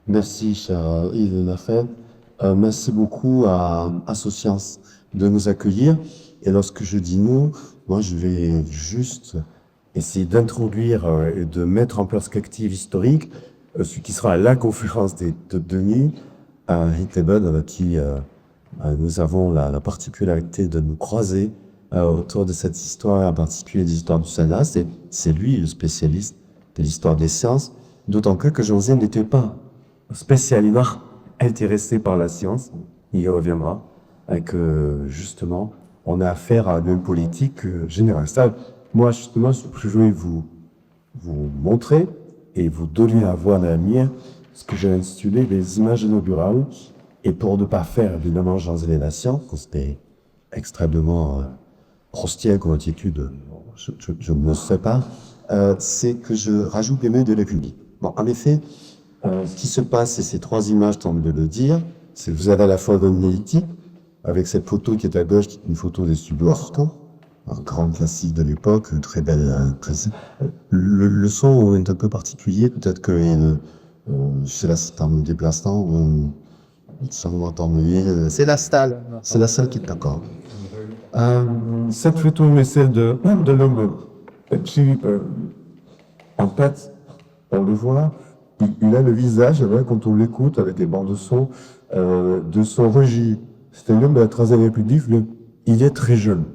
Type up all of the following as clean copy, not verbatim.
Merci, cher Yves Lafayette. Merci beaucoup à Socience de nous accueillir. Et lorsque je dis nous, moi, je vais juste essayer d'introduire et de mettre en perspective historique ce qui sera la conférence des de Denis à Hittebud, avec qui nous avons la particularité de nous croiser autour de cette histoire, en particulier des histoires du Sénat. C'est lui le spécialiste de l'histoire des sciences, d'autant que José n'était pas spécialement intéressé par la science, il y reviendra, et que justement, on a affaire à une politique générale. Ça, moi, justement, je vais vous montrer et vous donner à voir la mienne ce que j'ai intitulé les images inaugurales. Et pour ne pas faire évidemment Jean et la science, parce que c'était extrêmement croustillant comme attitude, je ne sais pas, c'est que je rajoute les mots de la République. Bon, en effet, ce qui se passe, et ces trois images tentent de le dire, c'est que vous avez à la fois le néolithique, avec cette photo qui est à gauche, qui est une photo des Suborto, un grand classique de l'époque, très belle. Le son est un peu particulier, peut-être que c'est là, c'est en me déplaçant, sans m'entendre. C'est la salle qui est d'accord. Cette photo est celle de l'homme. En fait, on le voit, il a le visage, quand on l'écoute avec des bandes de son registre. C'est un homme de la Troisième République, il est très jeune.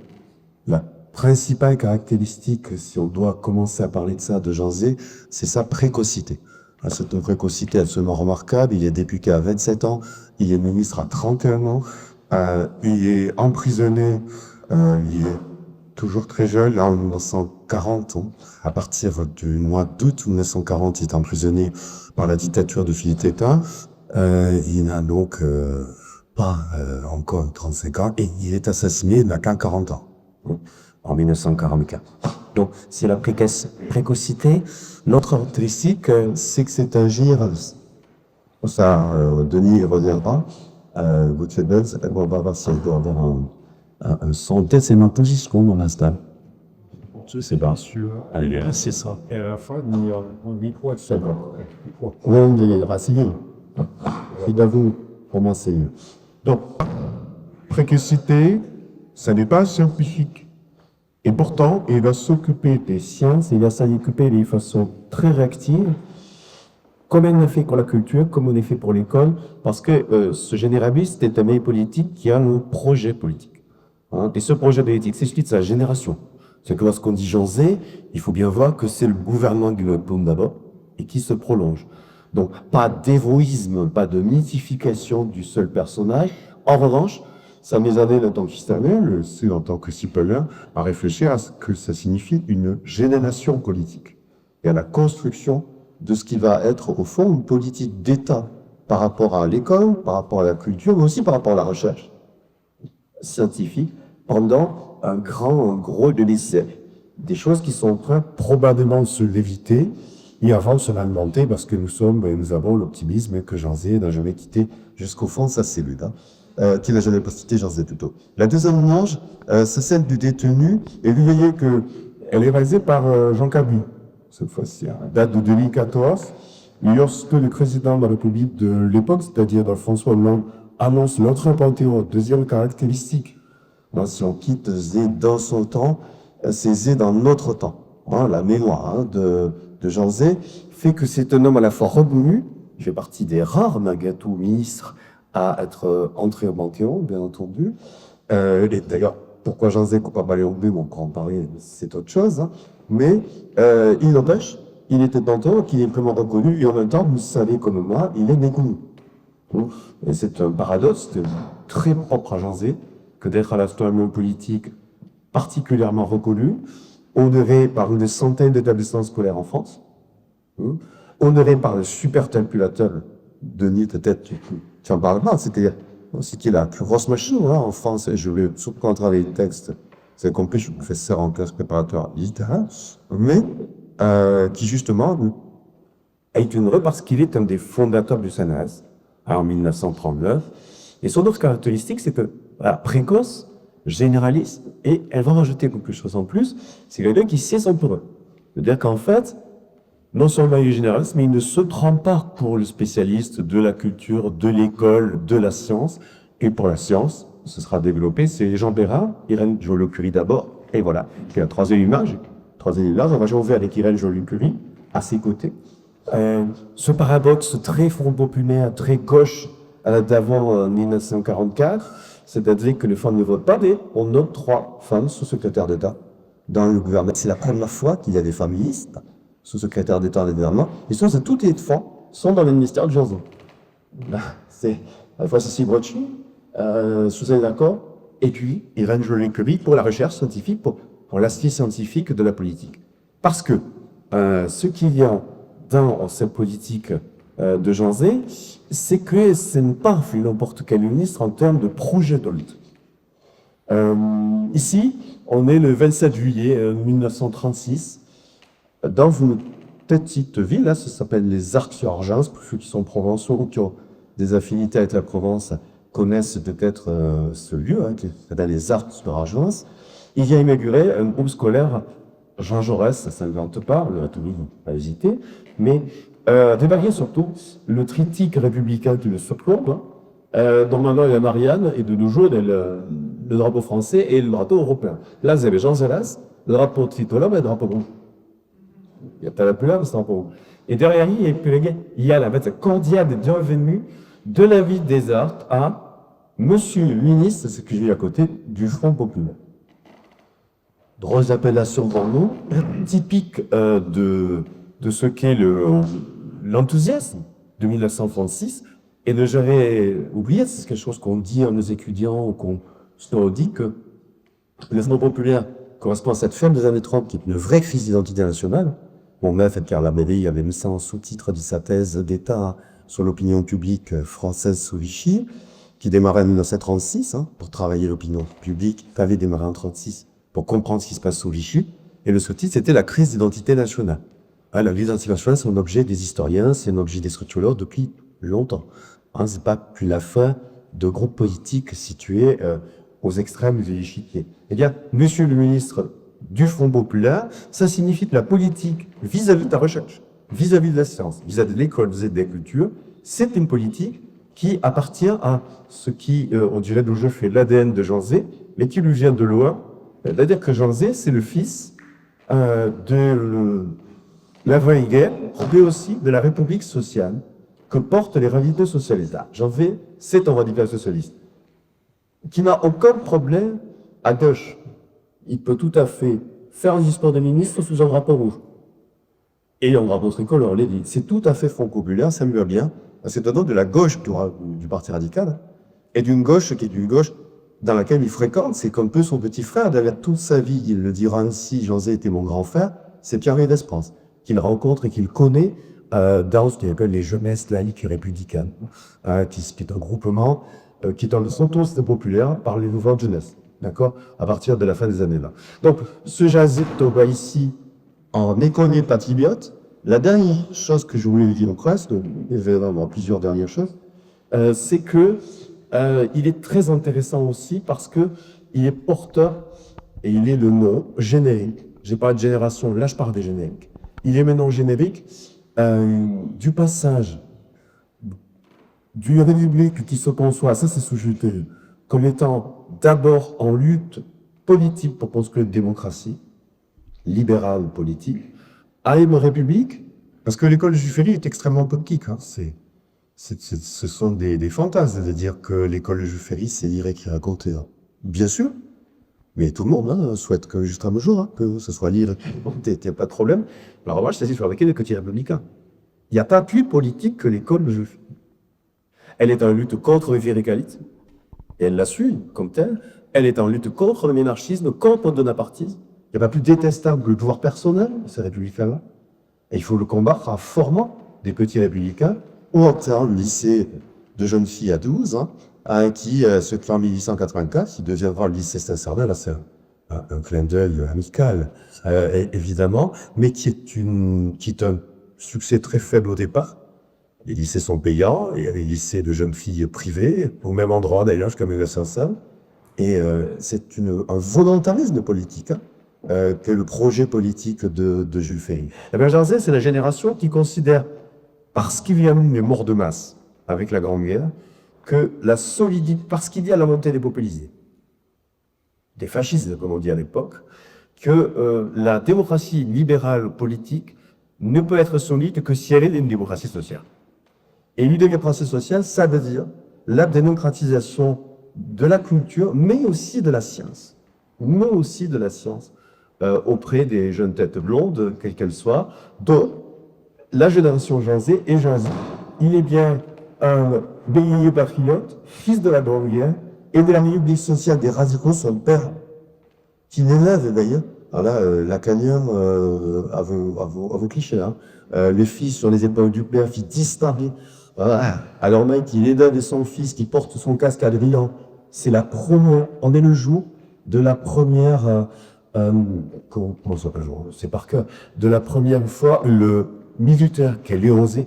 La principale caractéristique, si on doit commencer à parler de ça, de Jean Zay, c'est sa précocité. C'est une précocité absolument remarquable. Il est député à 27 ans, il est ministre à 31 ans, il est emprisonné, il est toujours très jeune, là en 1940, à partir du mois d'août 1940, il est emprisonné par la dictature de Philippe Pétain. Il n'a donc pas encore 35 ans et il est assassiné, il n'a qu'un 40 ans, en 1944. Donc c'est la précocité. L'autre caractéristique, c'est que c'est un gire. Ça, Denis reviendra. On va voir si on peut avoir un son. Peut-être c'est maintenant jusqu'où on l'installe. Je sais pas. Allez, c'est ça. Et à la fin, on dit quoi de ça? Oui, il est rassigné. Il avoue, pour moi, c'est mieux. Donc, précocité, ça n'est pas scientifique. Et pourtant, il va s'occuper des sciences, Il va s'en occuper de façon très réactive, comme on l'a fait pour la culture, comme on l'a fait pour l'école, parce que ce généraliste est un mec politique qui a un projet politique. Et ce projet politique, c'est celui de sa génération. C'est que lorsqu'on dit Jean Zay, il faut bien voir que c'est le gouvernement qui le paume d'abord et qui se prolonge. Donc, pas d'héroïsme, pas de mythification du seul personnage. En revanche, ça m'est amené le temps qui s'amène, c'est en tant que citoyen, à réfléchir à ce que ça signifie une génération politique et à la construction de ce qui va être, au fond, une politique d'État par rapport à l'école, par rapport à la culture, mais aussi par rapport à la recherche scientifique pendant un gros de lycée. Des choses qui sont en train probablement de se léviter et avant de se lamenter parce que nous avons l'optimisme que Jean Zay n'a jamais quitté jusqu'au fond de sa cellule, qu'il n'a jamais pas quitté Jean Zay plutôt. La deuxième image, c'est celle du détenu et vous voyez que elle est réalisée par Jean Cabu, cette fois-ci, date de 2014, lorsque le président de la République de l'époque, c'est-à-dire François Hollande, annonce l'entrée en Panthéon. Deuxième caractéristique, si on quitte Zé dans son temps, c'est Zé dans notre temps. La mémoire de Jean Zay fait que c'est un homme à la fois revenu, il fait partie des rares malgré tout ministres à être entré au Panthéon, bien entendu. Et d'ailleurs, pourquoi Jean Zay coupable à Léon Blum, on peut en parler, c'est autre chose. Mais il n'empêche, il était Panthéon, qu'il est vraiment reconnu, et en même temps, vous savez comme moi, il est méconnu. Et c'est un paradoxe très propre à Jean Zay, que d'être à la fois un homme politique particulièrement reconnu, honoré par une centaine d'établissements scolaires en France, honoré par le super calculateur Denis, peut-être tu en parles pas, c'est-à-dire c'était la plus grosse machine en France, et je vais surtout quand on travaille le texte, c'est compris, je suis professeur en classe préparatoire littéraire, mais qui justement a été honoré parce qu'il est un des fondateurs du CNRS, en 1939. Et son autre caractéristique, c'est que précoce, généraliste, et elle va rajouter quelque chose en plus, c'est quelqu'un qui sait son pour eux. C'est-à-dire qu'en fait, non seulement il est généraliste, mais il ne se prend pas pour le spécialiste de la culture, de l'école, de la science. Et pour la science, ce sera développé, c'est Jean Bérard, Irène Joliot-Curie d'abord, et voilà, qui est la troisième image. Troisième image, on va jouer avec Irène Joliot-Curie à ses côtés. Ce paradoxe très Front populaire, très gauche d'avant 1944, c'est-à-dire que les femmes ne votent pas, mais on note 3 femmes sous-secrétaires d'État dans le gouvernement. C'est la première fois qu'il y a des féministes sous-secrétaires d'État dans le gouvernement. Et ça, toutes les femmes sont dans le ministère de Janson. C'est à la fois Cécile Brocchi, Suzanne Lacor, et puis Irène Joliot-Curie pour la recherche scientifique, pour l'aspect scientifique de la politique. Parce que ce qu'il y a dans cette politique de Jean Zay, c'est que ce n'est pas n'importe quel ministre en termes de projet de lutte. Ici, on est le 27 juillet 1936, dans une petite ville, là, ça s'appelle les Arcs-sur-Argens, pour ceux qui sont provençaux ou qui ont des affinités avec la Provence, connaissent peut-être ce lieu, qui s'appelle les Arcs-sur-Argens. Il y a inauguré un groupe scolaire Jean Jaurès, ça ne vante pas, le Toulouse, pas hésiter, mais débarquer surtout le tritique républicain qui le surplombe. Normalement, il y a Marianne, et de nos jours, il y a le drapeau français et le drapeau européen. Là, vous avez Jean Jaurès, le drapeau tricolore et le drapeau rouge. Il y a peut-être plus là, mais c'est un peu rouge. Et derrière lui, il y a la cordiale de bienvenue de la ville des Arts à Monsieur le ministre, c'est ce que j'ai vu à côté, du Front populaire. Drôle d'appellation pour nous, typique de ce qu'est l'enthousiasme de 1936, et ne jamais oublier, c'est quelque chose qu'on dit à nos étudiants, ou qu'on se dit que le Front populaire correspond à cette ferme des années 30 qui est une vraie crise d'identité nationale. Mon maître, Edgar Laméry, avait mis ça en sous-titre de sa thèse d'État sur l'opinion publique française sous Vichy, qui démarrait en 1936, pour travailler l'opinion publique, qui avait démarré en 1936 pour comprendre ce qui se passe sous Vichy. Et le sous-titre, c'était la crise d'identité nationale. La crise d'identité nationale, c'est un objet des historiens, c'est un objet des sociologues depuis longtemps. C'est pas plus la fin de groupes politiques situés aux extrêmes de l'échiquier. Eh bien, monsieur le ministre du Front populaire, ça signifie que la politique vis-à-vis de la recherche, vis-à-vis de la science, vis-à-vis de l'école, vis-à-vis de la culture, c'est une politique qui appartient à ce qui, on dirait d'où je fais l'ADN de Jean Zay, mais qui lui vient de loin. C'est-à-dire que Jean Zay, c'est le fils de l'avant-guerre, mais aussi de la République sociale que portent les revendications socialistes. Jean Zay, c'est un radical socialiste qui n'a aucun problème à gauche. Il peut tout à fait faire un discours de ministre sous un drapeau rouge. Et un drapeau tricolore, on l'a dit. C'est tout à fait Front populaire, ça me va bien. C'est un homme de la gauche du Parti radical, et d'une gauche qui est une gauche dans laquelle il fréquente. C'est comme peu son petit frère. Derrière toute sa vie, il le dira ainsi, Jean Zay était mon grand frère, c'est Pierre-Louis Desprance, qu'il rencontre et qu'il connaît dans ce qu'il appelle les jeunesses laïques et républicaines, qui est un groupement qui est dans le centre populaire par les mouvements de jeunesse. D'accord? À partir de la fin des années là. Donc, ce Jazzy Toba ici, en école patriote, la dernière chose que je voulais dire en presse, évidemment plusieurs dernières choses, c'est que il est très intéressant aussi parce que il est porteur et il est le nom générique. J'ai parlé de génération, là je parle des génériques. Il est maintenant générique du passage du République qui se conçoit, ça c'est sous-jeté, comme étant d'abord en lutte politique pour construire une démocratie, libérale politique, à une république, parce que l'école de Jufféry est extrêmement politique. Ce sont des fantasmes de dire que l'école de Jufféry, c'est lire qui raconter. Bien sûr, mais tout le monde souhaite que juste un jour, que ce soit lire qui raconter, il n'y a pas de problème. La revanche, c'est sur laquelle le côté républicain. Il n'y a pas plus politique que l'école de Jufféry. Elle est en lutte contre le véricalisme, et elle l'assume comme telle. Elle est en lutte contre le monarchisme, contre le bonapartisme. Il n'y a pas plus détestable que le pouvoir personnel de ces républicains-là. Et il faut le combattre en formant des petits républicains, ou en faisant le lycée de jeunes filles à 12, qui se crée en 1884, qui deviendra le lycée Saint-Sernin, c'est un clin d'œil amical, évidemment, mais qui est un succès très faible au départ. Les lycées sont payants, il y a des lycées de jeunes filles privés, au même endroit d'ailleurs, jusqu'à 1905. Et c'est un volontarisme politique. qu'est le projet politique de Jules Ferry. Eh bien, Jean Zay, c'est la génération qui considère, parce qu'il y a eu les morts de masse avec la Grande Guerre, que la solidité, parce qu'il y a la montée des populisés, des fascistes, comme on dit à l'époque, que la démocratie libérale politique ne peut être solide que si elle est une démocratie sociale. Et une démocratie sociale, ça veut dire la démocratisation de la culture, mais aussi de la science. Mais aussi de la science auprès des jeunes têtes blondes, quelles qu'elles soient, dont la génération Jean Zay et Jean Zay. Il est bien un bélier patriote, fils de la Grande Guerre, et de la milieu sociale des radicaux, son père, qui l'élève d'ailleurs. Alors là, lacanien, à vos clichés, hein. Le fils sur les épaules du père qui disparaît. Voilà. Alors mec, il aide de son fils qui porte son casque à brillant. C'est la première, on est le jour de la première, comment ça s'appelle, c'est par cœur, de la première fois, le militaire qui est Léon Zay,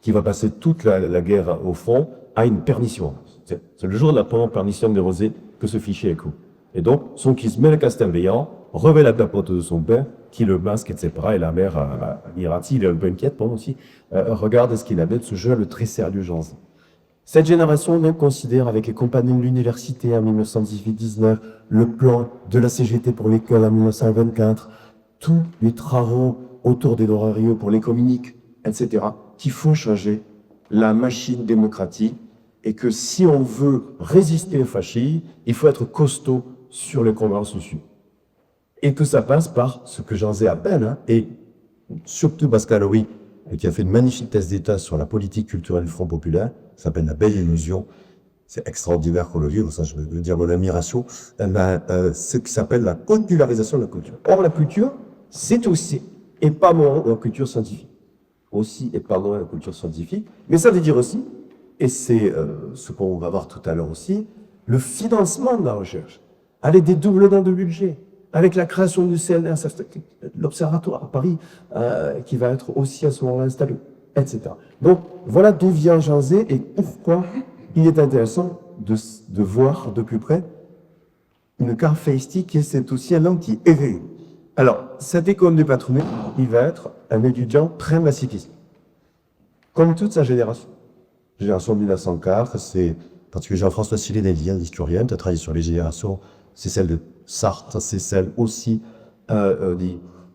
qui va passer toute la guerre au front, a une permission. C'est le jour de la première permission de Léon Zay que ce fichier est coupé. Et donc, son fils met le casque brillant, revêt la capote de son père, qui le masque, etc. Et la mère, Mirati, il est un peu inquiète pendant aussi, regarde ce qu'il avait de ce jeune très sérieux Jean Zay. Cette génération même considère, avec les compagnons de l'université en 1918-19, le plan de la CGT pour l'école en 1924, tous les travaux autour des horarieux pour les communiques, etc., qu'il faut changer la machine démocratique et que si on veut résister au fascisme, il faut être costaud sur les combats sociaux. Et que ça passe par ce que Jean Zay appelle, hein, et surtout Pascal Horry, qui a fait une magnifique thèse d'État sur la politique culturelle du Front populaire, ça s'appelle La Belle Illusion. C'est extraordinaire qu'on le livre, ça je veux dire mon admiration. Ce qui s'appelle la popularisation de la culture. Or, la culture, c'est aussi, et pas moins, la culture scientifique. Aussi, et pas moins, la culture scientifique. Mais ça veut dire aussi, et c'est ce qu'on va voir tout à l'heure aussi, le financement de la recherche, avec des doublements de budget, avec la création du CNR, l'Observatoire à Paris, qui va être aussi à ce moment-là installé, etc. Donc, voilà d'où vient Jean Zay et pourquoi il est intéressant de voir de plus près une caractéristique, et c'est aussi un homme qui éveille. Alors, cette école du patronat, il va être un étudiant très massifiste, comme toute sa génération. Génération 1904, c'est particulièrement Jean-François Sillet-Nelly, l'historien, qui a travaillé sur les générations, c'est celle de Sartre, c'est celle aussi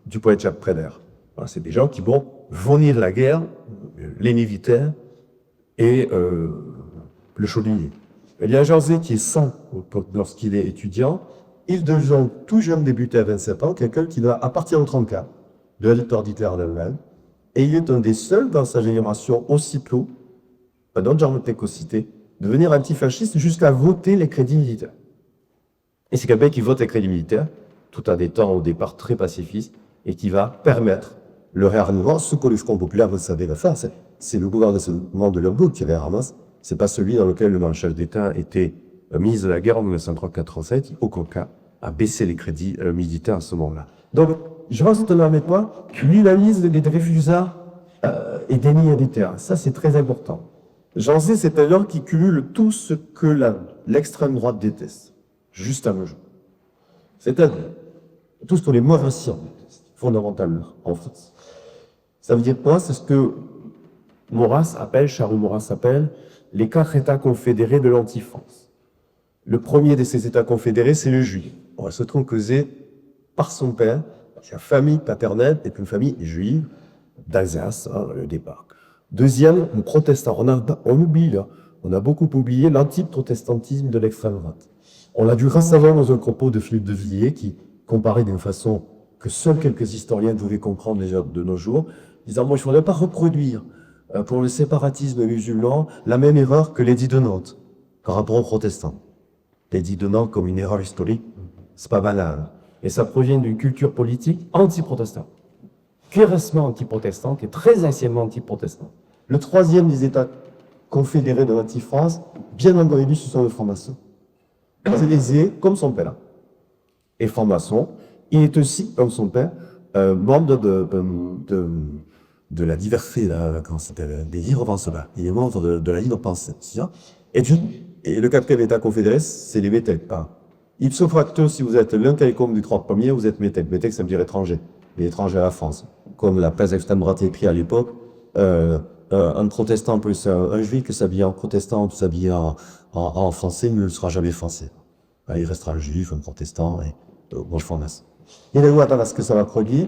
du poète Jacques Prévert. Voilà, c'est des gens qui vont venir la guerre, les militaires et le chaudinier. Il y a Jean Zay qui est sans lorsqu'il est étudiant. Il devient tout jeune débuté à 27 ans, quelqu'un qui doit, à partir de 34, de la victoire d'Hitler en Allemagne, et il est un des seuls dans sa génération aussitôt, dans Jean Técocité, de devenir antifasciste jusqu'à voter les crédits militaires. Et c'est quelqu'un qui vote les crédits militaires, tout en étant au départ très pacifiste, et qui va permettre le réarmement. Ce que le Front populaire, vous le savez, va faire, c'est le gouvernement de Lembourg qui réarme. C'est pas celui dans lequel le maréchal d'État était ministre de la guerre en 1903-1947, aucun cas a baissé les crédits militaires à ce moment-là. Donc, je pense que avec moi, l'analyse des réfugiés et des lignes militaires, ça c'est très important. Jean Zay, c'est un homme qui cumule tout ce que l'extrême droite déteste, juste à mesure. C'est-à-dire tout ce que les mauvais sciences détestent, fondamentalement, en France. Ça veut dire quoi? C'est ce que Charles Maurras appelle les 4 États confédérés de l'anti-France. Le premier de ces États confédérés, c'est le juif. On va se trouve causé par son père, sa famille paternelle est une famille juive d'Alsace, le départ. Deuxième, le protestant. On oublie là, on a beaucoup oublié l'anti-protestantisme de l'extrême droite. On l'a dû récemment dans un propos de Philippe de Villiers qui comparait d'une façon que seuls quelques historiens devaient comprendre déjà de nos jours, disant moi, il ne faudrait pas reproduire pour le séparatisme musulman la même erreur que l'édit de Nantes par rapport aux protestants. L'édit de Nantes comme une erreur historique, c'est pas banal. Et ça provient d'une culture politique anti-protestante, férocement anti-protestante et très anciennement anti-protestante. Le troisième des États confédérés de l'anti-France, bien entendu, ce sont les francs-maçons. C'est les comme son père. Et franc-maçon, il est aussi, comme son père, membre de la diversité, des irrevanceables. Il est membre de la ligne de pensée. Et le quatrième État confédéré, c'est les Métèques. Ipso facto, si vous êtes l'un quelconque des trois premiers, vous êtes métèque. Métèque, ça veut dire étranger. Et étranger à la France. Comme la presse extrême droite écrit à l'époque, un protestant peut un juif que s'habiller en protestant ou s'habiller en français ne sera jamais français. Il restera un juif, un protestant, et bon, je formasse. Et là, attends, ce que ça va produire,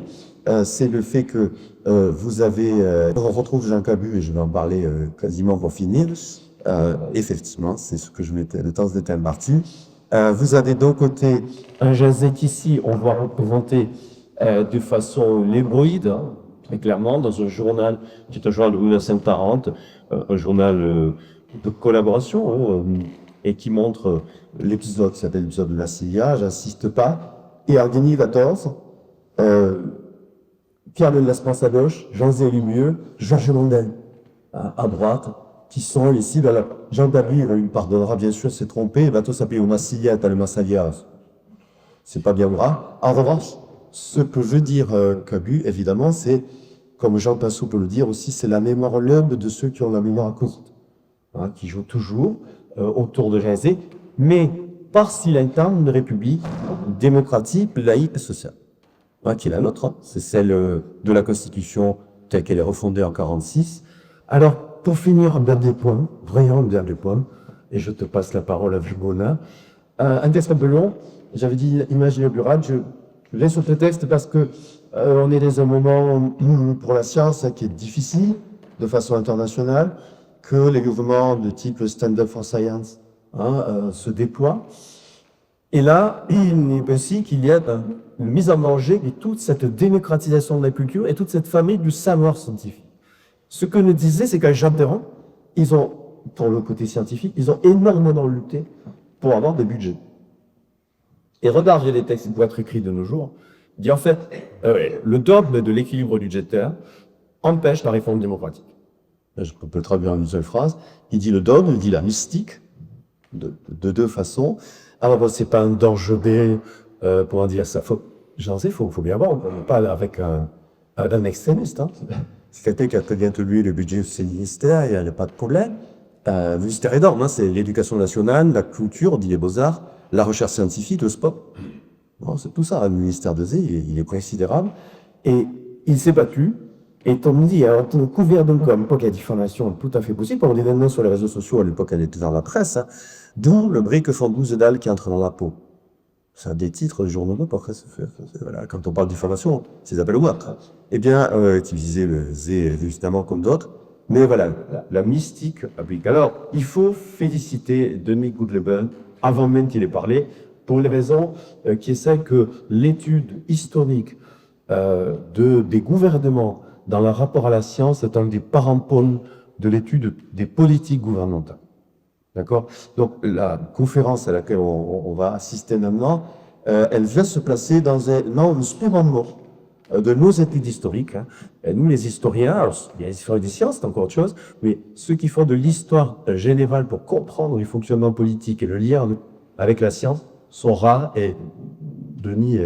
c'est le fait que vous avez... on retrouve Jean Cabu, et je vais en parler quasiment pour finir. Effectivement, c'est ce que je mettais, le temps de thème parti. Vous avez d'un côté un Jazet ici, on voit représenté de façon léboïde, hein, très clairement, dans un journal, qui est un journal de 1940, un journal de collaboration, hein, et qui montre l'épisode qui s'appelle l'épisode de la CIA, j'insiste pas, et Ardini 14, Pierre de Laspence à gauche, Jean-Zé Lumieux, Georges Mondel à droite, qui sont les cibles. Alors, Jean David, il me pardonnera bien sûr, s'est trompé, il va tout s'appeler au Massilia, t'as le Massalia, c'est pas bien grave. En revanche, ce que veut dire Cabu, évidemment, c'est, comme Jean Passot peut le dire aussi, c'est la mémoire l'œuvre de ceux qui ont la mémoire à courte, hein, qui jouent toujours autour de Jazet, mais parce qu'il incarne une république démocratique, laïque et sociale, hein, qui est la nôtre, hein, c'est celle de la Constitution telle qu'elle est refondée en 1946. Alors, pour finir, bien des points, vraiment bien des points, et je te passe la parole à Vumona. Un texte un peu long, j'avais dit imaginer durable, je laisse ce texte parce que on est dans un moment pour la science qui est difficile de façon internationale, que les mouvements de type Stand Up for Science se déploient. Et là, il est possible qu'il y ait une mise en danger de toute cette démocratisation de la culture et toute cette famille du savoir scientifique. Ce que nous disait, c'est qu'à Jean Perron, ils ont, pour le côté scientifique, ils ont énormément lutté pour avoir des budgets. Et regardez les textes qui pourraient être écrits de nos jours, il dit en fait, le dogme de l'équilibre budgétaire empêche la réforme démocratique. Je peux le traduire en une seule phrase. Il dit le dogme, il dit la mystique, de deux façons. Alors bon, c'est pas un danger, comment dire ça, j'en sais, faut bien voir, on n'est pas avec un extrémiste, hein. C'est quelqu'un qui a très bien lui le budget de ses ministères, il n'y a pas de problème. Le ministère est énorme, hein, c'est l'éducation nationale, la culture, on dit les beaux-arts, la recherche scientifique, le sport. Bon, c'est tout ça, le ministère de Z, il est considérable. Et il s'est battu, et comme on dit, on est couvert d'un com, l'époque, il y a diffamation tout à fait possible. On est maintenant sur les réseaux sociaux, à l'époque, elle était dans la presse, hein, dont le brique fondouze dalle qui entre dans la peau. C'est un des titres journaux, après, voilà, quand on parle de diffamation, c'est appels au meurtre. Eh bien, utiliser le Z, évidemment, comme d'autres. Mais voilà, la mystique applique. Alors, il faut féliciter Denis Goodleben, avant même qu'il ait parlé, pour les raisons qui est celle que l'étude historique des gouvernements dans leur rapport à la science est un des parampôles de l'étude des politiques gouvernementales. D'accord? Donc, la conférence à laquelle on va assister maintenant, elle vient se placer dans le second mot de nos études historiques. Hein. Et nous, les historiens, alors, il y a les historiens des sciences, c'est encore autre chose, mais ceux qui font de l'histoire générale pour comprendre les fonctionnements politiques et le lien avec la science sont rares, et Denis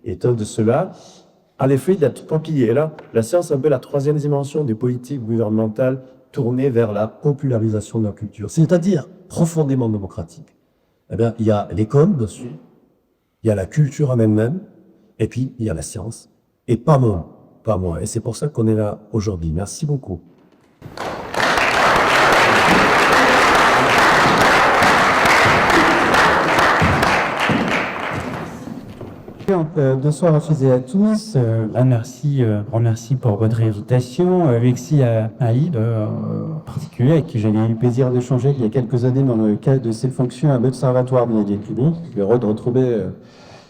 est un de ceux-là. À l'effet d'être pampillé. Et là, la science est un peu la troisième dimension des politiques gouvernementales tournées vers la popularisation de la culture, c'est-à-dire profondément démocratique. Eh bien, il y a l'école dessus, il y a la culture en elle-même, et puis il y a la science. Et pas moins, pas moins. Et c'est pour ça qu'on est là aujourd'hui. Merci beaucoup. Bonsoir à toutes et à tous. Merci pour votre invitation. Alexis Haïd, en particulier, avec qui j'avais eu le plaisir d'échanger il y a quelques années dans le cadre de ses fonctions à l'Observatoire de l'idée publique. Je suis heureux de retrouver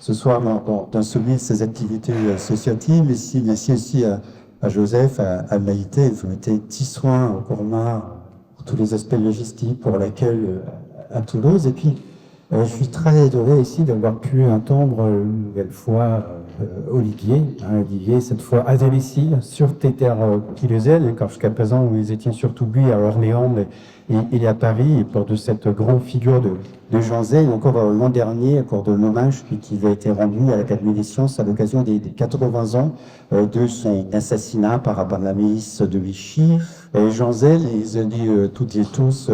ce soir dans celui de ses activités associatives. Merci aussi à Joseph, à Maïté, il faut mettre Tissoin, au Courmar, pour tous les aspects logistiques, pour l'accueil à Toulouse. Et puis, je suis très heureux ici d'avoir pu entendre une nouvelle fois Olivier, cette fois à Vélizy, sur tes terres pileusiennes, car jusqu'à présent, ils étaient surtout lui à Orléans et à Paris, et pour de cette grande figure de Jean Zay, encore l'an dernier, encore de l'hommage qui a été rendu à l'Académie des sciences à l'occasion des 80 ans de son assassinat par la milice de Vichy. Jean Zay, les années toutes et tous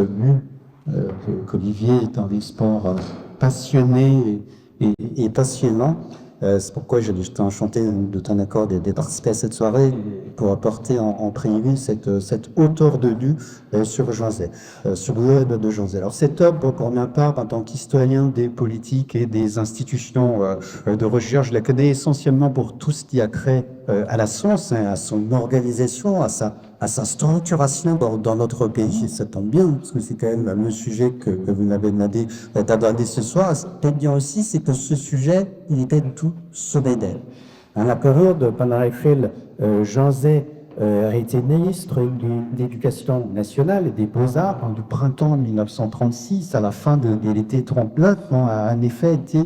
qu'Olivier est un des sports passionné et passionnant. C'est pourquoi j'étais enchanté de ton accord de participer à cette soirée pour apporter en prélude cette hauteur de vue sur Jean Zay, sur l'œuvre de Jean Zay. Alors cette œuvre, pour ma part, en tant qu'historien des politiques et des institutions de recherche, je la connais essentiellement pour tout ce qui a trait à la science, hein, à son organisation, à sa structuration dans notre pays. Ça tombe bien, parce que c'est quand même le sujet que vous m'avez demandé d'aborder ce soir. Ce qui est bien aussi, c'est que ce sujet, il était tout solidaire. À la période pendant laquelle Jean Zay a été ministre de l'Éducation nationale et des Beaux-Arts, du printemps 1936 à la fin de l'été 39, a en effet été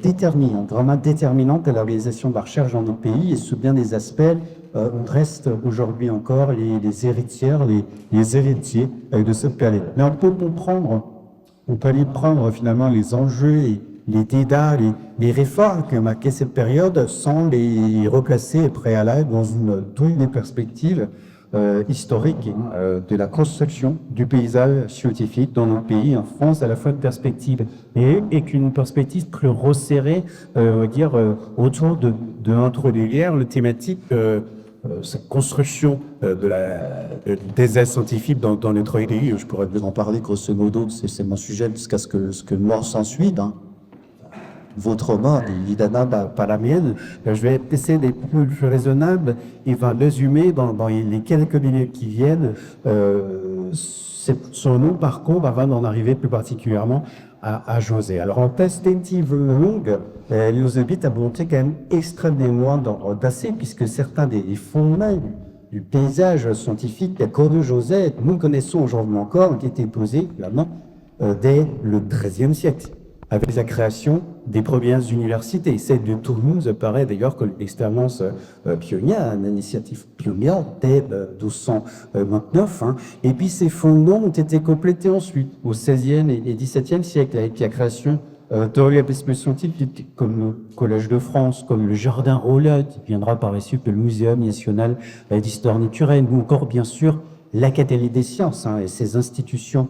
déterminante, vraiment déterminante à l'organisation de la recherche dans notre pays et sous bien des aspects, on reste aujourd'hui encore les héritières, les héritiers de cette période. Mais on peut comprendre, on peut aller prendre finalement les enjeux et les débats, les réformes qui ont marqué cette période sans les replacer préalables dans une perspective historique de la construction du paysage scientifique dans notre pays, en France, à la fois une perspective et qu'une perspective plus resserrée, autour de entre les guerres, le thématique cette construction des aides scientifiques dans notre pays. Je pourrais vous en parler grosso modo, c'est mon sujet jusqu'à ce que mort s'ensuite. Hein. Votre mort, évidemment, pas la mienne. Je vais essayer d'être plus raisonnable et va résumer dans les quelques minutes qui viennent son long parcours avant d'en arriver plus particulièrement à José. Alors, en perspective longue, nous invite à monter quand même extrêmement audacieux, puisque certains des fondements du paysage scientifique qu'a José, nous connaissons aujourd'hui encore, ont été posés vraiment dès le XIIIe siècle, avec la création des premières universités. Celle de Toulouse paraît d'ailleurs comme l'expérience pionnière, une initiative pionnière dès 1229. Hein. Et puis ces fondements ont été complétés ensuite, au XVIe et XVIIe siècle, avec la création d'organismes scientifiques comme le Collège de France, comme le Jardin Rollin, qui viendra par la suite le Muséum national d'histoire naturelle, ou encore bien sûr l'Académie des sciences et ses institutions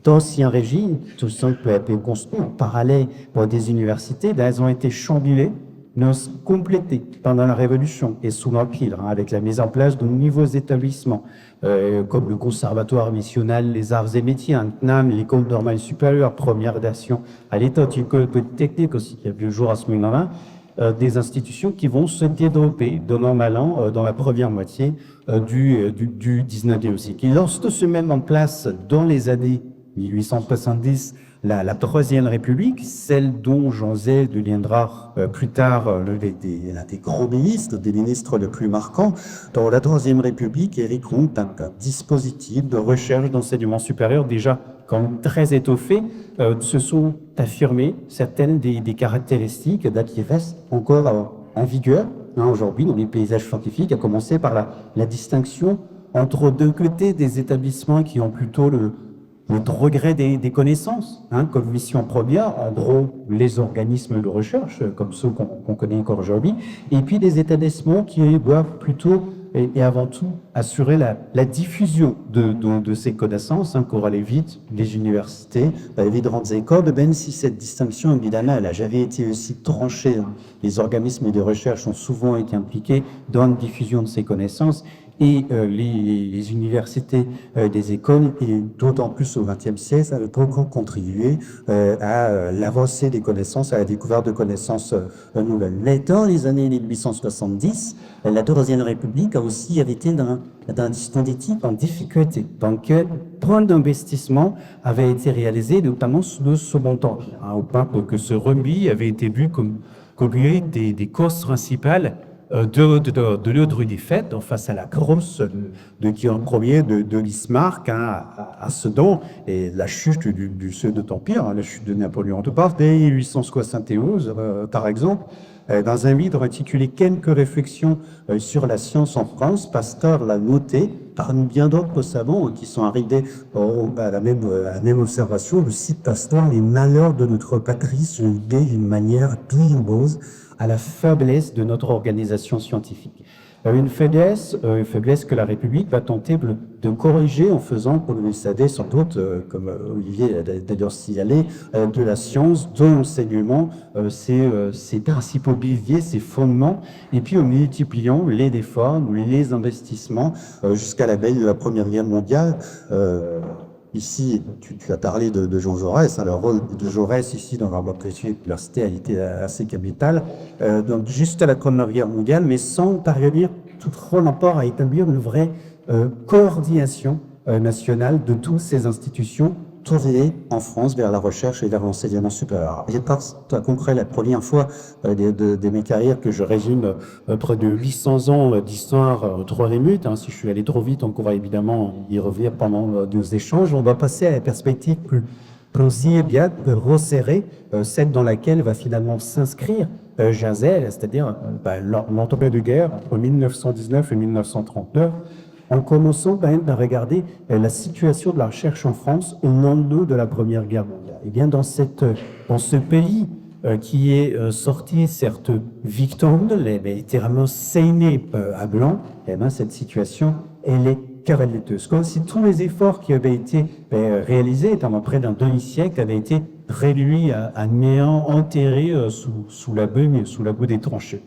d'anciens régimes, tout ça peut être construit en parallèle pour des universités, elles ont été chamboulées, mais complétées pendant la Révolution et sous l'Empire, avec la mise en place de nouveaux établissements, comme le Conservatoire national des arts et métiers, l'École normale supérieure, première rédaction à l'État, l'École polytechnique aussi, qui a vu le jour à ce moment-là, des institutions qui vont se développer de an mal an dans la première moitié du 19e siècle. Et lorsque se met en place dans les années 1870, la Troisième République, celle dont Jean Zay deviendra plus tard l'un des grands ministres, des ministres les plus marquants. Dans la Troisième République, Éric compte un dispositif de recherche d'enseignement supérieur déjà quand même très étoffé. Se sont affirmées certaines des caractéristiques qui restent encore en vigueur aujourd'hui dans les paysages scientifiques, à commencer par la distinction entre deux côtés des établissements qui ont plutôt le regret des connaissances, comme mission première, en gros, les organismes de recherche, comme ceux qu'on connaît encore aujourd'hui, et puis des établissements qui doivent plutôt et avant tout assurer la diffusion de ces connaissances, pour aller vite, les universités, les grandes écoles, même si cette distinction, évidemment, elle n'a jamais été aussi tranchée. Les organismes de recherche ont souvent été impliqués dans la diffusion de ces connaissances, et les universités des écoles, et d'autant plus au XXe siècle, avaient beaucoup contribué à l'avancée des connaissances, à la découverte de connaissances nouvelles. Mais dans les années 1870, la Troisième République a aussi été dans un dispositif en difficulté, dans lequel point d'investissement avait été réalisé, notamment sous le Second Empire, au point que ce remis avait été vu comme des causes principales de l'ordre des fêtes, face à la grosse de Guillaume Ier, de Bismarck, à Sedan, et la chute du Second Empire, la chute de Napoléon Bonaparte, dès 1871, par exemple. Dans un livre intitulé « Quelques réflexions sur la science en France », Pasteur l'a noté, parmi bien d'autres savants qui sont arrivés à la même observation. Le cite Pasteur: « Les malheurs de notre patrie sont liés d'une manière douloureuse à la faiblesse de notre organisation scientifique. » Une faiblesse que la République va tenter de corriger en faisant, comme vous le savez sans doute, comme Olivier a d'ailleurs signalé, de la science, de l'enseignement, ses principaux piliers, ses fondements, et puis en multipliant les réformes, les investissements, jusqu'à la veille de la Première Guerre mondiale. Ici, tu as parlé de Jean Jaurès, le rôle de Jaurès ici dans la université a été assez capital, donc juste à la Première Guerre mondiale, mais sans parvenir tout rapport à établir une vraie coordination nationale de toutes ces institutions tournées en France vers la recherche et vers l'enseignement supérieur. J'ai pas concret la première fois de mes carrières que je résume près de 800 ans d'histoire en 3 minutes. Si je suis allé trop vite, on va évidemment y revenir pendant nos échanges. On va passer à la perspective plus bien resserrée, celle dans laquelle va finalement s'inscrire Ginzel, c'est-à-dire l'entreprise de guerre entre 1919 et 1939, en commençant à regarder la situation de la recherche en France au lendemain de la Première Guerre mondiale. Et bien dans ce pays qui est sorti certes victorieux, mais littéralement saigné à blanc, et bien cette situation elle est calamiteuse. Comme si tous les efforts qui avaient été réalisés pendant près d'un demi-siècle avaient été réduits à néant, enterrés sous la boue des tranchées.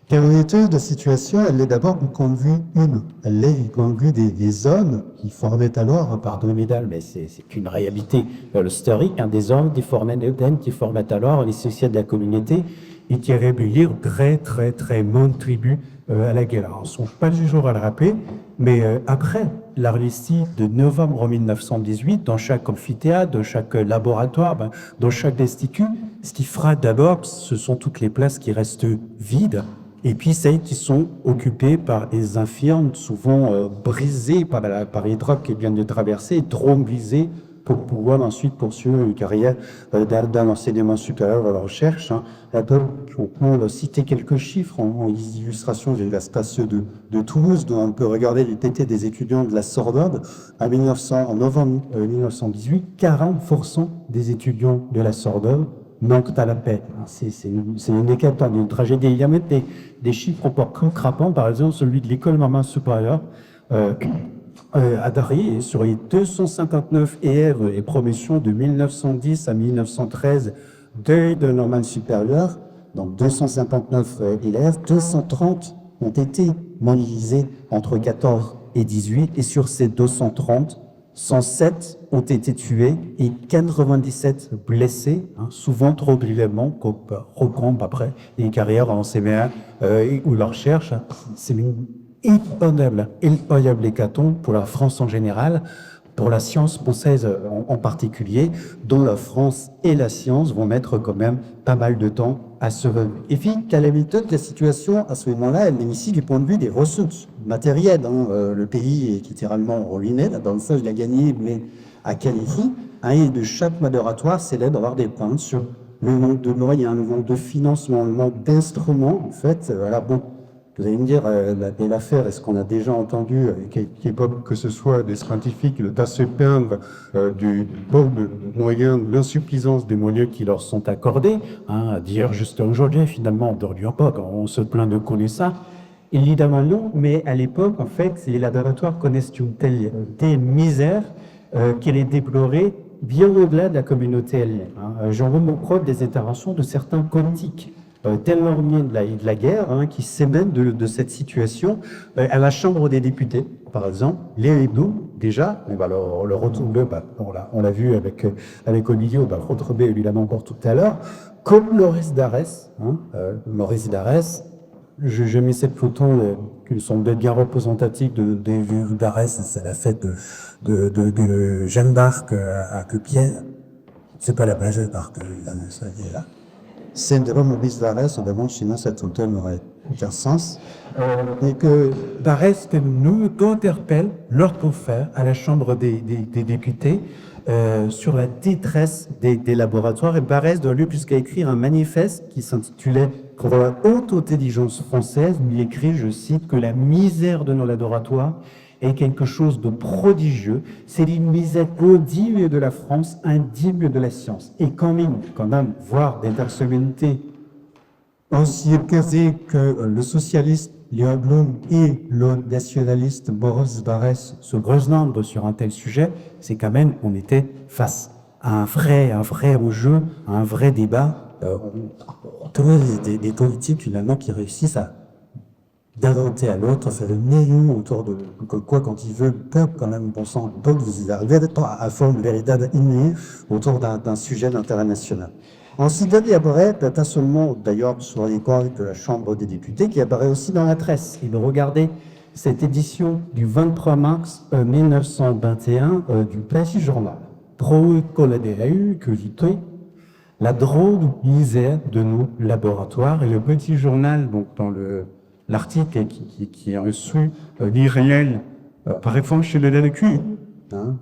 Calamiteuse de situation, elle est d'abord du point de vue humain. Elle est du point de vue des hommes qui formaient alors, pardonnez mais c'est une réalité historique, des hommes qui formaient alors les sociétés de la communauté et qui rébellirent très bonne tribu à la guerre. Alors, on ne sont pas du jour à le rappeler, mais après l'armistice de novembre 1918, dans chaque amphithéâtre, dans chaque laboratoire, dans chaque institut, ce qui fera d'abord, ce sont toutes les places qui restent vides, et puis celles qui sont occupées par les infirmes, souvent brisées par les drogues qui viennent de traverser, traumatisées pour pouvoir ensuite poursuivre une carrière d'un enseignement supérieur à la recherche. On peut citer quelques chiffres en illustration de l'espace de Toulouse, dont on peut regarder les TT des étudiants de la Sorbonne. En novembre 1918, 40% des étudiants de la Sorbonne manquent à la paix. C'est une hécatombe, d'une tragédie. Il y a même des chiffres encore crampants, par exemple celui de l'école normale supérieure à Darry, sur les 259 élèves et promotions de 1910 à 1913 de normale supérieure, donc 259 élèves, 230 ont été mobilisés entre 14 et 18, et sur ces 230, 107 ont été tués et 97 blessés, souvent trop brièvement, pour reprendre après une carrière en CMA ou la recherche. C'est une incroyable hécatombe pour la France en général, pour la science française en particulier, dont la France et la science vont mettre quand même pas mal de temps à se remettre. Et puis, calamiteuse, la situation à ce moment-là, elle est ici du point de vue des ressources matérielles. Le pays est littéralement ruiné. Dans le sens, il a gagné, mais à quel prix? Et de chaque laboratoire, c'est là d'avoir des points sur le manque de moyens, le manque de financement, le manque d'instruments. En fait, voilà, bon. Vous allez me dire, l'affaire, est-ce qu'on a déjà entendu que ce soit des scientifiques à se plaindre du manque de moyens, de l'insuffisance des moyens qui leur sont accordés, à dire juste aujourd'hui, finalement, on ne dort pas, quand on se plaint de connaître ça. Évidemment non, mais à l'époque, en fait, les laboratoires connaissent une telle misère qu'elle est déplorée bien au-delà de la communauté elle-même. J'en veux mon preuve des interventions de certains politiques tellement de la guerre, qui s'émènent de cette situation. À la Chambre des députés, par exemple, les Blou, déjà, on va le retrouver, on l'a vu avec Olivier, on va le retrouver évidemment encore tout à l'heure, comme Maurice Darès. Maurice Darès, je mets cette photo qui semble bien représentative des vues d'Arès, c'est la fête de Jeanne d'Arc à Queupières. C'est pas la plage d'Arc, ça y est là. c'est de Maurice Darès, évidemment, sinon cet hôtel n'aurait aucun sens. Et que Darès nous interpelle leur confrère à la Chambre des députés sur la détresse des laboratoires. Et Darès doit lui jusqu'à écrire un manifeste qui s'intitulait « Pour la haute intelligence française », il écrit, je cite, que la misère de nos laboratoires est quelque chose de prodigieux. C'est une misère indigne de la France, indigne de la science. Et quand même voir des personnalités On s'y est casé que le socialiste Léon Blum et le nationaliste Boris Barès. Se Groenland sur un tel sujet, c'est quand même, on était face à un vrai enjeu, à un vrai débat. On trouve des politiques finalement qui réussissent à d'un côté à l'autre, faire le néant autour de quoi quand il veut, le peuple quand même, bon sang, le peuple, vous arrivez à former une véritable innée autour d'un sujet d'intérêt national. Ensuite, il apparaît, pas seulement d'ailleurs sur les corps de la Chambre des députés, qui apparaît aussi dans la presse. Et de regarder cette édition du 23 mars 1921 du Petit Journal. Pro Coladeau, que j'étais, la drôle misère de nos laboratoires. Et le Petit Journal, donc dans l'article qui a reçu l'irréel par exemple chez le LQ.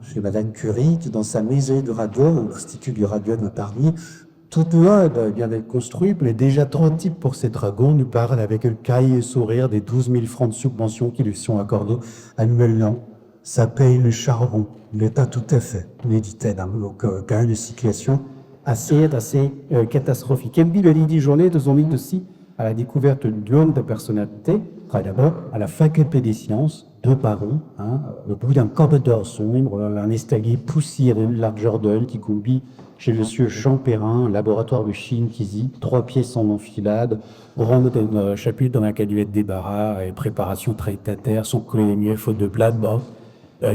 Chez Madame Curie, qui dans sa maison de radio, l'Institut du radio de Paris, tout loin vient d'être construit, mais déjà 30 types pour ces dragons nous parlent avec le cahier et sourire des 12 000 francs de subventions qui lui sont accordés annuellement. Ça paye le charbon, l'État tout à fait, dit-elle. Donc, quand même une situation assez catastrophique. Et puis, le Lydie Journée de son mythe aussi à la découverte d'une longue de personnalité, d'abord à la faculté des sciences de Paris, le bout d'un corridor sombre, un escalier poussiéreux, largeur d'œil qui combine chez monsieur Jean Perrin, laboratoire de Chine qui dit 3 pièces en enfilade, grand chapitre dans laquelle il y a des débarras et préparation traitataire, son collier faute de plate,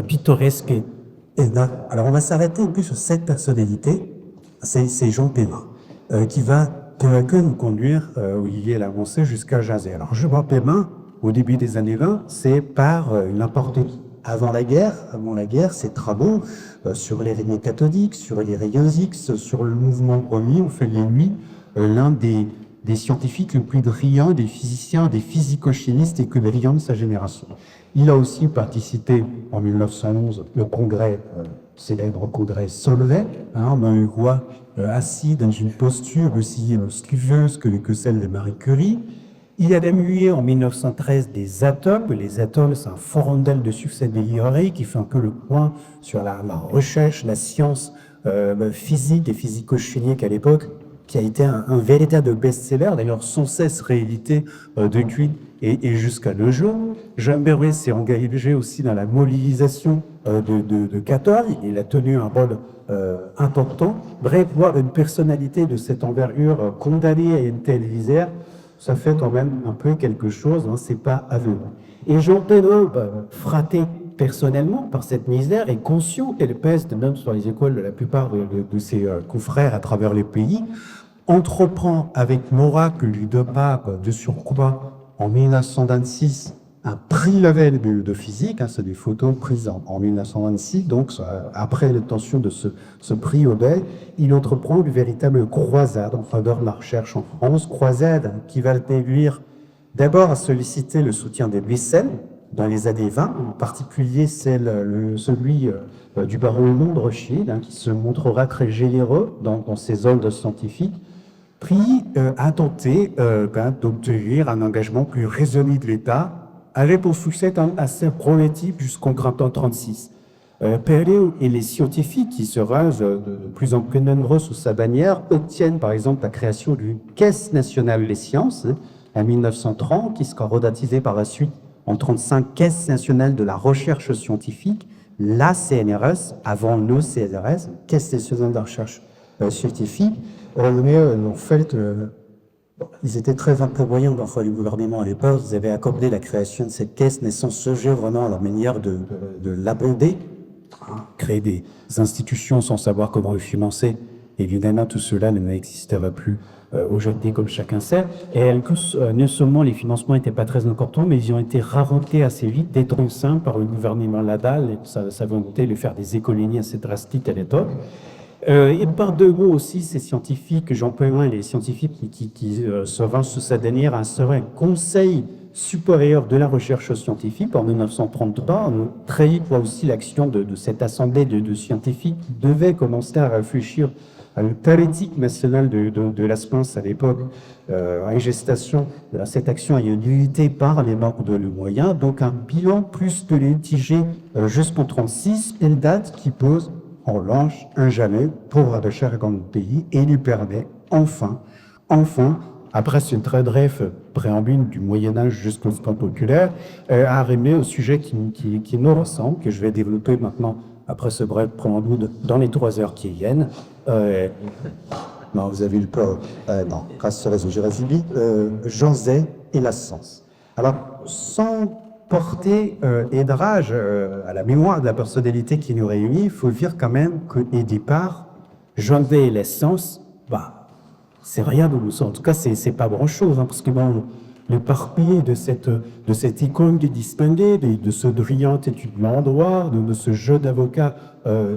pittoresque. Et là, alors on va s'arrêter en plus sur cette personnalité, c'est Jean Perrin, qui va que nous conduire, Olivier l'a avancé, jusqu'à Jazet. Alors Jean Perrin, au début des années 20, c'est par n'importe qui. Avant la guerre, ses travaux sur les rayons cathodiques, sur les rayons X, sur le mouvement premier, ont fait l'ennemi l'un des scientifiques les plus brillants, des physiciens, des physico-chimistes et brillants de sa génération. Il a aussi participé en 1911 au congrès, célèbre congrès Solvay, un roi assis dans une posture aussi studieuse que celle de Marie Curie. Il a démué en 1913 des atomes. Les atomes, c'est un forondel de succès délivré qui fait un peu le point sur la recherche, la science physique et physico-chimique à l'époque, qui a été un véritable best-seller, d'ailleurs sans cesse réédité depuis et jusqu'à nos jours. Jean Berruet s'est engagé aussi dans la mobilisation de 14. Il a tenu un rôle important. Bref, voir une personnalité de cette envergure condamnée à une telle misère, ça fait quand même un peu quelque chose, c'est pas aveugle. Et Jean Perrin, frappé personnellement par cette misère, est conscient qu'elle pèse même sur les épaules de la plupart de ses confrères à travers les pays, entreprend avec Maurras, que lui donna de surcroît en 1926 un prix Nobel de physique, c'est des photos prises en 1926, donc après l'obtention de ce prix Nobel, il entreprend une véritable croisade en faveur de la recherche en France, croisade qui va le conduire d'abord à solliciter le soutien des mécènes dans les années 20, en particulier celui du baron de Rothschild, qui se montrera très généreux dans ses œuvres scientifiques, puis a tenté d'obtenir un engagement plus raisonné de l'État, avait pour succès assez problématique jusqu'en printemps 1936. Perrin et les scientifiques qui se rasent de plus en plus nombreux sous sa bannière obtiennent par exemple la création d'une Caisse nationale des sciences en 1930, qui sera rebaptisée par la suite en 1935 Caisse nationale de la recherche scientifique, la CNRS, avant le CNRS, Caisse nationale de la recherche scientifique. Mais en fait, ils étaient très imprévoyants dans le gouvernement à l'époque. Ils avaient accordé la création de cette caisse, mais sans songer vraiment à leur manière de l'abonder. Créer des institutions sans savoir comment le financer. Évidemment, tout cela n'existerait plus aujourd'hui, comme chacun sait. Et non seulement les financements n'étaient pas très importants, mais ils ont été raretés assez vite, détruits par le gouvernement Laval et sa volonté de faire des économies assez drastiques à l'époque. Et par deux mots aussi, ces scientifiques, Jean Perrin et les scientifiques qui se rangent sous sa bannière, instauraient un conseil supérieur de la recherche scientifique en 1933. On très vite voit aussi l'action de cette assemblée de scientifiques qui devaient commencer à réfléchir à une politique nationale de la science à l'époque, en gestation. Cette action a été limitée par les manques de moyens, donc un bilan plus que litigé jusqu'en 1936, une date qui pose en revanche un jamais pour la recherche dans le pays et lui permet enfin après ce très bref préambule du Moyen-Âge jusqu'au temps populaire, arriver au sujet qui nous ressemble, que je vais développer maintenant après ce bref préambule dans les 3 heures qui viennent. Non, vous avez eu peur. Non, grâce au réseau Jérémy, Jean Zay et la Sens. Alors, sans porter aidrage à la mémoire de la personnalité qui nous réunit, il faut dire quand même qu'au départ, Jean Zay et l'essence, c'est rien de nous. En tout cas, c'est pas grand-chose, parce que le parcours de cette icône qui est distinguée, de ce brillant étudiant en droit, de ce jeu d'avocat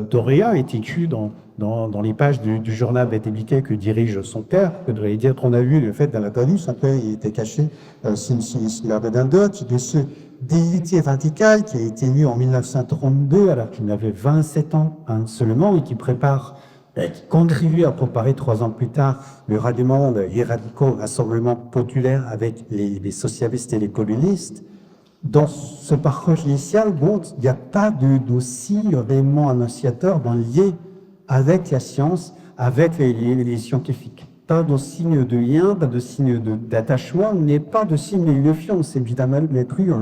Doria est écrit dans les pages du journal républicain que dirige son père, que devrait dire qu'on a vu le fait dans la T'as vu, son père, il était caché sous la redingote de ce déité radical qui a été élu en 1932 alors qu'il avait 27 ans seulement et qui contribue à préparer 3 ans plus tard le ralliement des radicaux rassemblement populaire avec les socialistes et les communistes. Dans ce parcours initial, il n'y a pas d'aussi réellement annonciateur lié avec la science, avec les scientifiques. Pas de signe de lien, pas de signe d'attachement, mais pas de signe de fiance. Évidemment, mais plus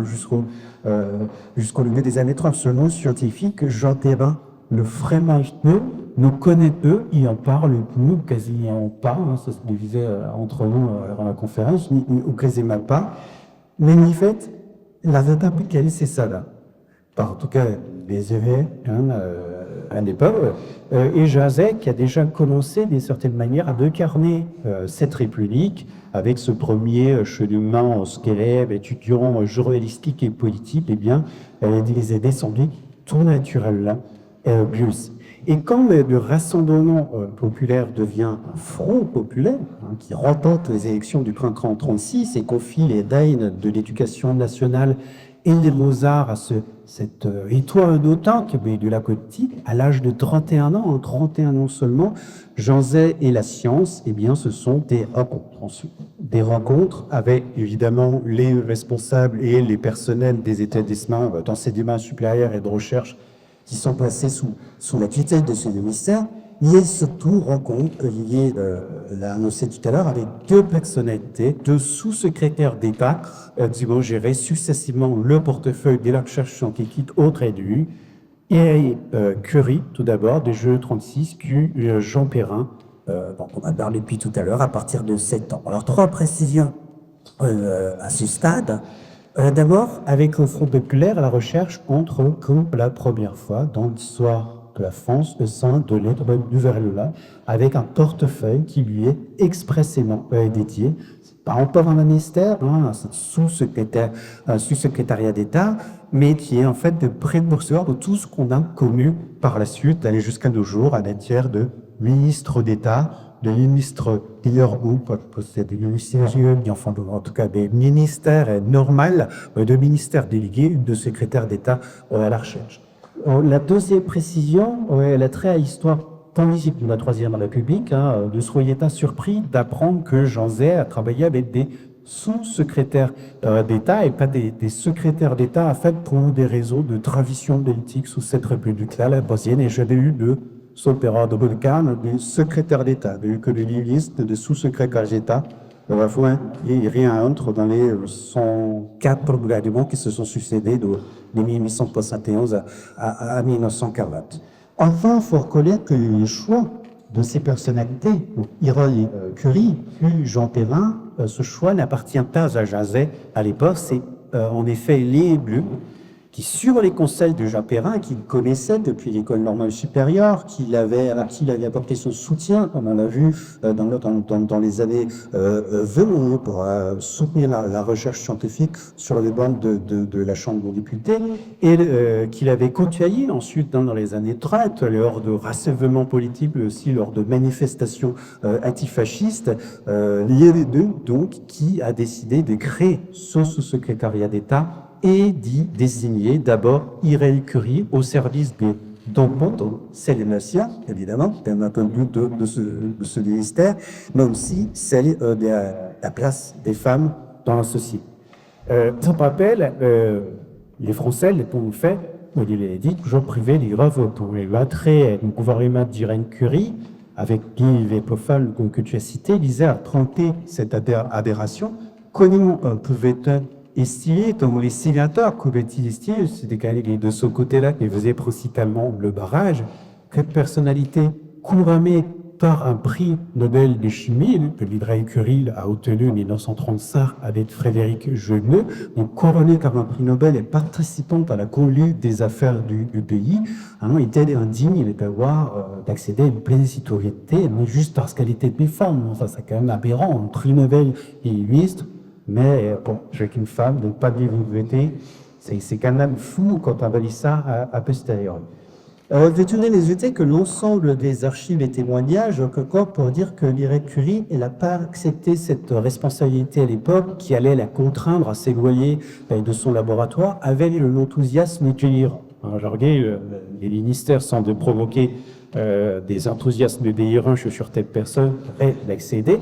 jusqu'au lever des années 30. Ce nom scientifique, Jean Thérin, le frémage peu, nous connaît peu, il en parle peu, quasiment pas, ça se divisait entre nous dans la conférence, ou quasiment pas. Mais en fait, la data quelle c'est ça là. En tout cas, les évêques, à l'époque, et Jazet qui a déjà commencé d'une certaine manière à décarner cette république avec ce premier cheminement élèves, étudiants, journalistique et politique, les est descendu tout naturel là, plus. Et quand le Rassemblement populaire devient un front populaire, qui remporte les élections du printemps 1936 et confie les daines de l'éducation nationale et des Beaux-Arts à cette étoile d'autant qui est de la Coty, à l'âge de 31 ans, en 31 ans seulement, Jean Zay et la science, ce sont des rencontres. Ensuite, des rencontres avec évidemment les responsables et les personnels des établissements d'enseignement supérieur et de recherche qui sont placés sous la tutelle de ce ministère. Il y a surtout rencontre liée, l'a annoncé tout à l'heure, avec 2 personnalités, 2 sous-secrétaires d'État qui vont gérer successivement le portefeuille de la recherche scientifique auprès de lui. Et Curie, tout d'abord, des Jeux 36, puis Jean Perrin, dont on a parlé depuis tout à l'heure, à partir de 7 ans. Alors, 3 précisions à ce stade. D'abord, avec le Front populaire, la recherche entre comme la première fois dans l'histoire de la France au sein de l'État Nouvelle-Là, avec un portefeuille qui lui est expressément dédié. C'est pas encore un ministère, un sous-secrétariat d'État, mais qui est en fait de précurseur de tout ce qu'on a connu par la suite, d'aller jusqu'à nos jours à la matière de ministre d'État, de ministres d'ailleurs ou pas des ministères, en tout cas des ministères normaux, de ministères délégués, de secrétaires d'État à la recherche. La deuxième précision, elle a trait à l'histoire tangible de la Troisième République. Ne soyez pas surpris d'apprendre que Jean Zay a travaillé avec des sous-secrétaires d'État et pas des secrétaires d'État, en fait, pour des réseaux de tradition politique sous cette République-là, la Bosnienne, et j'avais eu de Sopera de Balkan, des secrétaires d'État, que des listes de sous-secrétaires d'État. Il n'y a rien entre dans les 104 gouvernements qui se sont succédés de 1871 à 1940. Enfin, il faut reconnaître que le choix de ces personnalités, Iroy Curie, puis Jean Perrin, ce choix n'appartient pas à Jazet à l'époque, c'est en effet les Bleus qui, sur les conseils de Jean Perrin, qu'il connaissait depuis l'école normale supérieure, à qui il avait apporté son soutien, comme on l'a vu dans les années venues, pour soutenir la recherche scientifique sur les bancs de la Chambre des députés, et qu'il avait côtoyé ensuite dans les années 30, lors de rassemblements politiques, mais aussi lors de manifestations antifascistes, liées les deux, donc, qui a décidé de créer ce sous-secrétariat d'État et d'y désigner d'abord Irénée Curie au service des Domponto, celle nationale, évidemment, bien entendu de ce ministère, mais aussi celle de la place des femmes dans la société. Je me rappelle, les Français, les ont fait, il a dit, toujours privé les œuvres pour l'attrait du gouvernement d'Irénée Curie, avec Guy Lepofal que tu as cité, visait à tromper cette aberration. Comment pouvait-on estimer, comme les signataires pouvaient-ils estimer, c'était quand même de ce côté-là qui faisait principalement le barrage, que personnalité couronnée par un prix Nobel de chimie que l'Hydra Curie a obtenu en 1935 avec Frédéric Geneux, donc couronnée par un prix Nobel et participant à la conduite des affaires du pays, était indigne d'accéder à une pleine citoyenneté, mais juste parce qu'elle était une femme. Ça, c'est quand même aberrant. Un prix Nobel et ministre, mais bon, je suis une femme, donc pas de visibilité. C'est quand même fou quand on lit ça à posteriori. Je vais tourner les yeux que l'ensemble des archives et témoignages concordent pour dire que l'Hydra Curie n'a pas accepté cette responsabilité à l'époque qui allait la contraindre à s'éloigner de son laboratoire avec l'enthousiasme du délirant. Aujourd'hui, les ministères semblent provoquer des enthousiasmes délirants sur telle personne et l'accéder.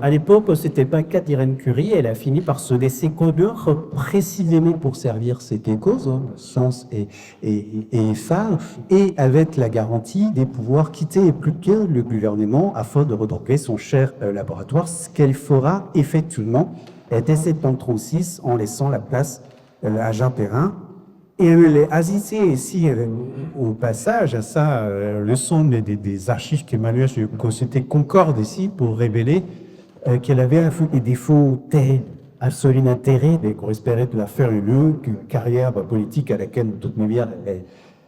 À l'époque, c'était pas le cas d'Irène Curie. Elle a fini par se laisser conduire précisément pour servir cette cause, science et femmes, et avec la garantie des pouvoirs quitter plus que le gouvernement afin de retrouver son cher laboratoire, ce qu'elle fera effectivement dès 1936 en laissant la place à Jean Perrin. Et elle a assisté ici au passage à ça, le son des archives qu'Emmanuel Cosseté concorde ici pour révéler qu'elle avait des défauts tels absolument d'intérêt, qu'on espérait de la faire une carrière politique à laquelle, de toute manière,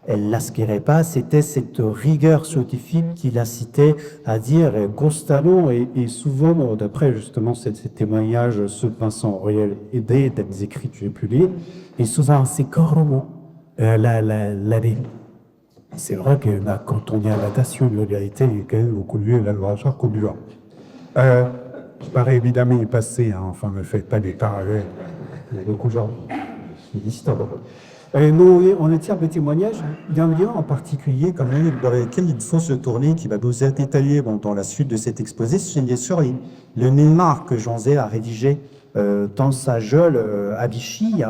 elle n'aspirait pas. C'était cette rigueur scientifique qui l'incitait à dire constamment et souvent, d'après justement ces témoignages, ce Vincent Auriel aidé des écritures publiées, et souvent c'est corromant l'année. C'est vrai que quand on est à la nation de vérité, il y a quand même beaucoup mieux la loi comme du je parais évidemment passé, enfin, ne faites pas des parallèles. Il y a beaucoup de gens. Nous, on tient des témoignages d'un lieu en particulier, quand même, dans lequel il faut se tourner, qui va nous être détaillé dans la suite de cet exposé. C'est bien sûr le mémoire que Jean Zay a rédigé dans sa geôle à Vichy,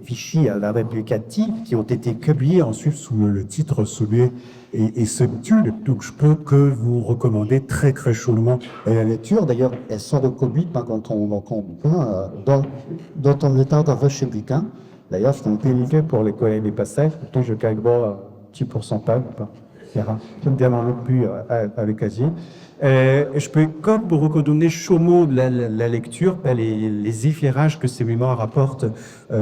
Vichy à la République active, qui ont été publiés ensuite sous le titre Soulier et Solitude. Donc je peux que vous recommander très très chaudement la lecture. D'ailleurs, elles sont reconduites quand on dans ton état de républicain. D'ailleurs, c'est un pénible pour les collègues des passages. Pourtant, je calque un petit pourcentage. Je me demande non plus avec Asie. Je peux comme vous redonner chaudement la lecture, les éclairages que ces mémoires apportent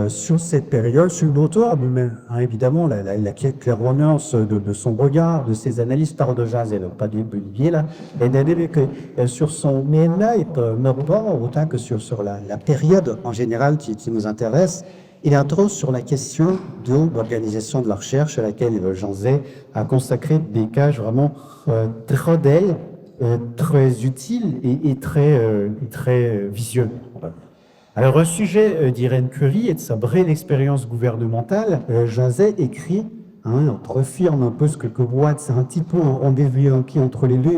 sur cette période, sur l'auteur, mais évidemment la clairvoyance de son regard, de ses analyses par de Jazz, et pas du Olivier là, et d'aller que sur son mémoire, non autant que sur la période en général qui nous intéresse. Il intro sur la question de l'organisation de la recherche à laquelle Jean Zay a consacré des cases vraiment très utiles et très visuels. Alors, au sujet d'Irène Curie et de sa brève expérience gouvernementale, Jean Zay écrit, on refirme un peu ce que Watts, c'est un petit peu en déviant entre les deux,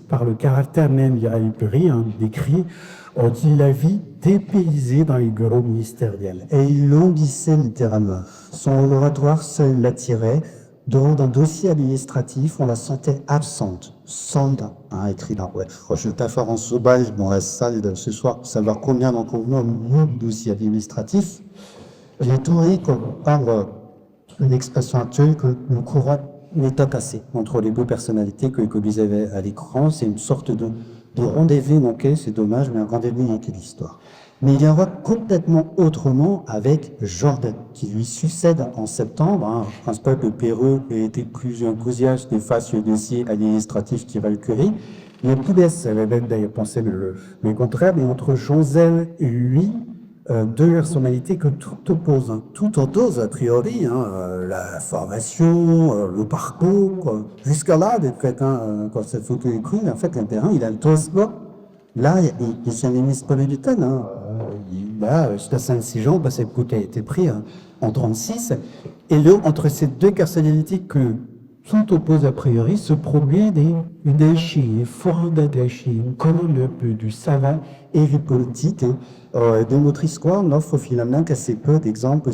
par le caractère même d'Irène Curie, décrit. On dit la vie dépaysée dans les bureaux ministériels. Et il languissait littéralement. Son oratoire seul l'attirait. Dans un dossier administratif, on la sentait absente. Sonde, écrit là. Ouais. Je t'affaire en sauvage dans la salle de ce soir pour savoir combien d'en convenons au dossier administratif. J'ai trouvé par une expression actuelle que le courant n'est cassé entre les deux personnalités que vous avez à l'écran. C'est une sorte de rendez-vous manqué, c'est dommage, mais un rendez-vous manqué de l'histoire. Mais il y en va complètement autrement avec Jordan, qui lui succède en septembre. Je pense pas que Perreux ait été plus enthousiaste face au dossier administratif qu'Irène Curie. Mais PDS avait même d'ailleurs pensé le contraire, mais entre Jean Zay et lui, deux personnalités que tout oppose. Tout oppose, a priori, la formation, le parcours, jusqu'à là, d'être fait, quand cette photo est crue, en fait, l'intérêt, il a le tosma. Là, il s'est ministre politique, c'est à Saint-Sigeon, c'est le coup qui a été pris en 1936. Et là, entre ces deux personnalités que tout oppose a priori, se produit une alchimie, forme d'alchimie, comme le peu du savant et du politique. De notre histoire n'offre finalement qu'assez peu d'exemples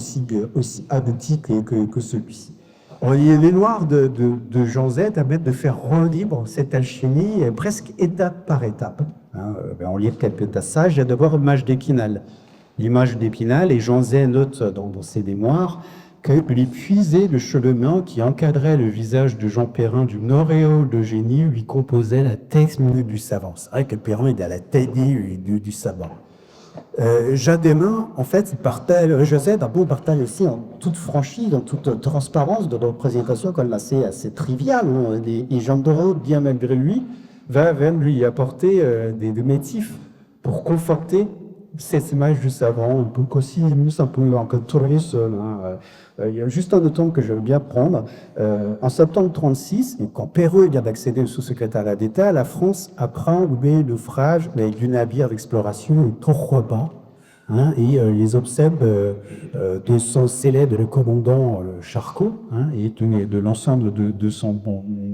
aussi aboutis que celui-ci. Les mémoires de Jean Z permettent de faire revivre cette alchimie presque étape par étape. On lit quelques passages. Il y a d'abord l'image d'Épinal. L'image d'Épinal, et Jean Z note dans ses mémoires que les puisées de chemin qui encadraient le visage de Jean Perrin d'une auréole de génie lui composaient la tête nue du savant. C'est vrai que Perrin est à la tête nue du savant. Jadémin, en fait, José d'abord partage aussi en toute franchise, en toute transparence de nos présentations comme assez triviales. Et Jean Doreau, bien malgré lui, va même lui apporter des motifs pour conforter cette image du savant, un peu aussi, un peu encore tourné seul. Il y a juste un temps que je veux bien prendre. En septembre 1936, quand Perreux vient d'accéder au sous-secrétariat d'État, la France apprend le naufrage du navire d'exploration Torroba. Et les obsèques de son célèbre le commandant Charcot et de l'ensemble de son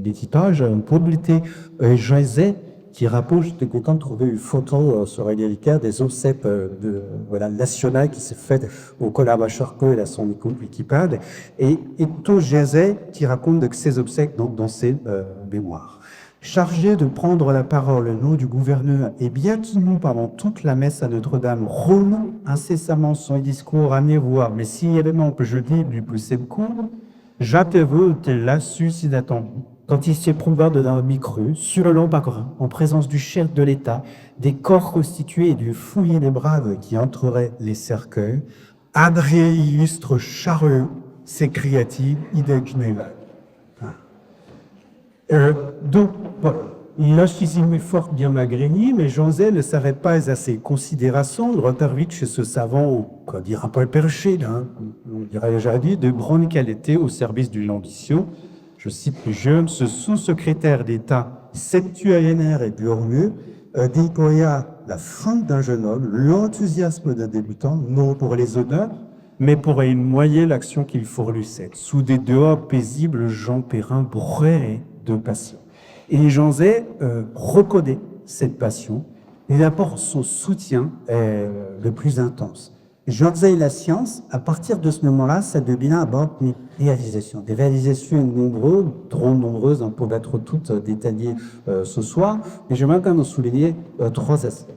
équipage, pour l'été, José qui rapporte, j'étais content de trouver une photo sur Égalité des obsèques nationales qui s'est faite au collab Charcot et à son équipage, et tout José qui raconte de ces obsèques dans ses mémoires. Chargé de prendre la parole au nom du gouverneur, et bien qu'il nous, pendant toute la messe à Notre-Dame, renoue incessamment son discours à voir, mais si élément que je dis du plus court, j'appelle la suicidaton. Quand il s'éprouva dans un micro, sur le long parcours, en présence du chef de l'État, des corps constitués du fouiller des braves qui entreraient les cercueils, André illustre chareux, s'écria-t-il, idégnel. Donc, voilà. L'ochisme est fort bien malgré lui, mais José ne s'arrête pas à ses considérations. Il repart vite chez ce savant, qu'on dirait un peu perché, on dirait déjà dit, de grande qualité au service d'une ambition. Je cite plus jeune, ce sous-secrétaire d'État septuagénaire et glorieux déploya la fin d'un jeune homme, l'enthousiasme d'un débutant, non pour les honneurs, mais pour noyer l'action qu'il fournissait. Sous des dehors paisibles, Jean Perrin brûlait de passion. Et Jean Zay reconnaît cette passion et apporte son soutien le plus intense. Jean Zay et la science, à partir de ce moment-là, ça devient d'abord une réalisation. Des réalisations nombreuses, trop nombreuses, on peut être toutes détaillées ce soir, mais j'aimerais quand même souligner trois aspects.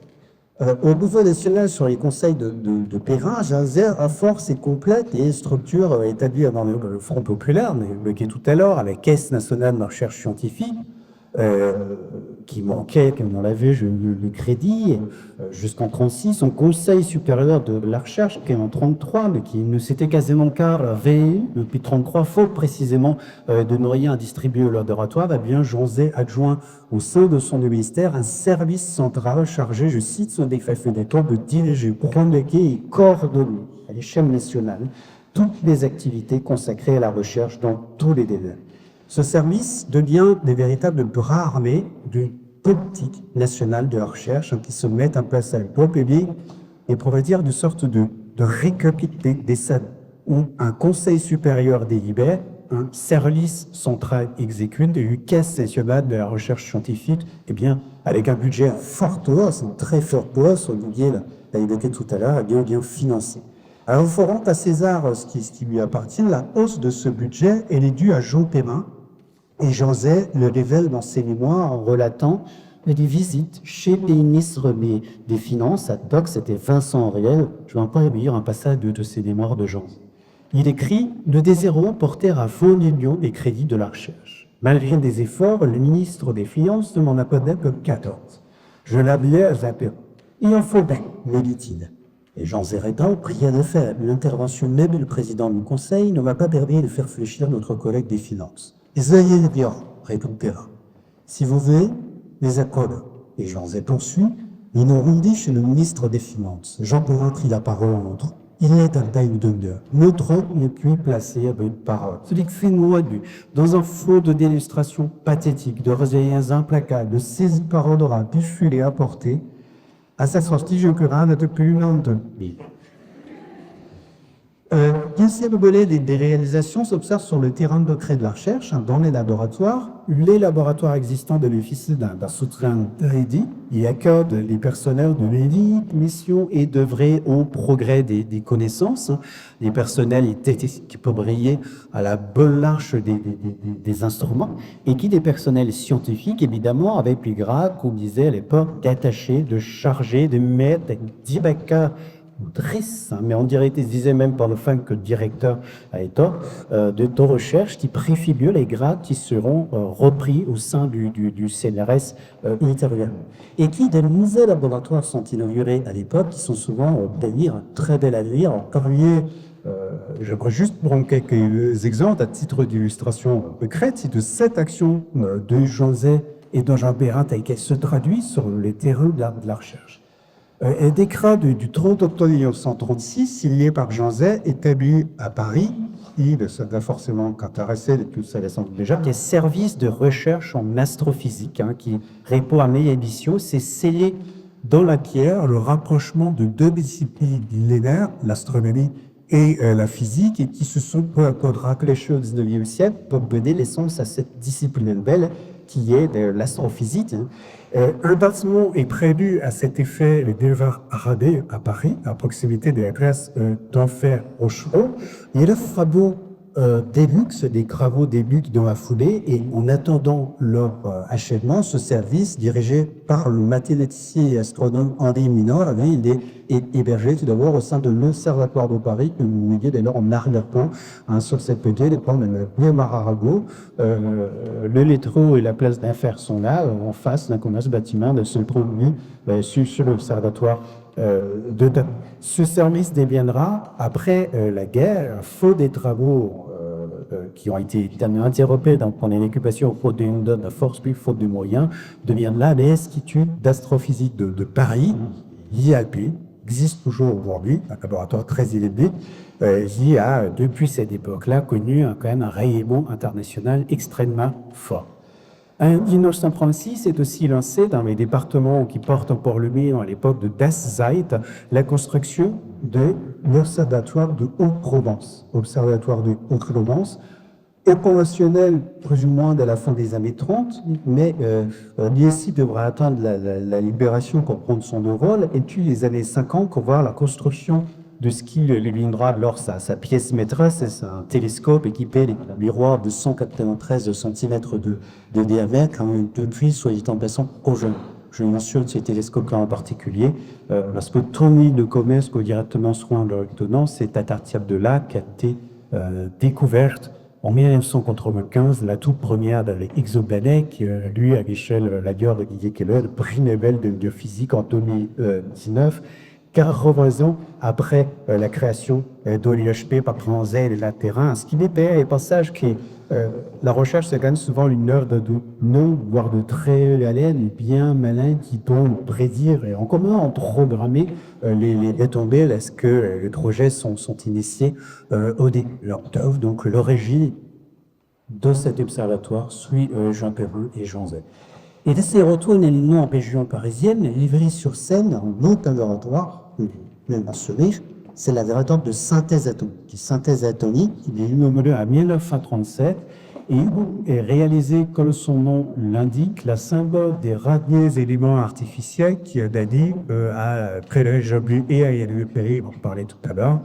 Au niveau national, sur les conseils de Perrin, Jean Zay renforce et complète les structures établies dans le Front populaire, mais évoqué tout à l'heure, à la Caisse nationale de recherche scientifique, qui manquait, comme on l'a vu, le crédit, jusqu'en 1936, son Conseil supérieur de la recherche, qui est en 1933, mais qui ne s'était quasiment qu'à réélu depuis 1933, faute précisément de moyens à distribuer au laboratoire, bien Jean Zay adjoint au sein de son ministère un service central chargé, je cite son décret fédéral, de diriger, promulguer et coordonner à l'échelle nationale toutes les activités consacrées à la recherche dans tous les domaines. Ce service devient des véritables bras armés d'une politique nationale de la recherche qui se met en place à l'époque et pourrait dire de sorte de récapituler des salles où un conseil supérieur délibère, un service central exécute et une caisse nationale de la recherche scientifique, avec un budget fort hausse, une très forte hausse, Olivier l'a évoqué tout à l'heure, bien financé. Alors, il faut rendre à César ce qui lui appartient. La hausse de ce budget, elle est due à Jean Perrin. Et Jean Zay le révèle dans ses mémoires en relatant des visites chez les ministres des Finances. À l'époque, c'était Vincent Auriel. Je vais encore lire un passage de ses mémoires de Jean Zay. Il écrit « Nous désirons porter à 20 millions les crédits de la recherche. Malgré des efforts, le ministre des Finances ne m'en accordait que 14. Je l'appelais à Perrin. Il en faut bien, me dit-il. Et Jean Zay répond, rien à faire. L'intervention même du président du Conseil ne m'a pas permis de faire fléchir notre collègue des Finances. Soyez bien, répond Perrin. Si vous voulez, les accords. Et Jean Zay poursuit, ils n'ont rendu chez le ministre des Finances. Jean Perrin prit la parole en entrant. Il est un taille d'honneur. Notre n'est plus placé avec une parole. Celui qui fait noyer dans un flot de d'illustrations pathétiques, de résilience implacable, de saisies par ordre diffus et apporté, à sa sortie, Jean Perrin n'a depuis une an de deuxième volet des réalisations s'observe sur le terrain de créer de la recherche, dans les laboratoires. Les laboratoires existants bénéficient d'un soutien inédit. Il accorde les personnels de l'élite mission et d'œuvrer au progrès des connaissances. Les personnels qui peuvent briller à la bonne marche des instruments et qui des personnels scientifiques, évidemment, avec plus grade, qu'on disait à l'époque, d'attacher, de charger, de mettre, d'Ibaka, mais on dirait, il se disait même par le fait que le directeur a été de recherche qui préfigure les grades qui seront repris au sein du CNRS ultérieur. Et qui de nouveaux laboratoires sont inaugurés à l'époque, qui sont souvent au délire, un très bel avenir. En premier, j'aimerais juste prendre quelques exemples à titre d'illustration concrète de cette action de Jean Zay et de Jean Perrin qui se traduit sur les terrains de la recherche. Un décret du 30 octobre 1936, signé par Jean Zay, établi à Paris, il va forcément qu'intéresser depuis ça déjà, qui est service de recherche en astrophysique, qui répond à mes ambitions, c'est sceller dans la pierre le rapprochement de deux disciplines millénaires, l'astronomie et la physique, et qui se sont peu à peu racléchées au XIXe siècle pour donner l'essence à cette discipline nouvelle qui est de l'astrophysique. Un bâtiment est prévu à cet effet, le boulevard Arabet à Paris, à proximité de la place d'Enfer Rochereau. Et les travaux débutent, des travaux débutent dans la foulée, et en attendant leur achèvement, ce service, dirigé par le mathématicien et astronome Henri Minor, il est hébergé tout d'abord au sein de l'Observatoire de Paris, que vous voyez dès lors en arrière-plan, sur cette petite, les plans de Guillaume Arago. Le métro et la place d'Enfer sont là, en face, donc on a ce bâtiment de ce promu sur l'Observatoire de Paris. Ce service deviendra, après la guerre, faute des travaux qui ont été évidemment interrompus pendant l'occupation, faute d'une donne de force, puis faute de moyens, deviendra l'Institut d'astrophysique de Paris, l'IAP, existe toujours aujourd'hui, un laboratoire très élevé, qui a, depuis cette époque-là, connu quand même un rayonnement international extrêmement fort. En 1936 est aussi lancé dans les départements qui portent encore le nom à l'époque de Das Zeit, la construction de l'Observatoire de Haute-Provence. Observatoire de Haute-Provence est conventionnel plus ou moins de la fin des années 30, mais l'ISI devra atteindre la libération pour prendre son rôle, et puis les années 50 pour voir la construction de ce qui illuminera alors sa pièce maîtresse, c'est un télescope équipé d'un miroir de 193 cm de diamètre, depuis, soit dit en passant, au jeune. Je mentionne ces télescopes-là en particulier, parce que Tony de Comès, directement soin de leur étonnant, c'est à partir de là qu'a été découverte en 1995 la toute première d'Exoblanet, qui lui, à l'échelle la guerre de Guy Keller, le prix Nobel de physique en 2019, 40 ans après la création de l'IHP par Franzel et Lateran, ce qui n'est pas passage que la recherche, c'est quand même souvent une œuvre de non, voire de très haleine, bien malin, qui peut prédire et en comment programmer les tombées, est-ce que les projets sont initiés au début. Donc l'origine de cet observatoire suit Jean Perrin et Jean Zay. Et de ces retours en région parisienne, Livry-sur-Seine, un autre laboratoire, même mentionné, c'est la laboratoire de synthèse atomique. Synthèse atomique, il est inauguré en 1937 et est réalisé, comme son nom l'indique, la symbole des derniers éléments artificiels qui a donné à Prélège-Oblu et à Yann-Perry, on parlait tout à l'heure,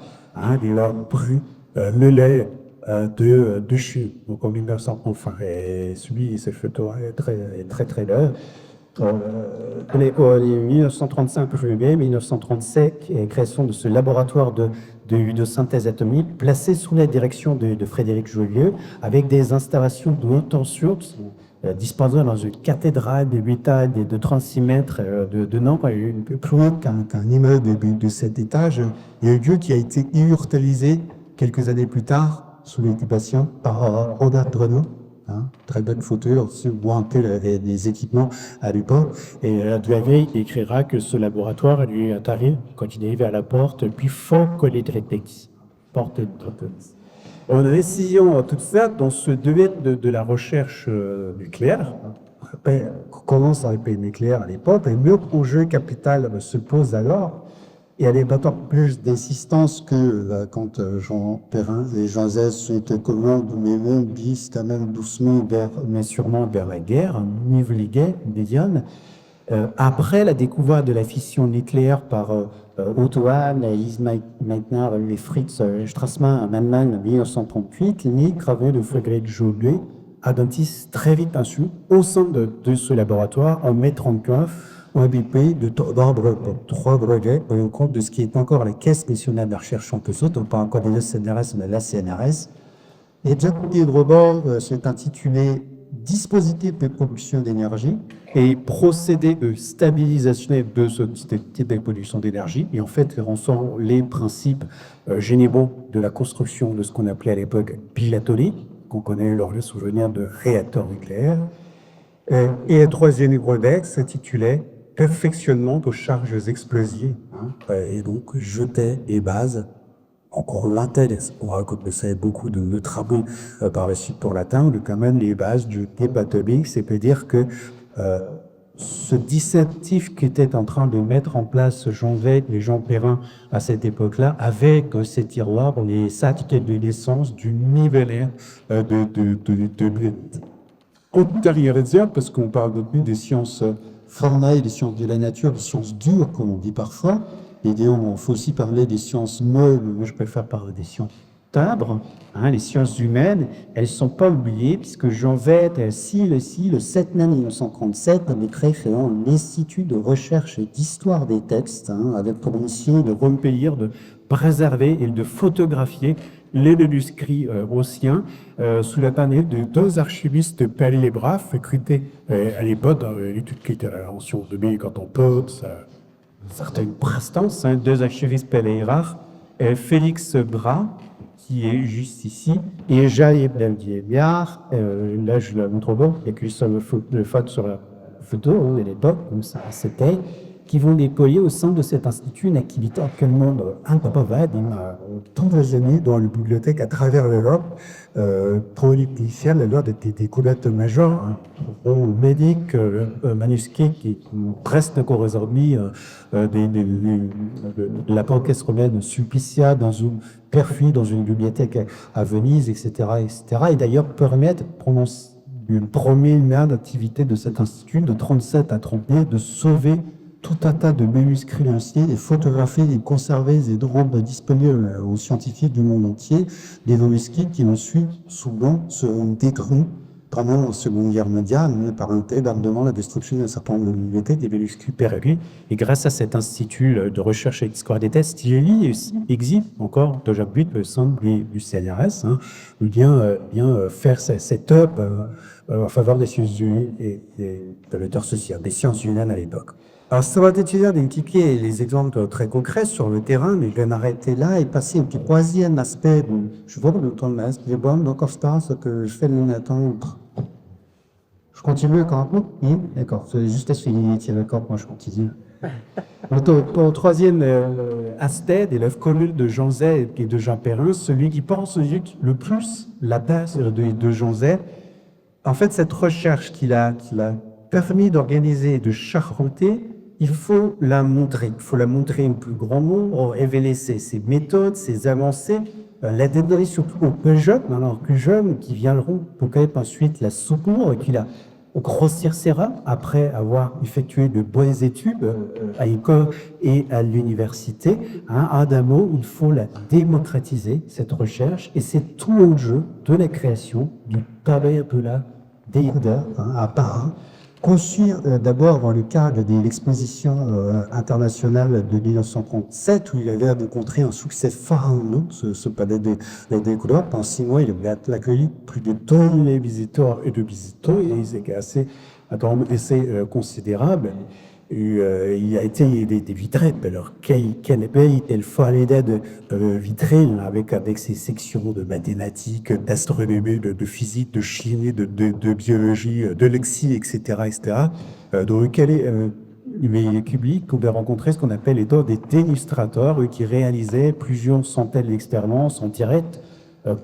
des leurs brus, le lait de Chine, donc en 1900, enfin, et celui, ces photos très là. En 1935, 1937, création de ce laboratoire de synthèse atomique, placé sous la direction de Frédéric Jolieu, avec des installations de haute tension, disposées dans une cathédrale de 8 étages de 36 mètres de nombre, un peu plus haut qu'un immeuble de 7 étages. Il y a un lieu qui a été immortalisé quelques années plus tard, sous l'occupation, par Rodin Renaud. Très bonne photo, aussi voit un peu les équipements à l'époque. Et Duhamel écrira que ce laboratoire a lui atterri quand il est arrivé à la porte, puis fort collé de réflexe. Porte de réflexe. En essayant tout ça dans ce domaine de la recherche nucléaire, commence à l'épée nucléaire à l'époque, et le projet capital se pose alors. il y avait pas plus d'insistance que quand Jean Perrin et Jean Zès étaient communs, mais même glissent quand même doucement mais sûrement vers la guerre, Niveliguet, Médiane. Après la découverte de la fission nucléaire par Otto Hahn, Lise Meitner et Fritz Strassmann en Allemagne en 1938, les travaux de Frédéric Joliot identifient très vite un su au sein de ce laboratoire en mai 1939 un BP d'ordre pour 3 brevets au compte de ce qui est encore la Caisse nationale de recherche en plus haute, pas encore la CNRS, mais la CNRS. Et Jacques Robert s'est intitulé Dispositif de production d'énergie. Et procédé de stabilisation de ce type de production d'énergie. Et en fait, on ressent les principes généraux de la construction de ce qu'on appelait à l'époque bilatonique, qu'on connaît lors du souvenir de réacteurs nucléaires. Et le troisième livre s'intitulait Perfectionnement aux charges explosives. Et donc, jetait et base. Encore l'intérêt, on raconte que ça a beaucoup de travaux par la suite pour l'atteindre, quand même les bases du type atomique, c'est-à-dire que ce dispositif qui était en train de mettre en place Jean Veit et Jean Perrin à cette époque-là, avec ces tiroirs, les sacs de naissance du nivelet de parce qu'on parle depuis des sciences formelles, des sciences de la nature, des sciences dures, comme on dit parfois. Et il faut aussi parler des sciences molles. Moi, je préfère parler des sciences timbre, les sciences humaines, elles ne sont pas oubliées, puisque Jean Veit, le 7 mai 1937, avait créé l'Institut de recherche et d'histoire des textes, avec pour mission de recueillir, de préserver et de photographier les manuscrits ossiens sous la panelle de 2 archivistes palébraphes, recrutés à l'époque dans l'étude qui était à l'attention de Bill quand on peut, certaines prestances, 2 archivistes palébraphes, Félix Bras, qui est juste ici, et Jaïb Biard, là je le montre bon, il y a que ça le faute sur la photo, à l'époque, comme ça c'était, qui vont déployer au sein de cet institut une activité actuellement improbable, tant d'années dans les bibliothèques à travers l'Europe, prolifèrent lors des découvertes majeures, médiques, manuscrits qui restent encore aujourd'hui de la orchestre romaine Sulpicia dans une perfide, dans une bibliothèque à Venise, etc., etc. Et d'ailleurs permettent, pendant une première d'activité de cet institut, de 37 à 39, de sauver tout un tas de manuscrits anciens, et photographiés et conservés et de rendre disponibles aux scientifiques du monde entier, des manuscrits qui ensuite, souvent, seront détruits pendant la Seconde Guerre mondiale, par un tel demande la destruction d'un certain nombre de bibliothèques, des manuscrits perdus. Et grâce à cet institut de recherche et d'histoire des textes, il existe encore de Jacques Butte au sein du CNRS, bien faire cette œuvre en faveur des sciences humaines et de l'auteur social, des sciences humaines à l'époque. Alors, ça va être utile d'impliquer les exemples très concrets sur le terrain, mais je vais m'arrêter là et passer au troisième aspect. Je vois le temps de l'Est, je vois donc en ce que je fais le attendre. Je continue encore un peu? Oui, d'accord. C'est juste à souligner, d'accord, moi je continue. Pour le troisième aspect des l'œuvre commune de Jean Zay et de Jean Perrin, celui qui pense le plus la base de Jean Zay, en fait, cette recherche qu'il a permis d'organiser et de charpenter, il faut la montrer. Il faut la montrer au plus grand nombre, révéler ses méthodes, ses avancées, la donner surtout aux plus jeunes, alors plus jeunes qui viendront peut-être ensuite la soutenir et qui la grossir ses rangs après avoir effectué de bonnes études à l'école et à l'université. D'un mot, il faut la démocratiser, cette recherche, et c'est tout l'enjeu de la création du travail de la découverte à part. Conçu d'abord dans le cadre de l'exposition internationale de 1937, où il avait rencontré un succès pharaonique, ce palais des découvertes. En 6 mois, il avait accueilli plus de 2 000 visiteurs et de visiteurs, et c'est assez considérable. Il a été des vitrines. Alors, quel pays il fallait de vitrines avec ses sections de mathématiques, d'astronomie, de physique, de chimie, de biologie, de lexie, etc., etc. Dans lequel les publics pouvaient rencontrer ce qu'on appelle les des démonstrateurs qui réalisaient plusieurs centaines d'expériences en direct,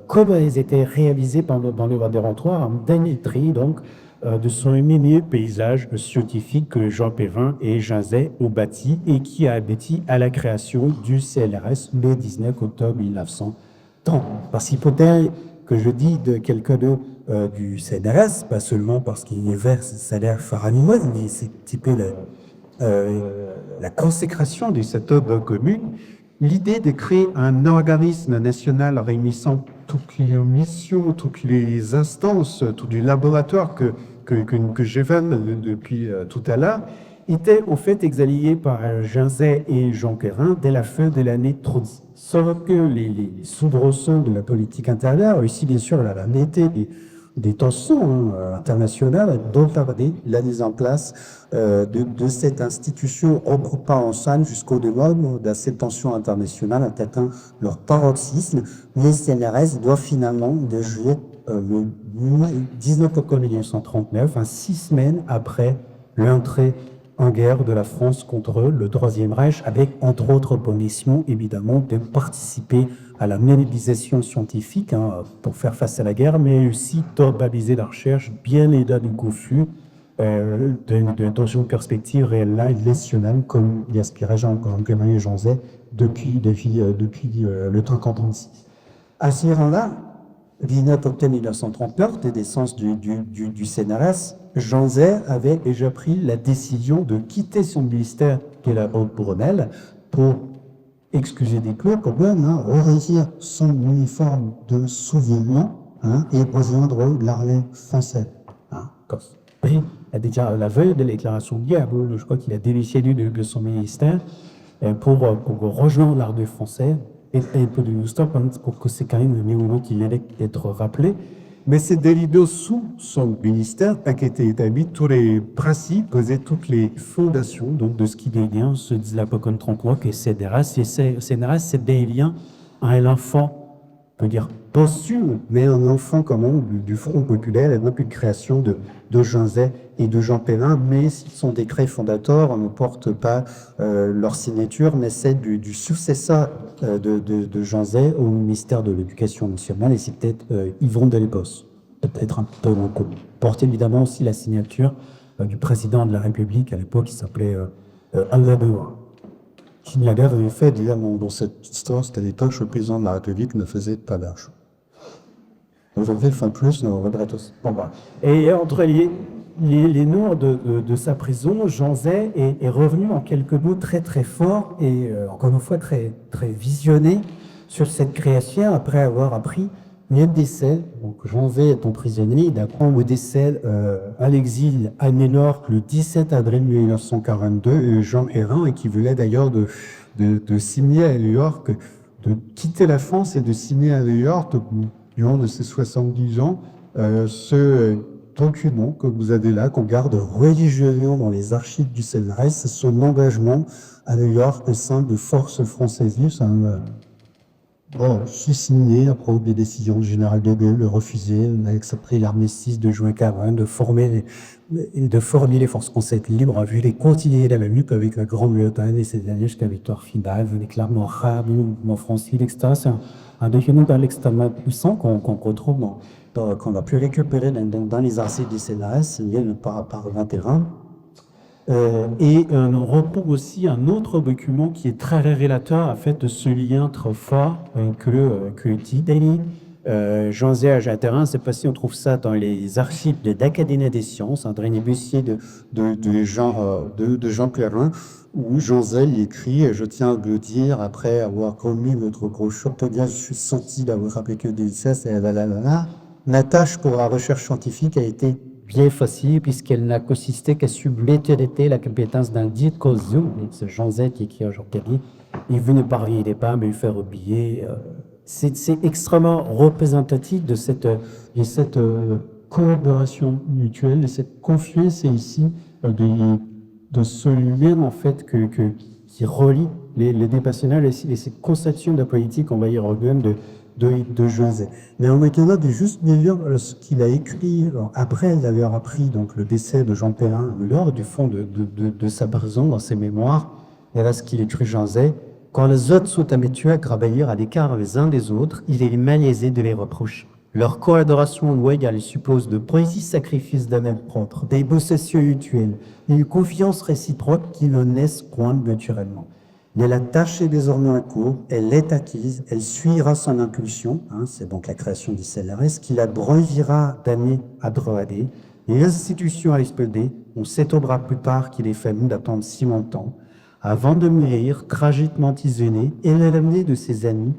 comme elles étaient réalisées dans le laboratoire en Dimitri, donc de son éminent paysage scientifique que Jean Perrin et Jean Zay ont bâti et qui a abouti à la création du CNRS le 19 octobre 1930. Parce qu'il peut être que je dis de quelqu'un du CNRS, pas seulement parce qu'il est vers ce salaire faramineux, mais c'est typé la consécration de cette œuvre commune, l'idée de créer un organisme national réunissant toutes les missions, toutes les instances, tous les laboratoires que j'évoque depuis tout à l'heure, était au fait examinée par Jean Zay et Jean Perrin dès la fin de l'année 30. Sauf que les soubresauts de la politique intérieure, aussi bien sûr la été des tensions internationales, dont tardé la mise en place de cette institution regroupant en scène jusqu'au développement de ces tensions internationales atteignant leur paroxysme. Les CNRS doivent finalement jouer le 19 octobre 1939, 6 semaines après l'entrée en guerre de la France contre le Troisième Reich, avec entre autres pour mission évidemment de participer à la mobilisation scientifique pour faire face à la guerre, mais aussi d'organiser la recherche bien au-delà du conflit, dans une perspective réelle et nationale, comme y aspirait Jean-Perrin et Jean Zay depuis le temps 1936. À ce moment-là, 19 octobre 1939, des naissances du CNRS, Jean Zay avait déjà pris la décision de quitter son ministère, qui est la Haute-Bouronnelle, pour excuser des clous, pour revêtir son uniforme de souvenir et rejoindre l'armée française. Déjà, la veille de la déclaration de guerre, je crois qu'il a démissionné de son ministère pour rejoindre l'armée française. Et un peu de stop pour que c'est quand même un moment qu'il allait être rappelé. Mais c'est délido sous son ministère qui était établi tous les principes et toutes les fondations donc de ce qui devient, se dit la POCON 33, que CNRS. Et CNRS, c'est des liens à un enfant, on peut dire posthume, mais un enfant comment du Front populaire et non plus de création de Jean Zay et de Jean Perrin, mais son décret fondateur ne porte pas leur signature, mais c'est du successeur de Jean Zay au ministère de l'Éducation nationale, et c'est peut-être Yvon Delbos, peut-être un peu moins connu. Porte évidemment aussi la signature du président de la République à l'époque, qui s'appelait Alain Delon. Gilliard avait fait, évidemment, dans cette histoire, c'était à l'époque où le président de la République ne faisait pas d'argent. Aujourd'hui, enfin plus, on regrette aussi. Bon, bah. Et entre les noms de sa prison, Jean Zay est revenu en quelques mots très très fort et encore une fois très, très visionné sur cette création après avoir appris le décès. Donc Jean Zay est emprisonné, il apprend le décès à l'exil à New York le 17 avril 1942 et Jean Perrin, et qui venait d'ailleurs de signer à New York, de quitter la France et de signer à New York durant de ses 70 ans ce document que vous avez là, qu'on garde religieusement dans les archives du CNRS, son engagement à New York au sein de forces françaises. C'est signé après des décisions du général de Gaulle, de refuser, on a accepté l'armistice de juin 40, de former les forces françaises libres, a vu les continuer la lutte avec la Grande Bretagne et ces derniers jusqu'à la victoire finale, avec l'armée arabe, le mouvement français, etc. C'est un document extrêmement puissant qu'on retrouve qu'on a pu récupérer dans les archives du CNRS, lié par 21. Et on retrouve aussi un autre document qui est très révélateur en fait de ce lien très fort que dit Denis. Jean Zay à Jean Perrin, je ne sais pas si on trouve ça dans les archives de l'Académie des sciences, André Nébussier de Jean Perrin, où Jean Zay écrit, je tiens à le dire, après avoir commis notre gros choc, je suis senti d'avoir rappelé que des essais, la tâche pour la recherche scientifique a été bien facile, puisqu'elle n'a consisté qu'à subléter la compétence d'un dit cause, ce Jean Zay qui écrit aujourd'hui, il venait parler pas, mais il fait oublier. C'est extrêmement représentatif de cette collaboration mutuelle, de cette confiance ici, de ce lien en fait qui relie les dépassionnels et cette conception de la politique, on va y revenir, de Jean Zay. Mais on est capable de juste lire ce qu'il a écrit après avoir appris donc, le décès de Jean Perrin lors du fond de sa prison dans ses mémoires. Et là, ce qu'il écrit Jean Zay, quand les autres sont habitués à travailler à l'écart les uns des autres, il est malaisé de les reprocher. Leur collaboration loyale suppose de précis sacrifices d'amour propre, des possessions mutuelles, une confiance réciproque qui ne naissent point naturellement. Mais la tâche est désormais en cours, elle est acquise, elle suivra son impulsion, c'est donc la création du CLRS, qui la bravira d'année à année. Les institutions à exploder, on s'étonnera plus tard qu'il ait fallu d'attendre si longtemps, avant de mourir, tragiquement isolé, et l'amener de ses amis,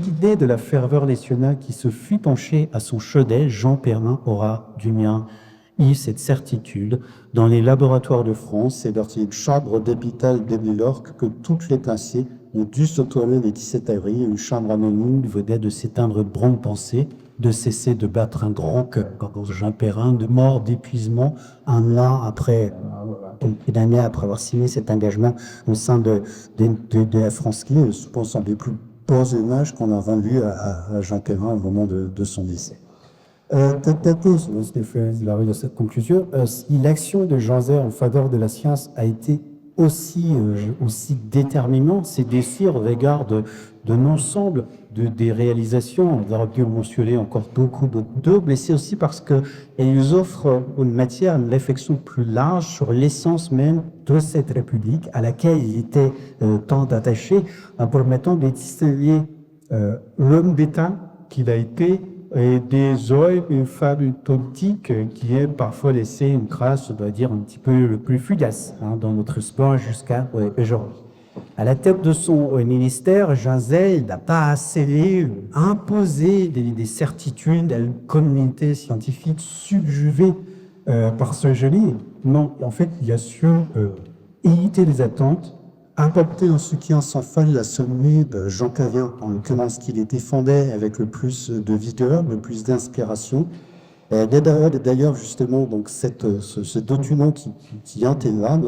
l'idée de la ferveur nationale qui se fut penchée à son chevet, Jean Perrin aura, du mien, eu cette certitude dans les laboratoires de France et dans une chambre d'hôpital de New York que toutes les pincées ont dû se tourner le 17 avril, une chambre anonyme venait de s'éteindre bonne pensée, de cesser de battre un grand cœur. Quand Jean Perrin, de mort d'épuisement, un an après, une année après avoir signé cet engagement au sein de la France, qui est, je pense, un des plus beaux images qu'on a rendu à Jean Perrin au moment de son décès. De cette conclusion, l'action de Jean Zay en faveur de la science a été aussi déterminante, c'est défis au regard d'un ensemble des réalisations. On aurait pu mentionner encore beaucoup d'autres, mais c'est aussi parce qu'elles nous offrent une matière, une réflexion plus large sur l'essence même de cette République à laquelle il était tant attaché, en permettant de distinguer l'homme d'État qu'il a été et des hommes, une femme politique qui est parfois laissé une trace, on doit dire, un petit peu le plus fugace dans notre sport jusqu'à aujourd'hui. À la tête de son ministère, Jean Zay n'a pas scellé, imposé des certitudes à une communauté scientifique subjugée par ce génie. Non, en fait, il a su éviter les attentes, apporter en ce qui en s'en fallait la sommée de Jean Cavien, en l'occurrence qu'il les défendait avec le plus de vigueur, le plus d'inspiration. D'ailleurs, justement, donc ce document qui intègre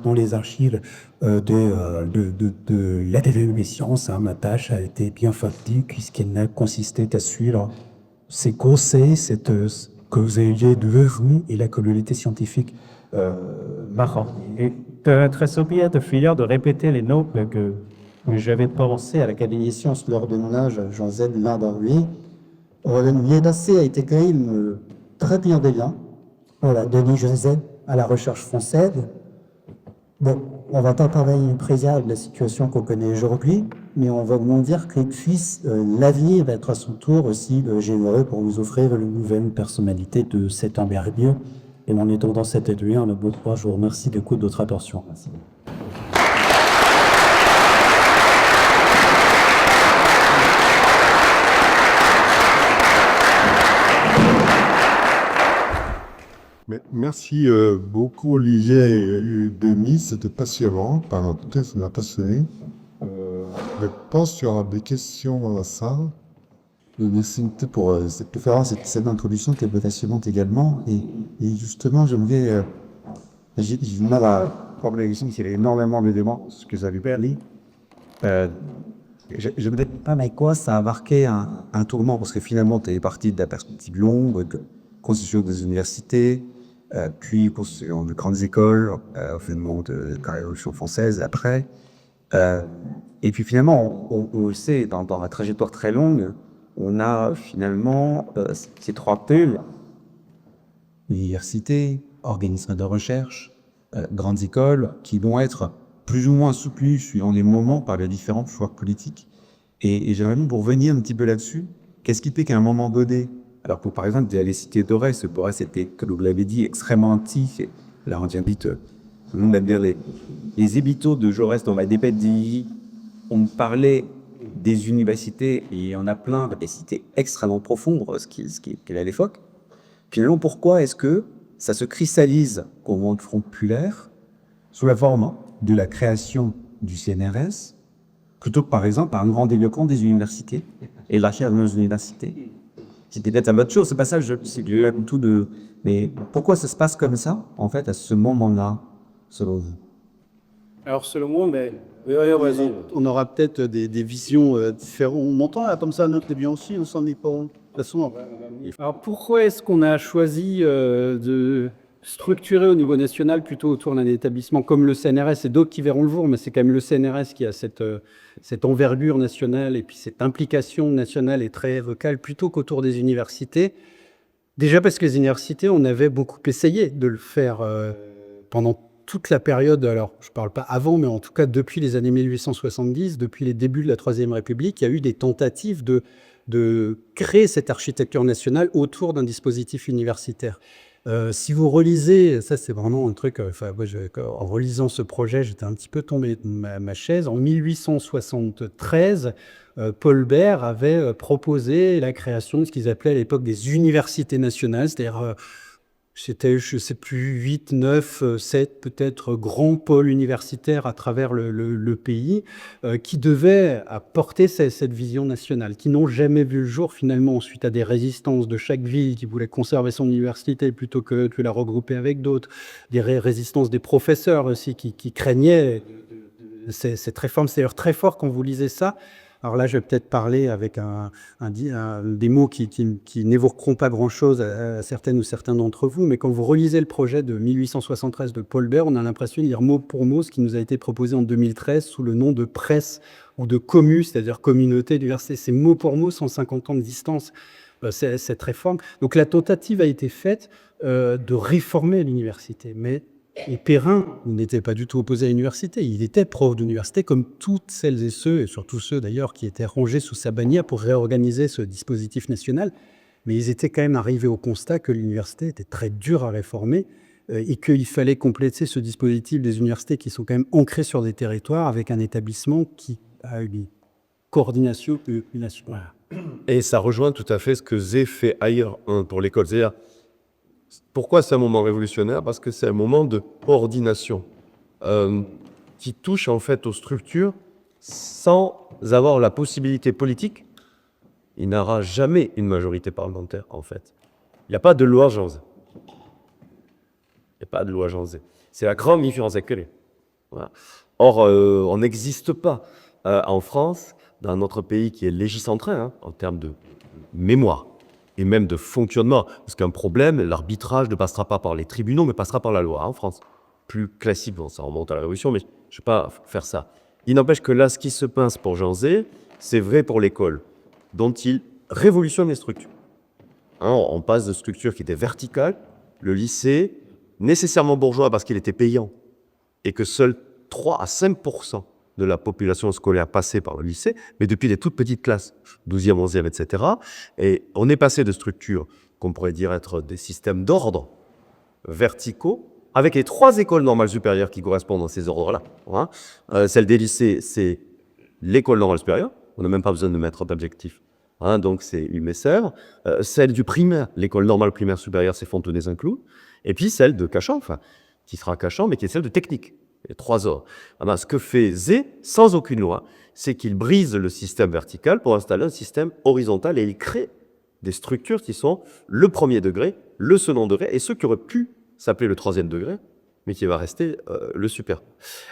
dans les archives de l'Atelier des sciences, ma tâche a été bien faite, puisqu'elle n'a consisté à suivre ces conseils, que vous aviez de vous et la communauté scientifique marrant. Et très soupir de finir de répéter les noms que j'avais pensé à l'Académie des sciences lors de mon âge, Jean Zay, l'un dans lui. L'INAC a été quand même très bienveillant. Voilà, Denis Joseph à la recherche française. Bon, on va pas parler préserve de la situation qu'on connaît aujourd'hui, mais on va vous dire que l'avenir va être à son tour aussi généreux pour vous offrir une nouvelle personnalité de cette envergure. Et en étant dans cette atelier, on a beau trois, je vous remercie de votre attention. Merci. Merci beaucoup Olivier et Denis, c'était passionnant, parenthèse, ça m'a passionné. Je pense qu'il y aura des questions à ça. Merci pour cette conférence et cette introduction qui est passionnante également. Et justement, j'aimerais... j'ai du mal à prendre la question, il y a énormément d'éléments, ce que vous avez perdu. Je ne sais pas, mais quoi, ça a marqué un tourment, parce que finalement, tu es parti de la perspective longue, de constitution des universités, puis constitution de grandes écoles, finalement de la Révolution française après. Et puis finalement, on le sait, dans la trajectoire très longue, on a finalement ces trois pôles, universités, organismes de recherche, grandes écoles, qui vont être plus ou moins soutenus suivant les moments par les différents choix politiques. Et j'aimerais bien, pour revenir un petit peu là-dessus, qu'est-ce qui fait qu'à un moment donné, alors pour par exemple les cités d'Aurès, Borès était, comme vous l'avez dit, extrêmement anti, et là on dit, tout le monde aime dire les ébitaux de Jaurès dans ma dépête d'Illy, on parlait des universités, et il y en a plein, des cités extrêmement profondes, ce qu'elle à l'époque. Finalement, pourquoi est-ce que ça se cristallise au moment de Front populaire sous la forme de la création du CNRS, plutôt que par exemple par un grand développement des universités et la recherche dans les universités? C'était peut-être une bonne chose, c'est pas ça, c'est tout de... Mais pourquoi ça se passe comme ça, en fait, à ce moment-là, selon vous? Alors, selon moi, on aura peut-être des visions différentes. On m'entend là, comme ça, notre est bien aussi, on s'en est pas. De toute façon, alors, pourquoi est-ce qu'on a choisi de structuré au niveau national plutôt autour d'un établissement comme le CNRS et d'autres qui verront le jour, mais c'est quand même le CNRS qui a cette envergure nationale et puis cette implication nationale est très vocale plutôt qu'autour des universités. Déjà parce que les universités, on avait beaucoup essayé de le faire pendant toute la période, alors je ne parle pas avant, mais en tout cas depuis les années 1870, depuis les débuts de la Troisième République, il y a eu des tentatives de créer cette architecture nationale autour d'un dispositif universitaire. Si vous relisez, ça c'est vraiment un truc, en relisant ce projet, j'étais un petit peu tombé de ma chaise. En 1873, Paul Bert avait proposé la création de ce qu'ils appelaient à l'époque des universités nationales, c'est-à-dire c'était, je ne sais plus, 8, 9, 7 peut-être grands pôles universitaires à travers le pays qui devaient apporter cette vision nationale, qui n'ont jamais vu le jour finalement suite à des résistances de chaque ville qui voulait conserver son université plutôt que la regrouper avec d'autres, des résistances des professeurs aussi qui craignaient cette réforme. C'est d'ailleurs très fort quand vous lisez ça. Alors là, je vais peut-être parler avec des mots qui n'évoqueront pas grand-chose à certaines ou certains d'entre vous, mais quand vous relisez le projet de 1873 de Paul Bert, on a l'impression de lire mot pour mot ce qui nous a été proposé en 2013 sous le nom de presse ou de commu, c'est-à-dire communauté d'université. C'est mot pour mot, 150 ans de distance, cette réforme. Donc la tentative a été faite de réformer l'université, mais et Perrin n'était pas du tout opposé à l'université. Il était prof d'université, comme toutes celles et ceux, et surtout ceux d'ailleurs qui étaient rangés sous sa bannière pour réorganiser ce dispositif national. Mais ils étaient quand même arrivés au constat que l'université était très dure à réformer et qu'il fallait compléter ce dispositif des universités qui sont quand même ancrées sur des territoires avec un établissement qui a une coordination nationale. Et ça rejoint tout à fait ce que Zé fait ailleurs pour l'école. C'est-à-dire, pourquoi c'est un moment révolutionnaire? Parce que c'est un moment de coordination qui touche en fait aux structures sans avoir la possibilité politique. Il n'aura jamais une majorité parlementaire en fait. Il n'y a pas de loi Jean Zé. Il n'y a pas de loi Jean Zé. C'est la grande différence avec elle. Voilà. Or, on n'existe pas en France, dans notre pays qui est légicentrin en termes de mémoire et même de fonctionnement. Parce qu'un problème, l'arbitrage ne passera pas par les tribunaux, mais passera par la loi en France. Plus classique, bon, ça remonte à la Révolution, mais je ne vais pas faire ça. Il n'empêche que là, ce qui se passe pour Jean Zé, c'est vrai pour l'école, dont il révolutionne les structures. On passe de structures qui étaient verticales, le lycée, nécessairement bourgeois parce qu'il était payant, et que seuls 3 à 5% de la population scolaire passait par le lycée, mais depuis des toutes petites classes, 12e, 11e, etc. Et on est passé de structures qu'on pourrait dire être des systèmes d'ordre verticaux, avec les 3 écoles normales supérieures qui correspondent à ces ordres-là. Celle des lycées, c'est l'école normale supérieure, on n'a même pas besoin de mettre d'objectif. Donc c'est UMSR. Celle du primaire, l'école normale primaire supérieure, c'est Fontenay-Saint-Cloud. Et puis celle de Cachan, qui sera Cachan, mais qui est celle de technique. Les 3 ordres. Ce que fait Zé, sans aucune loi, c'est qu'il brise le système vertical pour installer un système horizontal et il crée des structures qui sont le premier degré, le second degré et ceux qui auraient pu s'appeler le 3e degré, mais qui va rester le super.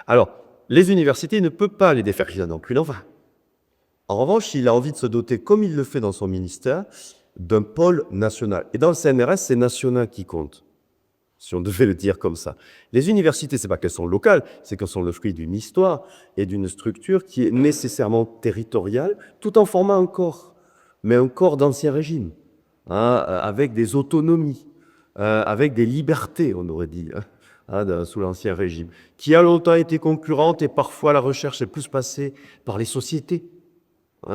Alors, les universités ne peuvent pas les défaire, il en a aucune envie. En revanche, il a envie de se doter, comme il le fait dans son ministère, d'un pôle national. Et dans le CNRS, c'est national qui compte, si on devait le dire comme ça. Les universités, c'est pas qu'elles sont locales, c'est qu'elles sont le fruit d'une histoire et d'une structure qui est nécessairement territoriale, tout en formant un corps, mais un corps d'ancien régime, avec des autonomies, avec des libertés, on aurait dit, sous l'ancien régime, qui a longtemps été concurrente et parfois la recherche est plus passée par les sociétés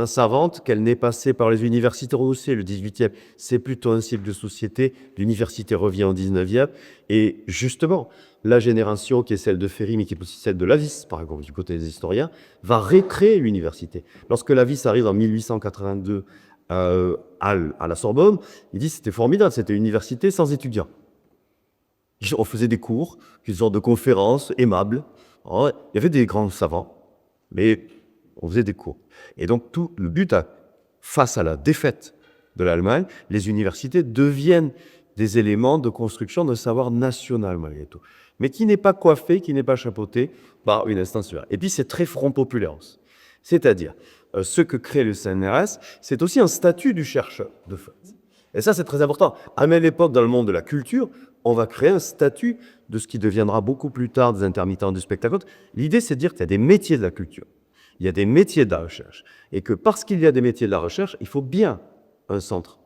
savantes qu'elle n'est passée par les universités aussi. Le 18e, c'est plutôt un siècle de société. L'université revient en 19e. Et justement, la génération qui est celle de Ferry, mais qui est aussi celle de Lavis, par exemple, du côté des historiens, va recréer l'université. Lorsque Lavis arrive en 1882 à la Sorbonne, il dit que c'était formidable, c'était une université sans étudiants. On faisait des cours, une sorte de conférences aimables. Il y avait des grands savants, mais on faisait des cours. Et donc, tout le but, face à la défaite de l'Allemagne, les universités deviennent des éléments de construction d'un savoir national, malgré tout. Mais qui n'est pas coiffé, qui n'est pas chapeauté par une instance supérieure. Et puis, c'est très front populaire. C'est-à-dire, ce que crée le CNRS, c'est aussi un statut du chercheur, de fait. Et ça, c'est très important. À même époque, dans le monde de la culture, on va créer un statut de ce qui deviendra beaucoup plus tard des intermittents du spectacle. L'idée, c'est de dire qu'il y a des métiers de la culture, il y a des métiers de la recherche, et que parce qu'il y a des métiers de la recherche, il faut bien un centre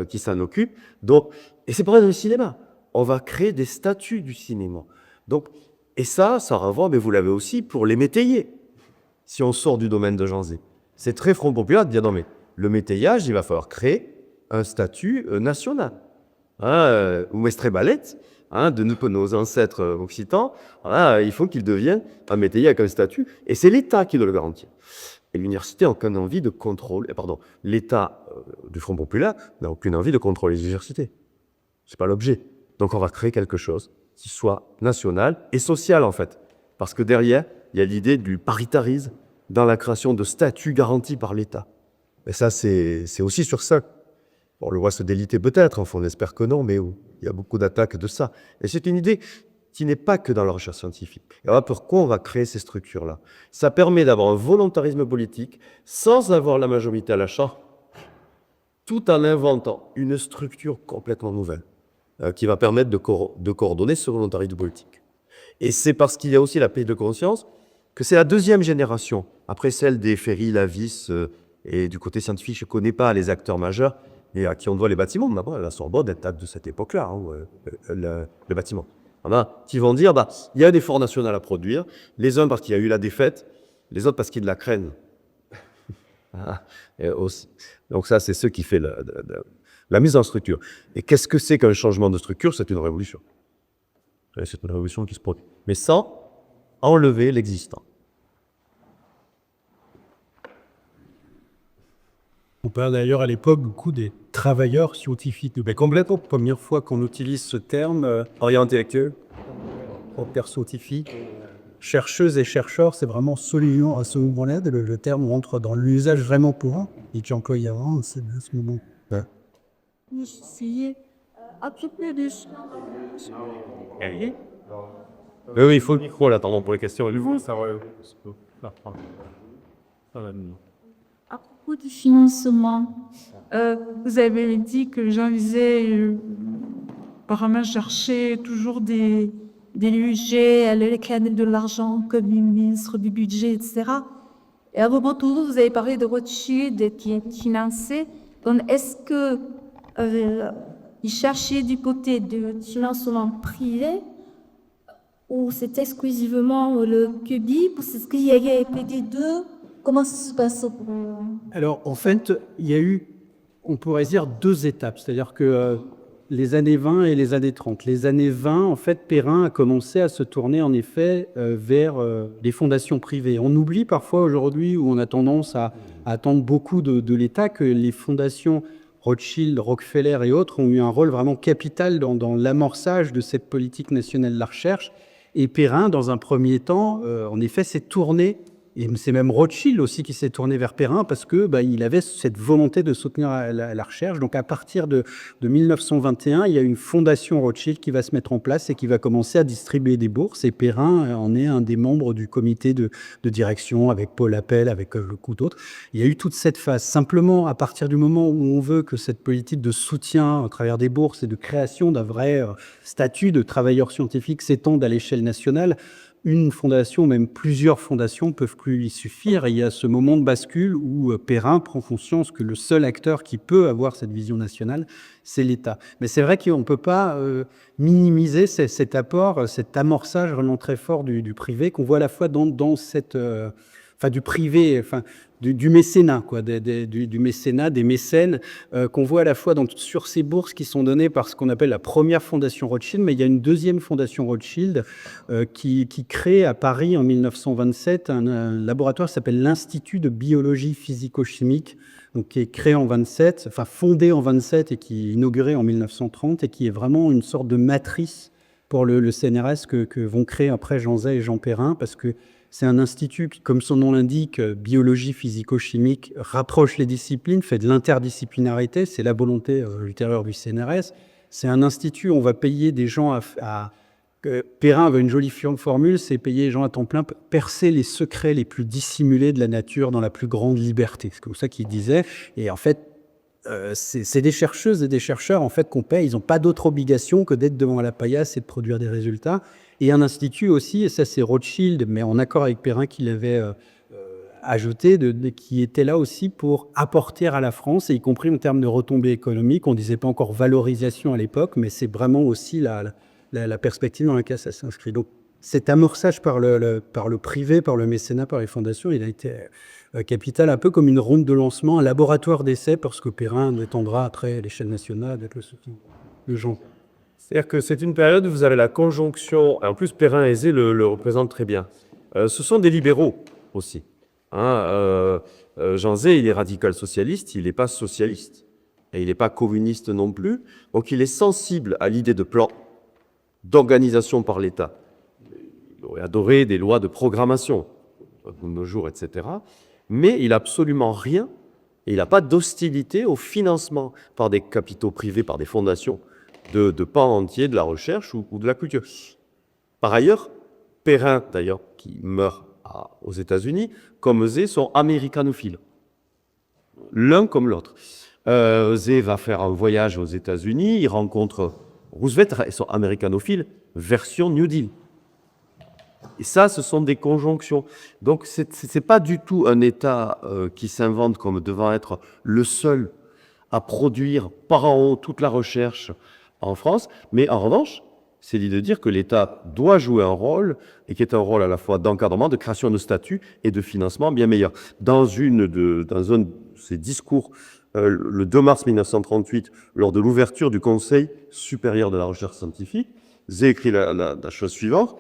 qui s'en occupe. Donc, et c'est pareil dans le cinéma. On va créer des statuts du cinéma. Donc, et ça renvoie, mais vous l'avez aussi pour les métayers. Si on sort du domaine de Jean Zay, c'est très Front populaire de dire non mais le métayage, il va falloir créer un statut national. Ou Mestrebalet, de nos ancêtres occitans, il faut qu'il devienne un métayer avec un statut, et c'est l'État qui doit le garantir. Et l'université n'a aucune envie de contrôler, l'État du Front populaire n'a aucune envie de contrôler les universités. C'est pas l'objet. Donc on va créer quelque chose qui soit national et social en fait. Parce que derrière, il y a l'idée du paritarisme dans la création de statuts garantis par l'État. Mais ça, c'est aussi sur ça. On le voit se déliter peut-être, enfin on espère que non, mais il y a beaucoup d'attaques de ça. Et c'est une idée qui n'est pas que dans la recherche scientifique. Et alors pourquoi on va créer ces structures-là? Ça permet d'avoir un volontarisme politique sans avoir la majorité à l'achat, tout en inventant une structure complètement nouvelle qui va permettre de coordonner ce volontarisme politique. Et c'est parce qu'il y a aussi la prise de conscience que c'est la deuxième génération, après celle des Ferry, Lavis, et du côté scientifique, je ne connais pas les acteurs majeurs, et à qui on doit les bâtiments. Mais la Sorbonne date de cette époque-là, le bâtiment. Qui vont dire, il y a un effort national à produire, les uns parce qu'il y a eu la défaite, les autres parce qu'ils la craignent. Donc ça, c'est ce qui fait la mise en structure. Et qu'est-ce que c'est qu'un changement de structure? C'est une révolution. C'est une révolution qui se produit. Mais sans enlever l'existant. On parle d'ailleurs à l'époque beaucoup des travailleurs scientifiques. Mais complètement. Première fois qu'on utilise ce terme, orienté intellectuel, repère scientifique, chercheuses et chercheurs, c'est vraiment solidaire à ce moment-là. Le terme rentre dans l'usage vraiment courant et qui employé avant, c'est à ce moment. Oui, il faut le micro là, attendons pour les questions. À propos du financement, vous avez dit que Jean Zay apparemment cherchait toujours des budgets, elle réclamait de l'argent comme ministre du budget, etc. Et à propos de tout, vous avez parlé de Rothschild qui est financé. Donc, est-ce que il cherchait du côté du financement privé ou c'est exclusivement le QBI? Est-ce qu'il y a PD2? Comment ça se passe? Alors, en fait, il y a eu, on pourrait dire, deux étapes. C'est-à-dire que les années 20 et les années 30. Les années 20, en fait, Perrin a commencé à se tourner, en effet, vers les fondations privées. On oublie parfois aujourd'hui, où on a tendance à attendre beaucoup de l'État, que les fondations Rothschild, Rockefeller et autres ont eu un rôle vraiment capital dans l'amorçage de cette politique nationale de la recherche. Et Perrin, dans un premier temps, en effet, s'est tourné, et c'est même Rothschild aussi qui s'est tourné vers Perrin parce que il avait cette volonté de soutenir la recherche. Donc à partir de 1921, il y a une fondation Rothschild qui va se mettre en place et qui va commencer à distribuer des bourses. Et Perrin en est un des membres du comité de direction avec Paul Appel, avec beaucoup d'autres. Il y a eu toute cette phase. Simplement, à partir du moment où on veut que cette politique de soutien à travers des bourses et de création d'un vrai statut de travailleur scientifique s'étende à l'échelle nationale, une fondation, même plusieurs fondations, ne peuvent plus y suffire. Et il y a ce moment de bascule où Perrin prend conscience que le seul acteur qui peut avoir cette vision nationale, c'est l'État. Mais c'est vrai qu'on ne peut pas minimiser cet apport, cet amorçage vraiment très fort du privé qu'on voit à la fois dans cette... du privé, du mécénat, du mécénat, des mécènes, qu'on voit à la fois sur ces bourses qui sont données par ce qu'on appelle la première fondation Rothschild, mais il y a une deuxième fondation Rothschild qui crée à Paris en 1927 un laboratoire qui s'appelle l'Institut de biologie physico-chimique, donc qui est créé en 27, fondé en 27 et qui est inauguré en 1930 et qui est vraiment une sorte de matrice pour le CNRS que vont créer après Jean Zay et Jean Perrin, parce que c'est un institut qui, comme son nom l'indique, biologie physico-chimique, rapproche les disciplines, fait de l'interdisciplinarité, c'est la volonté ultérieure du CNRS. C'est un institut où on va payer des gens Perrin avait une jolie formule, c'est payer les gens à temps plein, percer les secrets les plus dissimulés de la nature dans la plus grande liberté. C'est comme ça qu'il disait. Et en fait, c'est des chercheuses et des chercheurs en fait qu'on paye. Ils n'ont pas d'autre obligation que d'être devant la paillasse et de produire des résultats. Et un institut aussi, et ça c'est Rothschild, mais en accord avec Perrin qui l'avait ajouté, qui était là aussi pour apporter à la France, et y compris en termes de retombées économiques. On ne disait pas encore valorisation à l'époque, mais c'est vraiment aussi la perspective dans laquelle ça s'inscrit. Donc cet amorçage par le privé, par le mécénat, par les fondations, il a été capital, un peu comme une ronde de lancement, un laboratoire d'essai, parce que Perrin étendra après l'échelle nationale avec le soutien de Jean. C'est-à-dire que c'est une période où vous avez la conjonction, et en plus Perrin et Zé le représentent très bien. Ce sont des libéraux aussi. Jean Zay, il est radical socialiste, il n'est pas socialiste. Et il n'est pas communiste non plus. Donc il est sensible à l'idée de plan d'organisation par l'État. Il aurait adoré des lois de programmation de nos jours, etc. Mais il n'a absolument rien, et il n'a pas d'hostilité au financement par des capitaux privés, par des fondations, de pans entiers de la recherche ou de la culture. Par ailleurs, Perrin, d'ailleurs, qui meurt aux États-Unis, comme Zé, sont américanophiles. L'un comme l'autre. Zé va faire un voyage aux États-Unis, il rencontre Roosevelt, ils sont américanophiles, version New Deal. Et ça, ce sont des conjonctions. Donc, c'est pas du tout un État qui s'invente comme devant être le seul à produire par en haut toute la recherche en France, mais en revanche, c'est l'idée de dire que l'État doit jouer un rôle, et qui est un rôle à la fois d'encadrement, de création de statut et de financement bien meilleur. Dans un de ses discours, le 2 mars 1938, lors de l'ouverture du Conseil supérieur de la recherche scientifique, Zé écrit la chose suivante.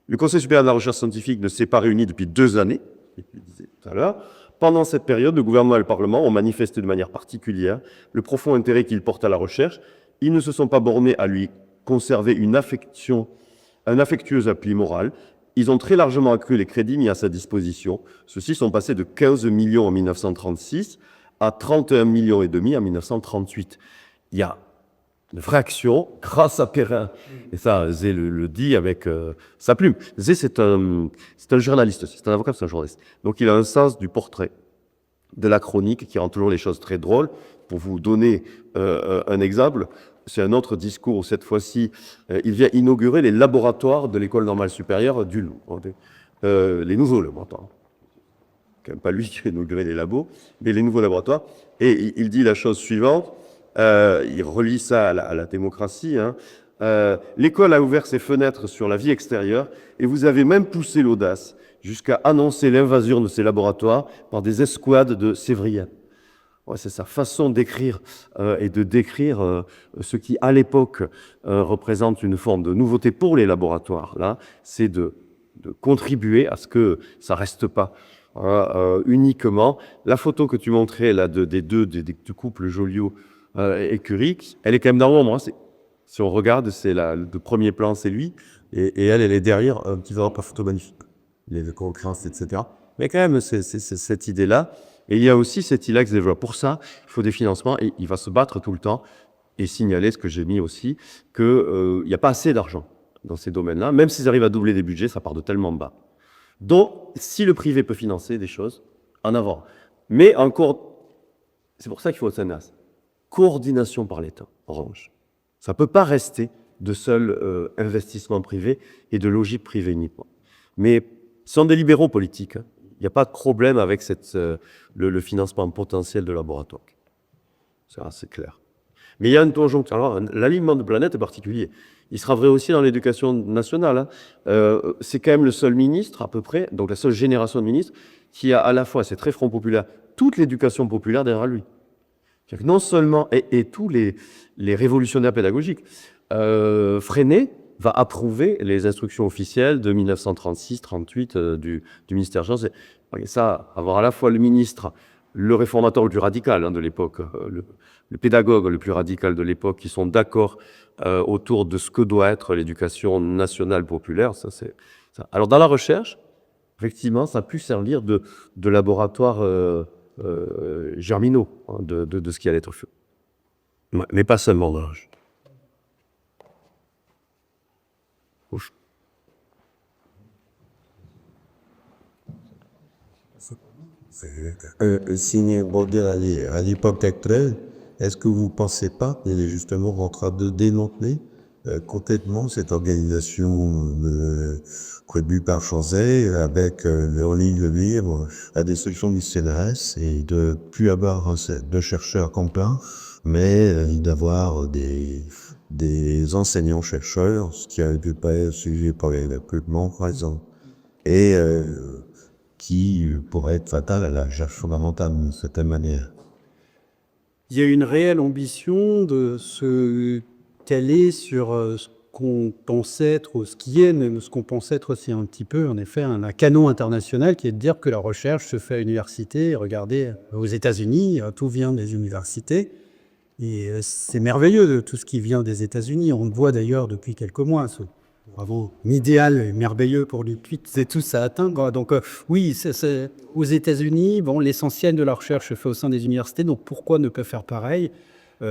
Le Conseil supérieur de la recherche scientifique ne s'est pas réuni depuis 2 années, je le disais tout à l'heure. Pendant cette période, le gouvernement et le Parlement ont manifesté de manière particulière le profond intérêt qu'ils portent à la recherche. Ils ne se sont pas bornés à lui conserver un affectueux appui moral. Ils ont très largement accru les crédits mis à sa disposition. Ceux-ci sont passés de 15 millions en 1936 à 31 millions et demi en 1938. Il y a une vraie action grâce à Perrin. Et ça, Zé le dit avec sa plume. Zé, c'est un journaliste, c'est un avocat, c'est un journaliste. Donc il a un sens du portrait, de la chronique, qui rend toujours les choses très drôles. Pour vous donner un exemple, c'est un autre discours où cette fois-ci, il vient inaugurer les laboratoires de l'École normale supérieure du Loup. Les nouveaux laboratoires. Quand même pas lui qui a inauguré les labos, mais les nouveaux laboratoires. Et il dit la chose suivante, il relie ça à la démocratie. L'école a ouvert ses fenêtres sur la vie extérieure et vous avez même poussé l'audace jusqu'à annoncer l'invasion de ces laboratoires par des escouades de sévriens. Ouais, c'est sa façon d'écrire et de décrire ce qui, à l'époque, représente une forme de nouveauté pour les laboratoires. Là, c'est de contribuer à ce que ça reste pas uniquement. La photo que tu montrais là des deux couples Joliot et Curie, elle est quand même dans l'ombre. Si on regarde, le premier plan, c'est lui, et elle est derrière, un petit pas photo magnifique. Il y a des concurrences, etc. Mais quand même, c'est cette idée-là. Et il y a aussi cette idée-là que se développe. Pour ça, il faut des financements, et il va se battre tout le temps, et signaler ce que j'ai mis aussi, qu'il n'y a pas assez d'argent dans ces domaines-là. Même s'ils arrivent à doubler des budgets, ça part de tellement bas. Donc, si le privé peut financer des choses, en avant. Mais encore, c'est pour ça qu'il faut au CNRS. Coordination par l'État, orange. Ça ne peut pas rester de seul investissement privé et de logique privée uniquement. Mais ce sont des libéraux politiques. Il n'y a pas de problème avec le financement potentiel de laboratoire. C'est assez clair. Mais il y a une conjoncture. Alors, l'alignement de planète est particulier. Il sera vrai aussi dans l'éducation nationale. C'est quand même le seul ministre, à peu près, donc la seule génération de ministres, qui a à la fois, c'est très Front populaire, toute l'éducation populaire derrière lui. C'est-à-dire que non seulement, et tous les révolutionnaires pédagogiques, Freinet va approuver les instructions officielles de 1936-38 du ministère Jean. Ça, avoir à la fois le ministre, le réformateur le plus radical de l'époque, le pédagogue le plus radical de l'époque, qui sont d'accord autour de ce que doit être l'éducation nationale populaire. Ça. Alors dans la recherche, effectivement, ça a pu servir de laboratoire germinaux de ce qui allait être fait. Mais pas seulement dans la recherche. Signé Brodel à l'époque actuelle, est-ce que vous ne pensez pas qu'il est justement en train de démanteler complètement cette organisation prévue par Chanzay avec en ligne libre la destruction du CNRS et de plus avoir de chercheurs plein, mais d'avoir des enseignants-chercheurs, ce qui a pu pas être suivi par les recrutements, par exemple, et qui pourrait être fatal à la recherche fondamentale d'une certaine manière. Il y a une réelle ambition de se caler sur ce qu'on pense être, ou ce qui est même ce qu'on pense être aussi un petit peu, en effet, un canon international qui est de dire que la recherche se fait à l'université. Regardez, aux États-Unis, tout vient des universités. Et c'est merveilleux de tout ce qui vient des États-Unis. On le voit d'ailleurs depuis quelques mois. Bravo, l'idéal merveilleux pour lui, c'est tout ça atteindre. Donc oui, aux États-Unis, bon, l'essentiel de la recherche se fait au sein des universités. Donc pourquoi ne pas faire pareil?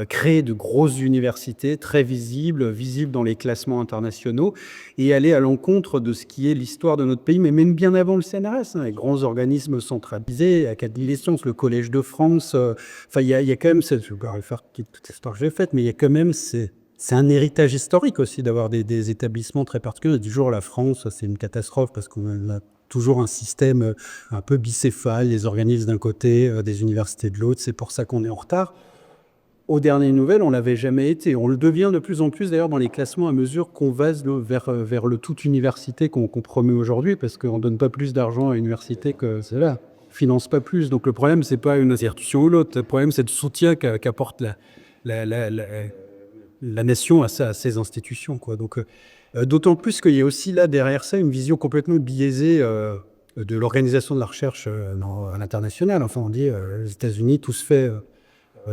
Créer de grosses universités très visibles dans les classements internationaux et aller à l'encontre de ce qui est l'histoire de notre pays, mais même bien avant le CNRS, les grands organismes centralisés, Académie des sciences, le Collège de France. Enfin, il y a quand même, je vais pas refaire toute l'histoire que j'ai faite, mais il y a quand même, c'est un héritage historique aussi d'avoir des établissements très particuliers. Du jour, la France, c'est une catastrophe parce qu'on a toujours un système un peu bicéphale, les organismes d'un côté, des universités de l'autre. C'est pour ça qu'on est en retard. Aux dernières nouvelles, on ne l'avait jamais été. On le devient de plus en plus d'ailleurs dans les classements à mesure qu'on va vers le toute université qu'on promeut aujourd'hui, parce qu'on ne donne pas plus d'argent à l'université que cela, finance pas plus. Donc le problème, c'est pas une institution ou l'autre. Le problème, c'est le soutien qu'apporte la nation à ces institutions, quoi. Donc d'autant plus qu'il y a aussi là derrière ça une vision complètement biaisée de l'organisation de la recherche à l'international. Enfin, on dit les États-Unis, tout se fait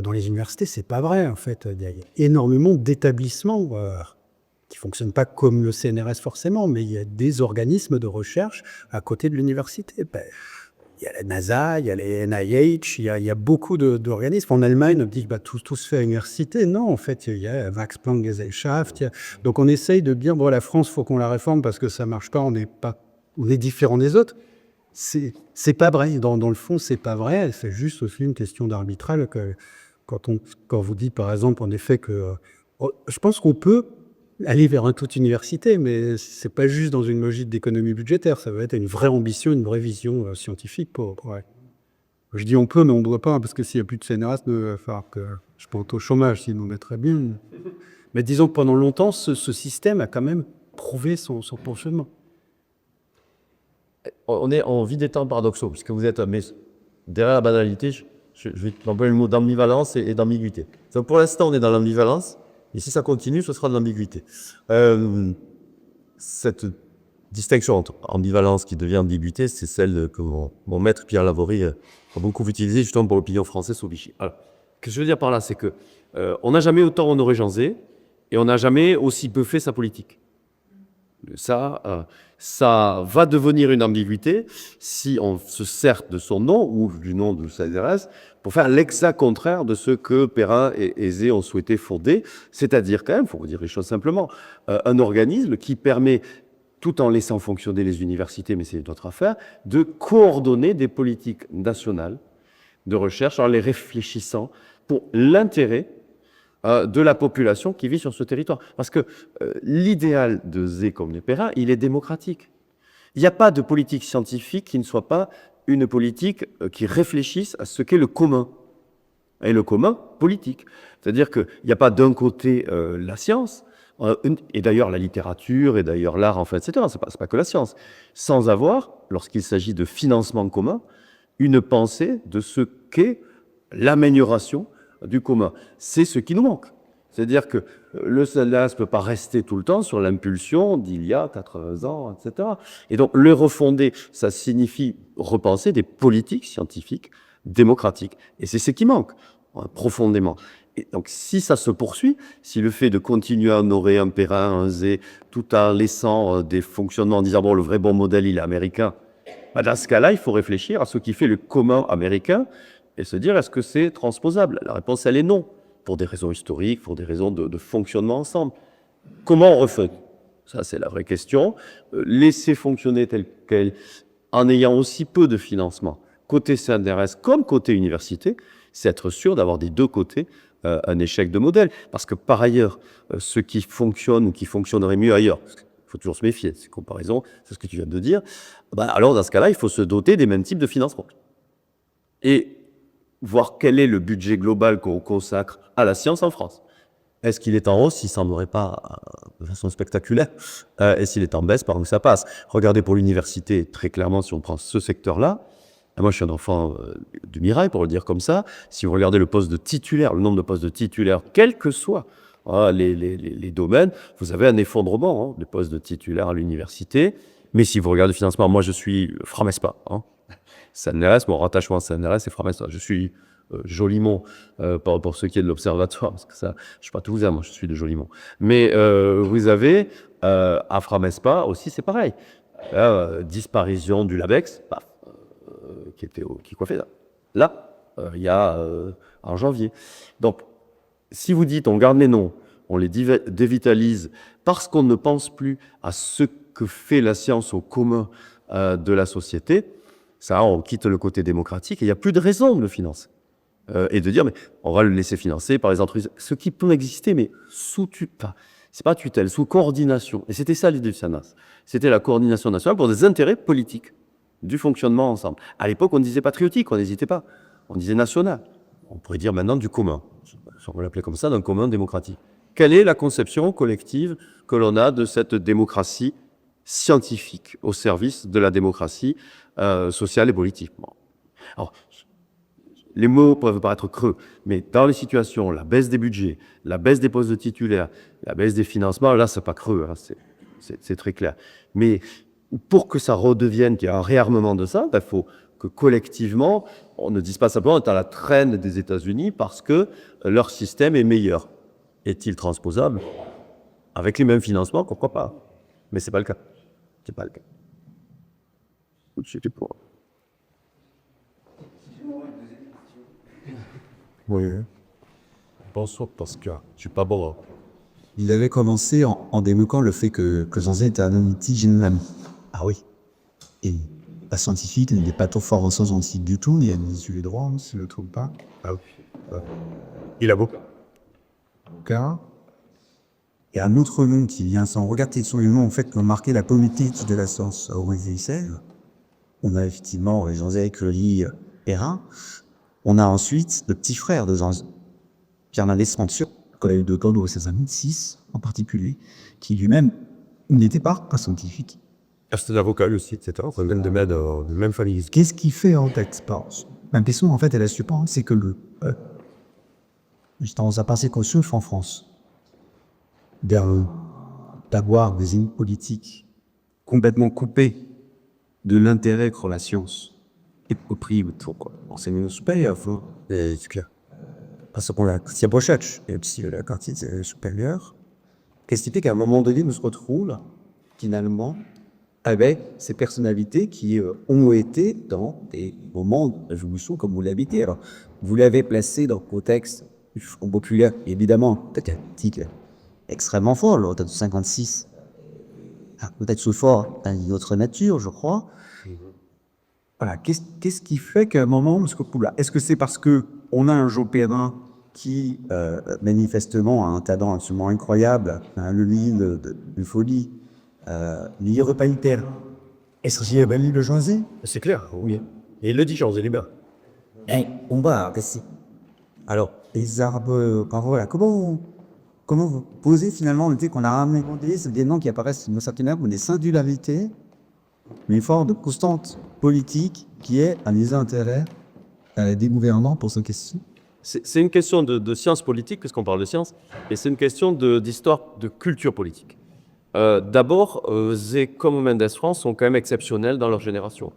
dans les universités, c'est pas vrai en fait. Il y a énormément d'établissements qui fonctionnent pas comme le CNRS forcément, mais il y a des organismes de recherche à côté de l'université. Il y a la NASA, il y a les NIH, il y a beaucoup d'organismes. En Allemagne, on dit que tout se fait à l'université. Non, en fait, il y a Max Planck Gesellschaft. Donc on essaye de dire, bon, la France, il faut qu'on la réforme parce que ça marche pas, on est différent des autres. C'est pas vrai. Dans le fond, c'est pas vrai. C'est juste aussi une question d'arbitrage. Quand vous dites, par exemple, en effet, que je pense qu'on peut aller vers un toute université, mais c'est pas juste dans une logique d'économie budgétaire. Ça va être une vraie ambition, une vraie vision scientifique. Ouais. Je dis on peut, mais on ne doit pas, parce que s'il n'y a plus de CNRS, il va falloir que je pense au chômage, s'il nous mettrait bien. Mais disons que pendant longtemps, ce système a quand même prouvé son fonctionnement. On vit des temps paradoxaux, puisque vous êtes, mais derrière la banalité, je vais employer le mot d'ambivalence et d'ambiguïté. Donc pour l'instant, on est dans l'ambivalence, et si ça continue, ce sera de l'ambiguïté. Cette distinction entre ambivalence qui devient ambiguïté, c'est celle que mon maître Pierre Lavorie a beaucoup utilisée justement pour l'opinion française sous Vichy. Alors, ce que je veux dire par là, c'est que on n'a jamais autant honoré Jean Zay, et on n'a jamais aussi peu fait sa politique. Ça va devenir une ambiguïté si on se sert de son nom ou du nom de CNRS pour faire l'exact contraire de ce que Perrin et Zay ont souhaité fonder, c'est-à-dire quand même, il faut dire les choses simplement, un organisme qui permet, tout en laissant fonctionner les universités, mais c'est une autre affaire, de coordonner des politiques nationales de recherche en les réfléchissant pour l'intérêt de la population qui vit sur ce territoire. Parce que l'idéal de Zay comme de Perrin, il est démocratique. Il n'y a pas de politique scientifique qui ne soit pas une politique qui réfléchisse à ce qu'est le commun. Et le commun politique. C'est-à-dire qu'il n'y a pas d'un côté la science, et d'ailleurs la littérature, et d'ailleurs l'art, enfin, etc. C'est pas que la science. Sans avoir, lorsqu'il s'agit de financement commun, une pensée de ce qu'est l'amélioration du commun. C'est ce qui nous manque. C'est-à-dire que le CNRS ne peut pas rester tout le temps sur l'impulsion d'il y a 80 ans, etc. Et donc, le refonder, ça signifie repenser des politiques scientifiques démocratiques. Et c'est ce qui manque, profondément. Et donc, si ça se poursuit, si le fait de continuer à honorer un Perrin, un Zay, tout en laissant des fonctionnements en disant, bon, le vrai bon modèle, il est américain, dans ce cas-là, il faut réfléchir à ce qui fait le commun américain, et se dire, est-ce que c'est transposable? La réponse, elle est non, pour des raisons historiques, pour des raisons de fonctionnement ensemble. Comment on refait? Ça, c'est la vraie question. Laisser fonctionner tel quel, en ayant aussi peu de financement, côté CNRS comme côté université, c'est être sûr d'avoir des deux côtés un échec de modèle. Parce que par ailleurs, ce qui fonctionne ou qui fonctionnerait mieux ailleurs, parce qu'il faut toujours se méfier de ces comparaisons, c'est ce que tu viens de dire, alors dans ce cas-là, il faut se doter des mêmes types de financement. Et voir quel est le budget global qu'on consacre à la science en France. Est-ce qu'il est en hausse? Il ne semblerait pas de façon spectaculaire. Et s'il est en baisse, par où ça passe? Regardez pour l'université, très clairement, si on prend ce secteur-là, moi je suis un enfant du Mirail, pour le dire comme ça, si vous regardez le poste de titulaire, le nombre de postes de titulaires, quels que soient les domaines, vous avez un effondrement des postes de titulaires à l'université. Mais si vous regardez le financement, moi je suis Framespa, CNRS, mon rattachement à CNRS, c'est Framespa. Je suis Jolimont, pour ce qui est de l'observatoire, parce que ça, je ne suis pas toulousain, moi je suis de Jolimont. Mais vous avez à Framespa aussi, c'est pareil. Disparition du LABEX, paf, qui coiffait là, il y a en janvier. Donc, si vous dites on garde les noms, on les dévitalise parce qu'on ne pense plus à ce que fait la science au commun de la société, ça, on quitte le côté démocratique et il n'y a plus de raison de le financer. Et de dire, mais on va le laisser financer par les entreprises, ce qui peut exister, mais sous tutelle, c'est pas tutelle, sous coordination. Et c'était ça l'idée du CNRS. C'était la coordination nationale pour des intérêts politiques, du fonctionnement ensemble. À l'époque, on disait patriotique, on n'hésitait pas. On disait national. On pourrait dire maintenant du commun. On va l'appeler comme ça, d'un commun démocratique. Quelle est la conception collective que l'on a de cette démocratie scientifique au service de la démocratie sociale et politique? Alors, les mots peuvent paraître creux, mais dans les situations, la baisse des budgets, la baisse des postes de titulaires, la baisse des financements, là, c'est pas creux, c'est très clair. Mais pour que ça redevienne, qu'il y ait un réarmement de ça, il faut que collectivement, on ne dise pas simplement on est à la traîne des États-Unis parce que leur système est meilleur. Est-il transposable? Avec les mêmes financements, pourquoi pas? Mais c'est pas le cas. C'est pas le cas. C'était pour... Oui. Bonsoir, Pascal. Je suis pas bon. Il avait commencé en démoquant le fait que Jean-Zé était un homme général. Ah oui. Et pas scientifique, il n'est pas trop fort en sciences scientifiques du tout, il a ni sur les droits, si je ne le trouve pas. Ah oui. Il a beaucoup. Car il y a un autre nom qui vient sans regarder sur le nom, en fait, qui a marqué la politique de la science au XVIe. On a effectivement Jean-Zé Curie Perrin. On a ensuite le petit frère de Jean-Zé, Pierre Despenture, qu'on a eu de Bordeaux au 1606 en particulier, qui lui-même n'était pas scientifique. C'est un avocat lui aussi, etc. On vient de même famille. Qu'est-ce qui fait en fait ma question, en fait, elle est super, c'est que j'ai tendance à penser qu'on souffre en France d'avoir des élites politiques complètement coupées de l'intérêt que la science est pris pour enseigner nos supérieurs. C'est clair. Parce qu'on a Christian Brochach et aussi la quantité supérieure. Qu'est-ce qui fait qu'à un moment donné, nous se retrouvons finalement avec ces personnalités qui ont été dans des moments de révolution comme vous l'avez dit. Alors, vous l'avez placé dans le contexte du Front populaire, évidemment, peut-être un tic extrêmement fort, lors de 56. Peut-être sous fort d'une autre nature, je crois. Voilà, qu'est-ce qui fait qu'à un moment, on se retrouve là? Est-ce que c'est parce qu'on a un Jean Perrin qui, manifestement, a un talent absolument incroyable, un levier de folie, il repas terre. Est-ce qu'il y a valu le Jean-Zé? C'est clair, oui. Et il le dit, Jean-Zé Libert. On va, alors, les arbres, voilà, comment vous posez finalement le fait qu'on a ramené des noms qui apparaissent dans certaines arbres, des singularités, mais une forme de constante politique qui est un des intérêts des gouvernants pour cette question? C'est une question de science politique, puisqu'on parle de science, et c'est une question d'histoire, de culture politique. D'abord, Zé comme Mendes France sont quand même exceptionnels dans leur génération.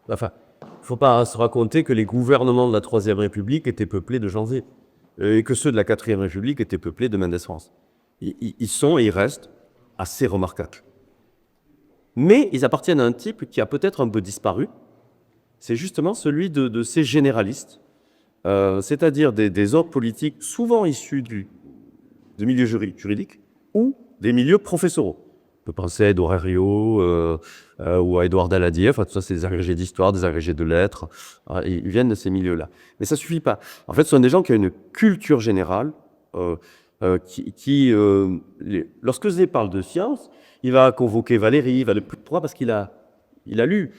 Enfin, il ne faut pas se raconter que les gouvernements de la Troisième République étaient peuplés de Jean Zé, et que ceux de la Quatrième République étaient peuplés de Mendes France. Ils sont et ils restent assez remarquables. Mais ils appartiennent à un type qui a peut-être un peu disparu. C'est justement celui de ces généralistes, c'est-à-dire des ordres politiques souvent issus de milieux juridiques ou des milieux professoraux. On peut penser à Édouard Herriot ou à Édouard Daladier. Enfin, tout ça, c'est des agrégés d'histoire, des agrégés de lettres. Ils viennent de ces milieux-là. Mais ça suffit pas. En fait, ce sont des gens qui ont une culture générale lorsque Zé parle de science, il va convoquer Valéry. Pourquoi ? Parce qu'il a lu.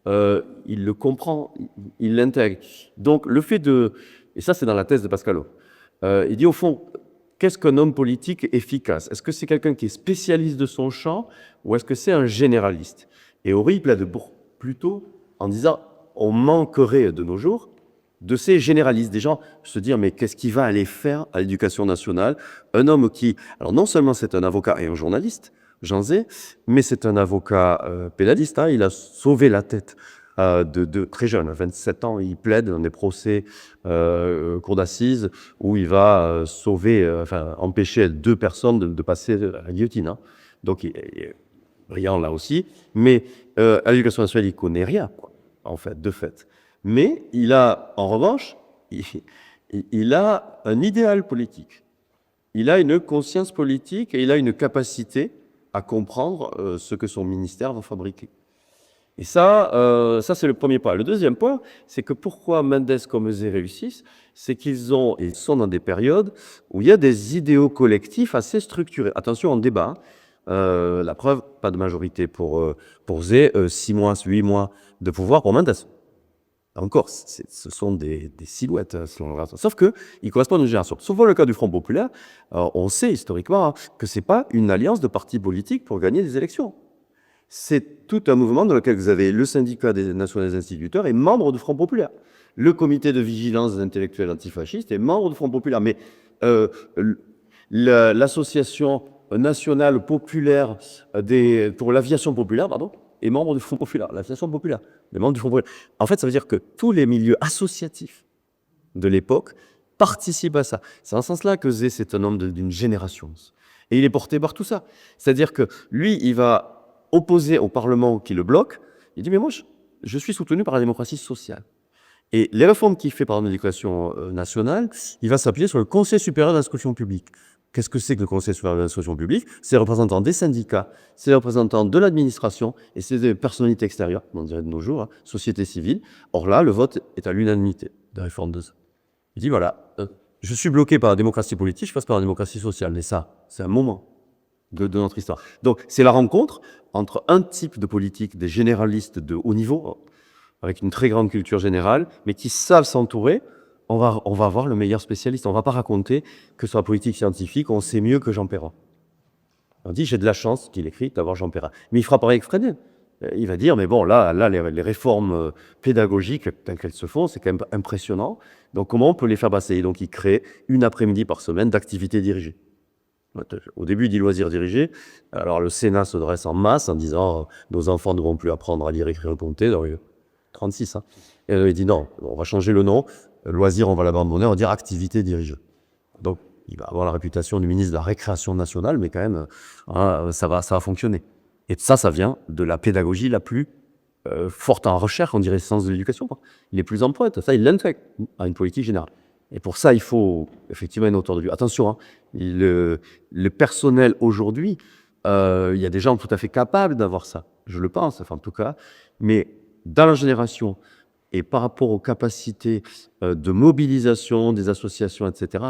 Il le comprend, il l'intègre. Donc, le fait de... Et ça, c'est dans la thèse de Pascalot. Il dit, au fond, qu'est-ce qu'un homme politique efficace ? Est-ce que c'est quelqu'un qui est spécialiste de son champ ou est-ce que c'est un généraliste ? Et Horry plaide plutôt en disant, on manquerait de nos jours de ces généralistes, des gens se dire, mais qu'est-ce qu'il va aller faire à l'éducation nationale ? Un homme qui... Alors, non seulement c'est un avocat et un journaliste, Jean Zay, mais c'est un avocat pénaliste. Il a sauvé la tête de très jeune, à 27 ans, il plaide dans des procès cour d'assises où il va empêcher 2 personnes de passer à la guillotine. Donc, il est brillant là aussi. Mais à l'éducation nationale, il ne connaît rien, en fait, de fait. Mais il a, en revanche, il a un idéal politique. Il a une conscience politique et il a une capacité à comprendre ce que son ministère va fabriquer. Et ça c'est le premier point. Le deuxième point, c'est que pourquoi Mendes comme Zé réussissent, c'est ils sont dans des périodes où il y a des idéaux collectifs assez structurés. Attention, on débat. La preuve, pas de majorité pour Zé, 6 mois, 8 mois de pouvoir pour Mendes. Encore, ce sont des silhouettes, selon le sauf qu'ils correspondent à une génération. Sauf le cas du Front populaire, on sait historiquement que ce n'est pas une alliance de partis politiques pour gagner des élections. C'est tout un mouvement dans lequel vous avez le syndicat des nationaux instituteurs et membre du Front populaire. Le comité de vigilance des intellectuels antifascistes est membre du Front populaire. Mais l'association nationale populaire pour l'aviation populaire, est membre du Front populaire. L'association populaire, les membres du Front populaire. En fait, ça veut dire que tous les milieux associatifs de l'époque participent à ça. C'est en ce sens-là que Zé, c'est un homme d'une génération. Et il est porté par tout ça. C'est-à-dire que lui, il va opposé au Parlement qui le bloque, il dit « Mais moi, je suis soutenu par la démocratie sociale. » Et les réformes qu'il fait par l'éducation nationale, il va s'appuyer sur le Conseil supérieur de l'instruction publique. Qu'est-ce que c'est que le Conseil supérieur de l'instruction publique ? C'est les représentants des syndicats, c'est les représentants de l'administration et c'est des personnalités extérieures, on dirait de nos jours, société civile. Or là, le vote est à l'unanimité de réforme de ça. Il dit « Voilà, je suis bloqué par la démocratie politique, je passe par la démocratie sociale. » Mais ça, c'est un moment de notre histoire. Donc, c'est la rencontre entre un type de politique, des généralistes de haut niveau, avec une très grande culture générale, mais qui savent s'entourer. On va avoir le meilleur spécialiste. On ne va pas raconter que sur la politique scientifique, on sait mieux que Jean Perrin. On dit, j'ai de la chance qu'il écrit d'avoir Jean Perrin. Mais il fera pareil avec Fresnel. Il va dire, mais bon, là les réformes pédagogiques telles qu'elles se font, c'est quand même impressionnant. Donc, comment on peut les faire passer ? Et donc, il crée une après-midi par semaine d'activités dirigées. Au début, il dit loisirs dirigés. Alors, le Sénat se dresse en masse en disant nos enfants ne vont plus apprendre à lire, écrire et compter. Donc, 36. Et il dit non, on va changer le nom. Loisirs, on va l'abandonner, on va dire activité dirigée. Donc, il va avoir la réputation du ministre de la Récréation nationale, mais quand même, ça va fonctionner. Et ça vient de la pédagogie la plus forte en recherche, on dirait, sens de l'éducation. Il est plus en pointe. Ça, il l'intègre à une politique générale. Et pour ça, il faut effectivement une hauteur de vue. Attention, le personnel aujourd'hui, il y a des gens tout à fait capables d'avoir ça, je le pense, enfin en tout cas, mais dans la génération et par rapport aux capacités de mobilisation des associations, etc.,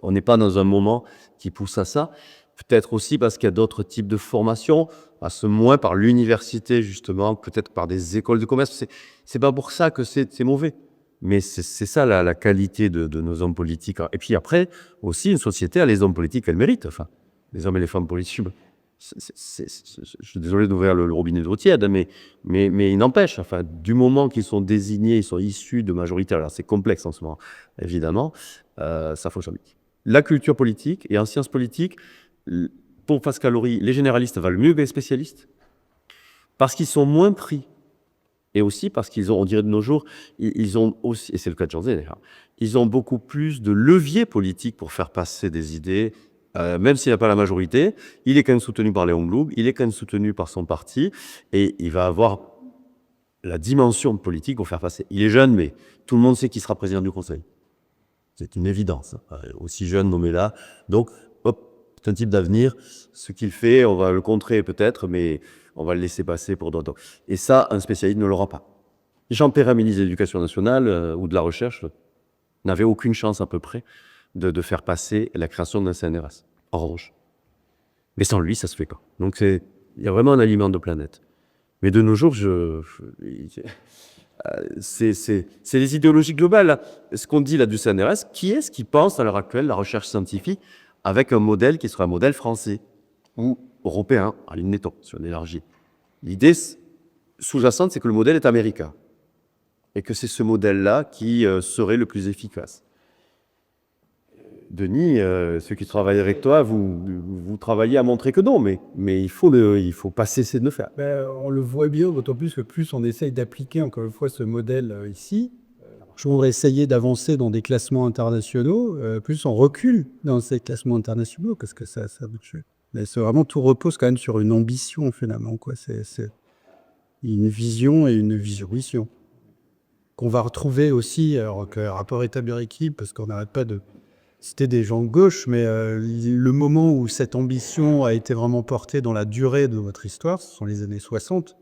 on n'est pas dans un moment qui pousse à ça. Peut-être aussi parce qu'il y a d'autres types de formations, à ce moins par l'université justement, peut-être par des écoles de commerce. C'est pas pour ça que c'est mauvais. Mais c'est ça la qualité de nos hommes politiques. Et puis après, aussi, une société a les hommes politiques qu'elle mérite. Enfin, les hommes et les femmes politiques. Je suis désolé d'ouvrir le robinet d'eau tiède, mais il n'empêche. Enfin, du moment qu'ils sont désignés, ils sont issus de majorité. Alors c'est complexe en ce moment, évidemment. Ça faut jamais. La culture politique et en sciences politiques, pour Pascal Horry, les généralistes valent mieux que les spécialistes parce qu'ils sont moins pris. Et aussi parce qu'ils ont, on dirait de nos jours, ils ont aussi, et c'est le cas de Jean Zay d'ailleurs, ils ont beaucoup plus de leviers politiques pour faire passer des idées, même s'il n'a pas la majorité, il est quand même soutenu par Léon Blum, il est quand même soutenu par son parti, et il va avoir la dimension politique pour faire passer. Il est jeune, mais tout le monde sait qu'il sera président du Conseil. C'est une évidence, aussi jeune nommé là. Donc, C'est un type d'avenir. Ce qu'il fait, on va le contrer peut-être, mais on va le laisser passer pour d'autres. Et ça, un spécialiste ne l'aura pas. Jean Perrin, ministre de l'Éducation nationale ou de la Recherche, n'avait aucune chance à peu près de faire passer la création d'un CNRS. En revanche. Mais sans lui, ça se fait pas. Donc il y a vraiment un aliment de planète. Mais de nos jours, c'est les idéologies globales. Là. Ce qu'on dit là du CNRS, qui est-ce qui pense à l'heure actuelle la recherche scientifique avec un modèle qui sera un modèle français ou européen, à l'UNETO, si on élargit. L'idée sous-jacente, c'est que le modèle est américain et que c'est ce modèle-là qui serait le plus efficace. Denis, ceux qui travaillent avec toi, vous travaillez à montrer que non, mais il faut pas cesser de le faire. On le voit bien, d'autant plus que plus on essaye d'appliquer encore une fois ce modèle ici, je voudrais essayer d'avancer dans des classements internationaux, plus on recule dans ces classements internationaux, parce que ça mais c'est vraiment, tout repose quand même sur une ambition finalement, quoi. C'est une vision et une vision qu'on va retrouver aussi, alors que rapport État-Équipe, parce qu'on n'arrête pas de citer des gens de gauche, mais le moment où cette ambition a été vraiment portée dans la durée de votre histoire, ce sont les années 60.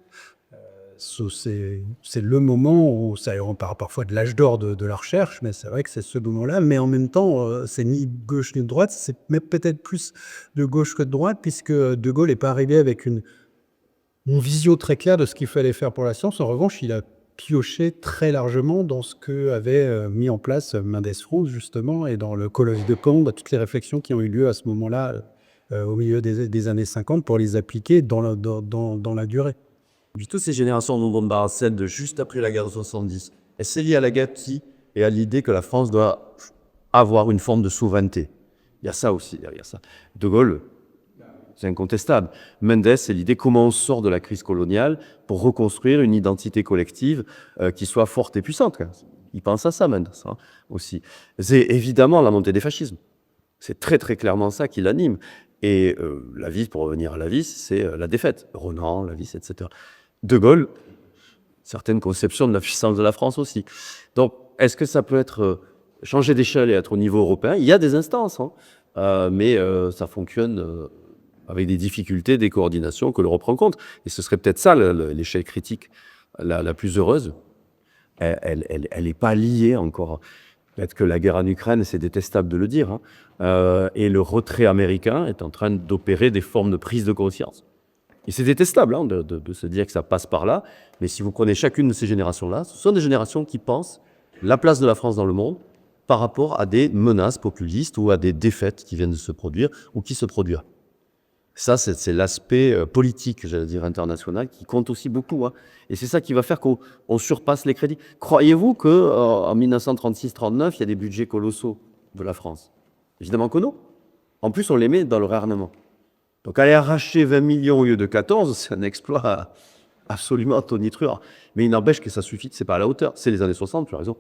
C'est le moment où, on parle parfois de l'âge d'or de la recherche, mais c'est vrai que c'est ce moment-là, mais en même temps, c'est ni gauche ni de droite, c'est même peut-être plus de gauche que de droite, puisque De Gaulle n'est pas arrivé avec une vision très claire de ce qu'il fallait faire pour la science. En revanche, il a pioché très largement dans ce que avait mis en place Mendes France, justement, et dans le colloque de Caen, dans toutes les réflexions qui ont eu lieu à ce moment-là, au milieu des années 50, pour les appliquer dans la durée. Puis toutes ces générations de Bambara-Sen de juste après la guerre de 70, c'est lié à la Gatti et à l'idée que la France doit avoir une forme de souveraineté. Il y a ça aussi derrière ça. De Gaulle, c'est incontestable. Mendes, c'est l'idée comment on sort de la crise coloniale pour reconstruire une identité collective qui soit forte et puissante. Il pense à ça, Mendes, hein, aussi. C'est évidemment la montée des fascismes. C'est très très clairement ça qui l'anime. Et la vis, pour revenir à la vis, c'est la défaite. Renan, la vis, etc. De Gaulle, certaines conceptions de la puissance de la France aussi. Donc, est-ce que ça peut être changer d'échelle et être au niveau européen? Il y a des instances, hein, mais ça fonctionne avec des difficultés, des coordinations que l'Europe rencontre. Et ce serait peut-être ça l'échelle critique la plus heureuse. Elle n'est pas liée encore. Peut-être que la guerre en Ukraine, c'est détestable de le dire, hein, et le retrait américain est en train d'opérer des formes de prise de conscience. Et c'est détestable hein, de se dire que ça passe par là, mais si vous prenez chacune de ces générations-là, ce sont des générations qui pensent la place de la France dans le monde par rapport à des menaces populistes ou à des défaites qui viennent de se produire ou qui se produisent. Ça, c'est l'aspect politique, j'allais dire, international, qui compte aussi beaucoup. Hein. Et c'est ça qui va faire qu'on surpasse les crédits. Croyez-vous qu'en 1936-39, il y a des budgets colossaux de la France? Évidemment que non. En plus, on les met dans le réarmement. Donc aller arracher 20 millions au lieu de 14, c'est un exploit absolument tonitruant. Mais il n'empêche que ça suffit, c'est pas à la hauteur. C'est les années 60, tu as raison.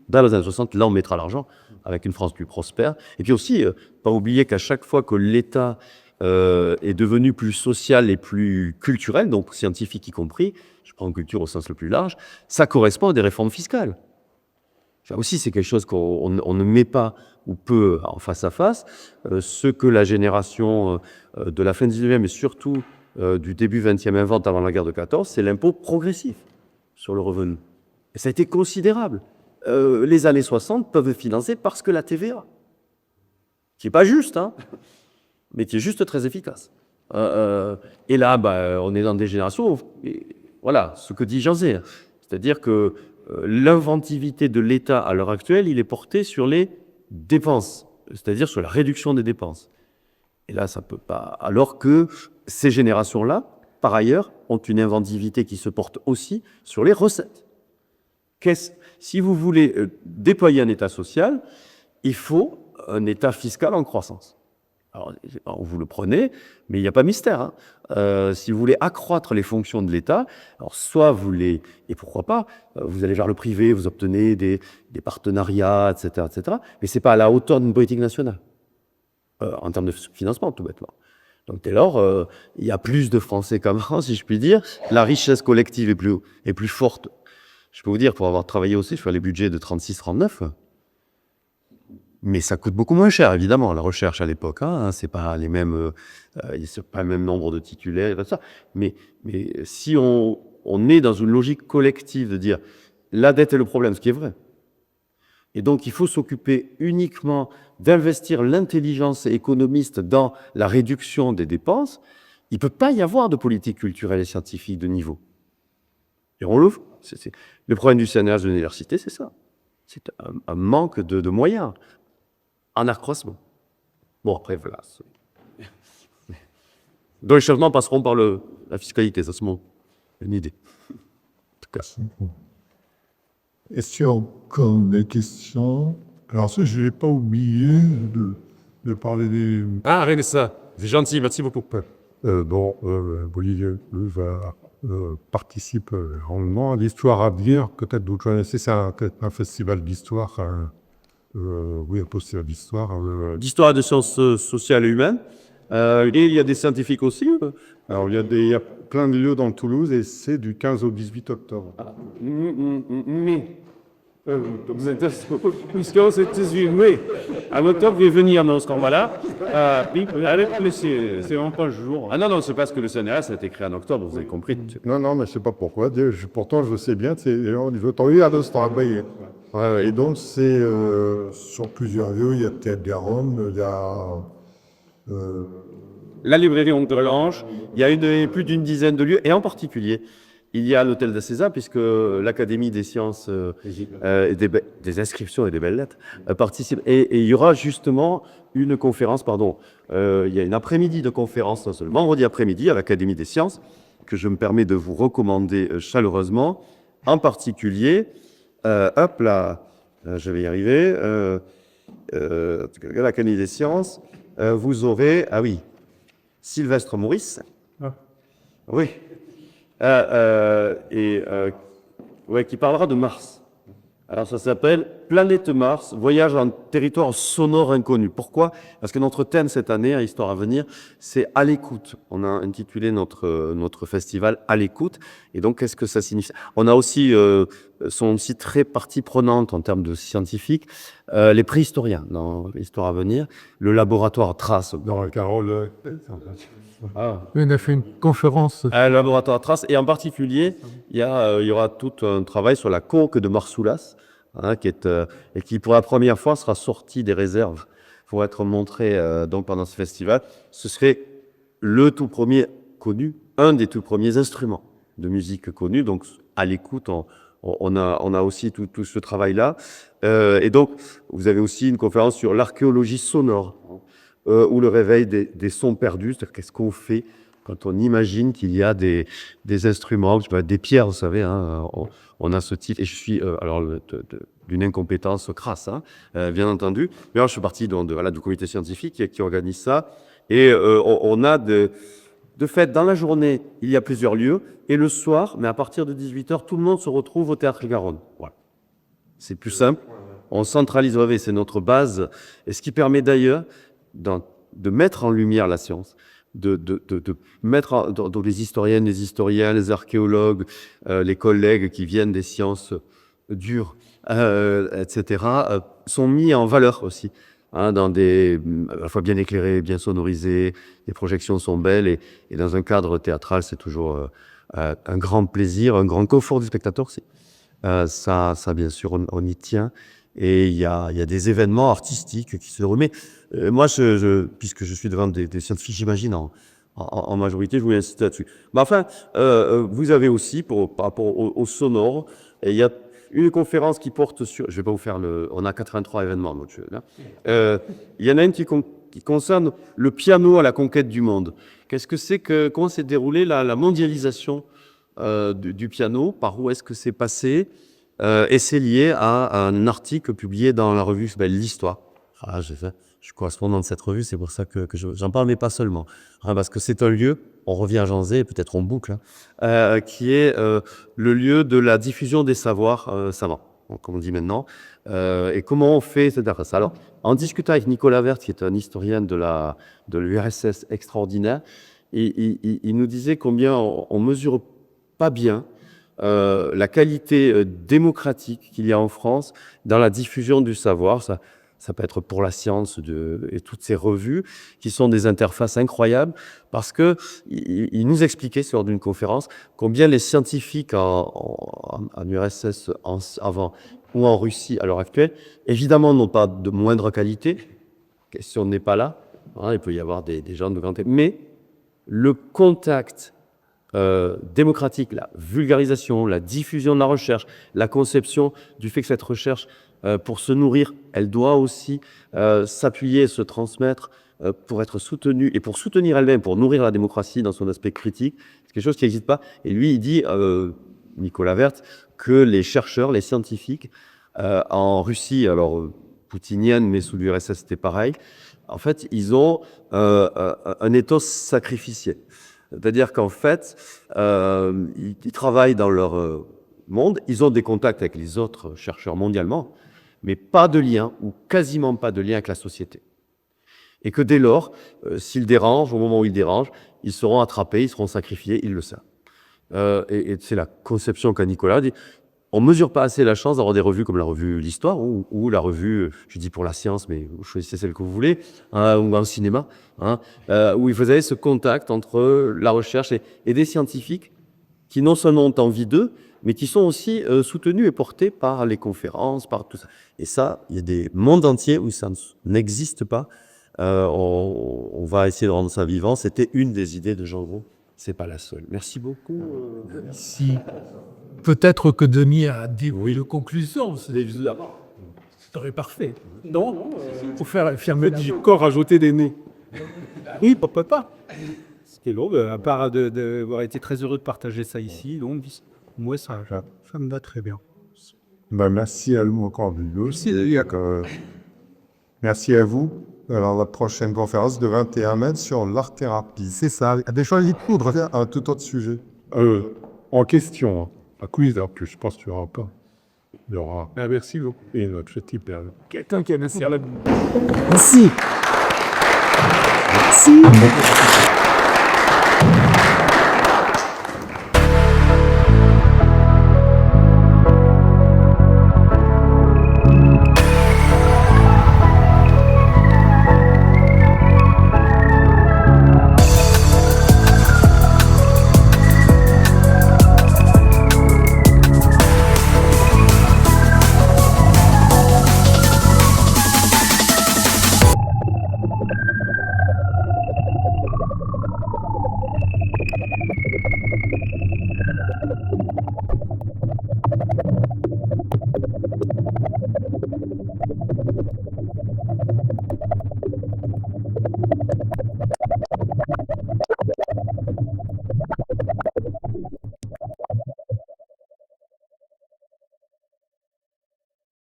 Dans les années 60, là, on mettra l'argent avec une France plus prospère. Et puis aussi, pas oublier qu'à chaque fois que l'État est devenu plus social et plus culturel, donc scientifique y compris, je prends culture au sens le plus large, ça correspond à des réformes fiscales. Ça aussi, c'est quelque chose qu'on ne met pas ou peu en face à face. Ce que la génération de la fin du 19e et surtout du début 20e invente avant la guerre de 14, c'est l'impôt progressif sur le revenu. Et ça a été considérable. Les années 60 peuvent financer parce que la TVA, qui n'est pas juste, hein, mais qui est juste très efficace. Et là, on est dans des générations où, voilà, ce que dit Jean Zé, c'est-à-dire que l'inventivité de l'État à l'heure actuelle, il est porté sur les dépenses, c'est-à-dire sur la réduction des dépenses. Et là, ça peut pas. Alors que ces générations-là, par ailleurs, ont une inventivité qui se porte aussi sur les recettes. Si vous voulez déployer un État social, il faut un État fiscal en croissance. Alors, vous le prenez, mais il n'y a pas mystère. Hein. Si vous voulez accroître les fonctions de l'État, alors soit vous les... Et pourquoi pas, vous allez vers le privé, vous obtenez des partenariats, etc., etc. Mais ce n'est pas à la hauteur d'une politique nationale, en termes de financement, tout bêtement. Donc, dès lors, il y a plus de Français qu'avant, si je puis dire. La richesse collective est plus forte. Je peux vous dire, pour avoir travaillé aussi sur les budgets de 36-39, Mais ça coûte beaucoup moins cher, évidemment, la recherche à l'époque. Hein, c'est pas les mêmes, c'est pas le même nombre de titulaires et tout ça. Mais si on est dans une logique collective de dire la dette est le problème, ce qui est vrai. Et donc, il faut s'occuper uniquement d'investir l'intelligence économiste dans la réduction des dépenses. Il ne peut pas y avoir de politique culturelle et scientifique de niveau. Et on l'ouvre. Le problème du CNRS de l'université, c'est ça. C'est un manque de moyens, un accroissement. Bon, après, voilà. Donc, les changements passeront par la fiscalité, ça c'est une idée. En tout cas. Est-ce qu'il y a encore des questions? Alors, ça, je n'ai pas oublié de parler des... Ah, rien que ça. C'est gentil, merci beaucoup. Olivier participe grandement à l'histoire à venir. Peut-être vous connaissez, c'est un festival d'histoire. Oui, un festival d'histoire. D'histoire de sciences sociales et humaines. Et il y a des scientifiques aussi. Alors, il y a plein de lieux dans Toulouse et c'est du 15 au 18 octobre. Mais, vous êtes puisque c'est 18 mai. À l'octobre, vous allez venir dans ce combat-là. Mais c'est vraiment pas le jour. Ah non, c'est parce que le CNRS a été créé en octobre, vous avez compris. Non, mais je ne sais pas pourquoi. Pourtant, je sais bien, on veut t'envoyer à l'Australie. Ouais, et donc, c'est sur plusieurs lieux. Il y a Théâtre Garonne, il y a... La librairie Oncle-Lange, il y a plus d'une dizaine de lieux, et en particulier, il y a l'hôtel de César, puisque l'Académie des sciences, et des inscriptions et des belles lettres participe. Et il y aura justement une conférence, il y a une après-midi de conférence, le vendredi après-midi, à l'Académie des sciences, que je me permets de vous recommander chaleureusement. En particulier, je vais y arriver, l'Académie des sciences, vous aurez, Sylvestre Maurice. Oui. Qui parlera de Mars. Alors ça s'appelle Planète Mars, voyage en territoire sonore inconnu. Pourquoi? Parce que notre thème cette année, à Histoire à venir, c'est à l'écoute. On a intitulé notre festival à l'écoute. Et donc, qu'est-ce que ça signifie? On a aussi, sont aussi très partie prenante en termes de scientifiques, les préhistoriens dans Histoire à venir, le laboratoire Trace. Dans Carole. On a fait une conférence. Le laboratoire Trace, et en particulier, il y aura tout un travail sur la conque de Marsoulas, et qui pour la première fois sera sorti des réserves pour être montré donc pendant ce festival. Ce serait le tout premier connu, un des tout premiers instruments de musique connus. Donc à l'écoute, on a aussi tout ce travail-là. Et donc vous avez aussi une conférence sur l'archéologie sonore, ou le réveil des sons perdus, c'est-à-dire qu'est-ce qu'on fait quand on imagine qu'il y a des instruments, des pierres, vous savez, on a ce titre, et je suis d'une incompétence crasse, bien entendu, mais alors, je suis parti du comité scientifique qui organise ça, et on a de fait, dans la journée, il y a plusieurs lieux, et le soir, mais à partir de 18h, tout le monde se retrouve au Théâtre Garonne. Voilà. C'est plus simple, on centralise, c'est notre base, et ce qui permet d'ailleurs de mettre en lumière la science, de mettre dans les historiennes, les historiens, les archéologues, les collègues qui viennent des sciences dures, etc., sont mis en valeur aussi, dans à la fois bien éclairés, bien sonorisés, les projections sont belles, et dans un cadre théâtral, c'est toujours un grand plaisir, un grand confort du spectateur aussi. Ça, bien sûr, on y tient. Et il y a des événements artistiques qui se remettent. Moi, puisque je suis devant des scientifiques, j'imagine, en majorité, je voulais insister là-dessus. Mais enfin, vous avez aussi, par rapport au sonore, il y a une conférence qui porte sur... Je vais pas vous faire on a 83 événements, donc il y en a une qui concerne le piano à la conquête du monde. Comment s'est déroulée la mondialisation du piano? Par où est-ce que c'est passé? Et c'est lié à un article publié dans la revue qui s'appelle L'Histoire. Je suis correspondant de cette revue, c'est pour ça que j'en parle, mais pas seulement. Parce que c'est un lieu, on revient à Jean Zay, peut-être on boucle, qui est le lieu de la diffusion des savoirs savants, comme on dit maintenant. Et comment on fait, etc. Alors, en discutant avec Nicolas Vert, qui est un historien de l'URSS extraordinaire, il nous disait combien on mesure pas bien la qualité démocratique qu'il y a en France dans la diffusion du savoir. ça peut être Pour la science et toutes ces revues qui sont des interfaces incroyables parce que il nous expliquait lors d'une conférence combien les scientifiques en URSS avant ou en Russie à l'heure actuelle, évidemment, n'ont pas de moindre qualité. La question n'est pas là. Hein, il peut y avoir des gens de grande qualité. Mais le contact démocratique, la vulgarisation, la diffusion de la recherche, la conception du fait que cette recherche, pour se nourrir, elle doit aussi s'appuyer, se transmettre pour être soutenue et pour soutenir elle-même, pour nourrir la démocratie dans son aspect critique. C'est quelque chose qui n'existe pas. Et lui, il dit, Nicolas Werth, que les chercheurs, les scientifiques, en Russie, alors poutinienne, mais sous l'URSS, c'était pareil, en fait, ils ont un ethos sacrificiel. C'est-à-dire qu'en fait, ils travaillent dans leur monde, ils ont des contacts avec les autres chercheurs mondialement, mais pas de lien, ou quasiment pas de lien avec la société. Et que dès lors, s'ils dérangent, au moment où ils dérangent, ils seront attrapés, ils seront sacrifiés, ils le savent. Et c'est la conception qu'a Nicolas dit. On ne mesure pas assez la chance d'avoir des revues comme la revue L'Histoire ou la revue, je dis Pour la science, mais vous choisissez celle que vous voulez, hein, ou un cinéma, hein, où vous avez ce contact entre la recherche et des scientifiques qui non seulement ont envie d'eux, mais qui sont aussi soutenus et portés par les conférences, par tout ça. Et ça, il y a des mondes entiers où ça n'existe pas. On va essayer de rendre ça vivant. C'était une des idées de Jean Gros. C'est pas la seule. Merci beaucoup. Si. Peut-être que Denis a des de conclusion. C'est parfait. Non, faut faire fermer Du corps rajouter des nez. Oui, pourquoi pas. C'était long, à part d'avoir été très heureux de partager ça ici. Donc, moi, ça me va très bien. Merci à vous encore, merci à vous. Alors, la prochaine conférence de 21 mètres sur l'art-thérapie. C'est ça. Des choses de poudre, un tout autre sujet. En question, un quiz, alors que je pense qu'il n'y aura pas. Il y aura. Merci beaucoup. Et notre type, quelqu'un qui a laissé à la. Merci. Merci.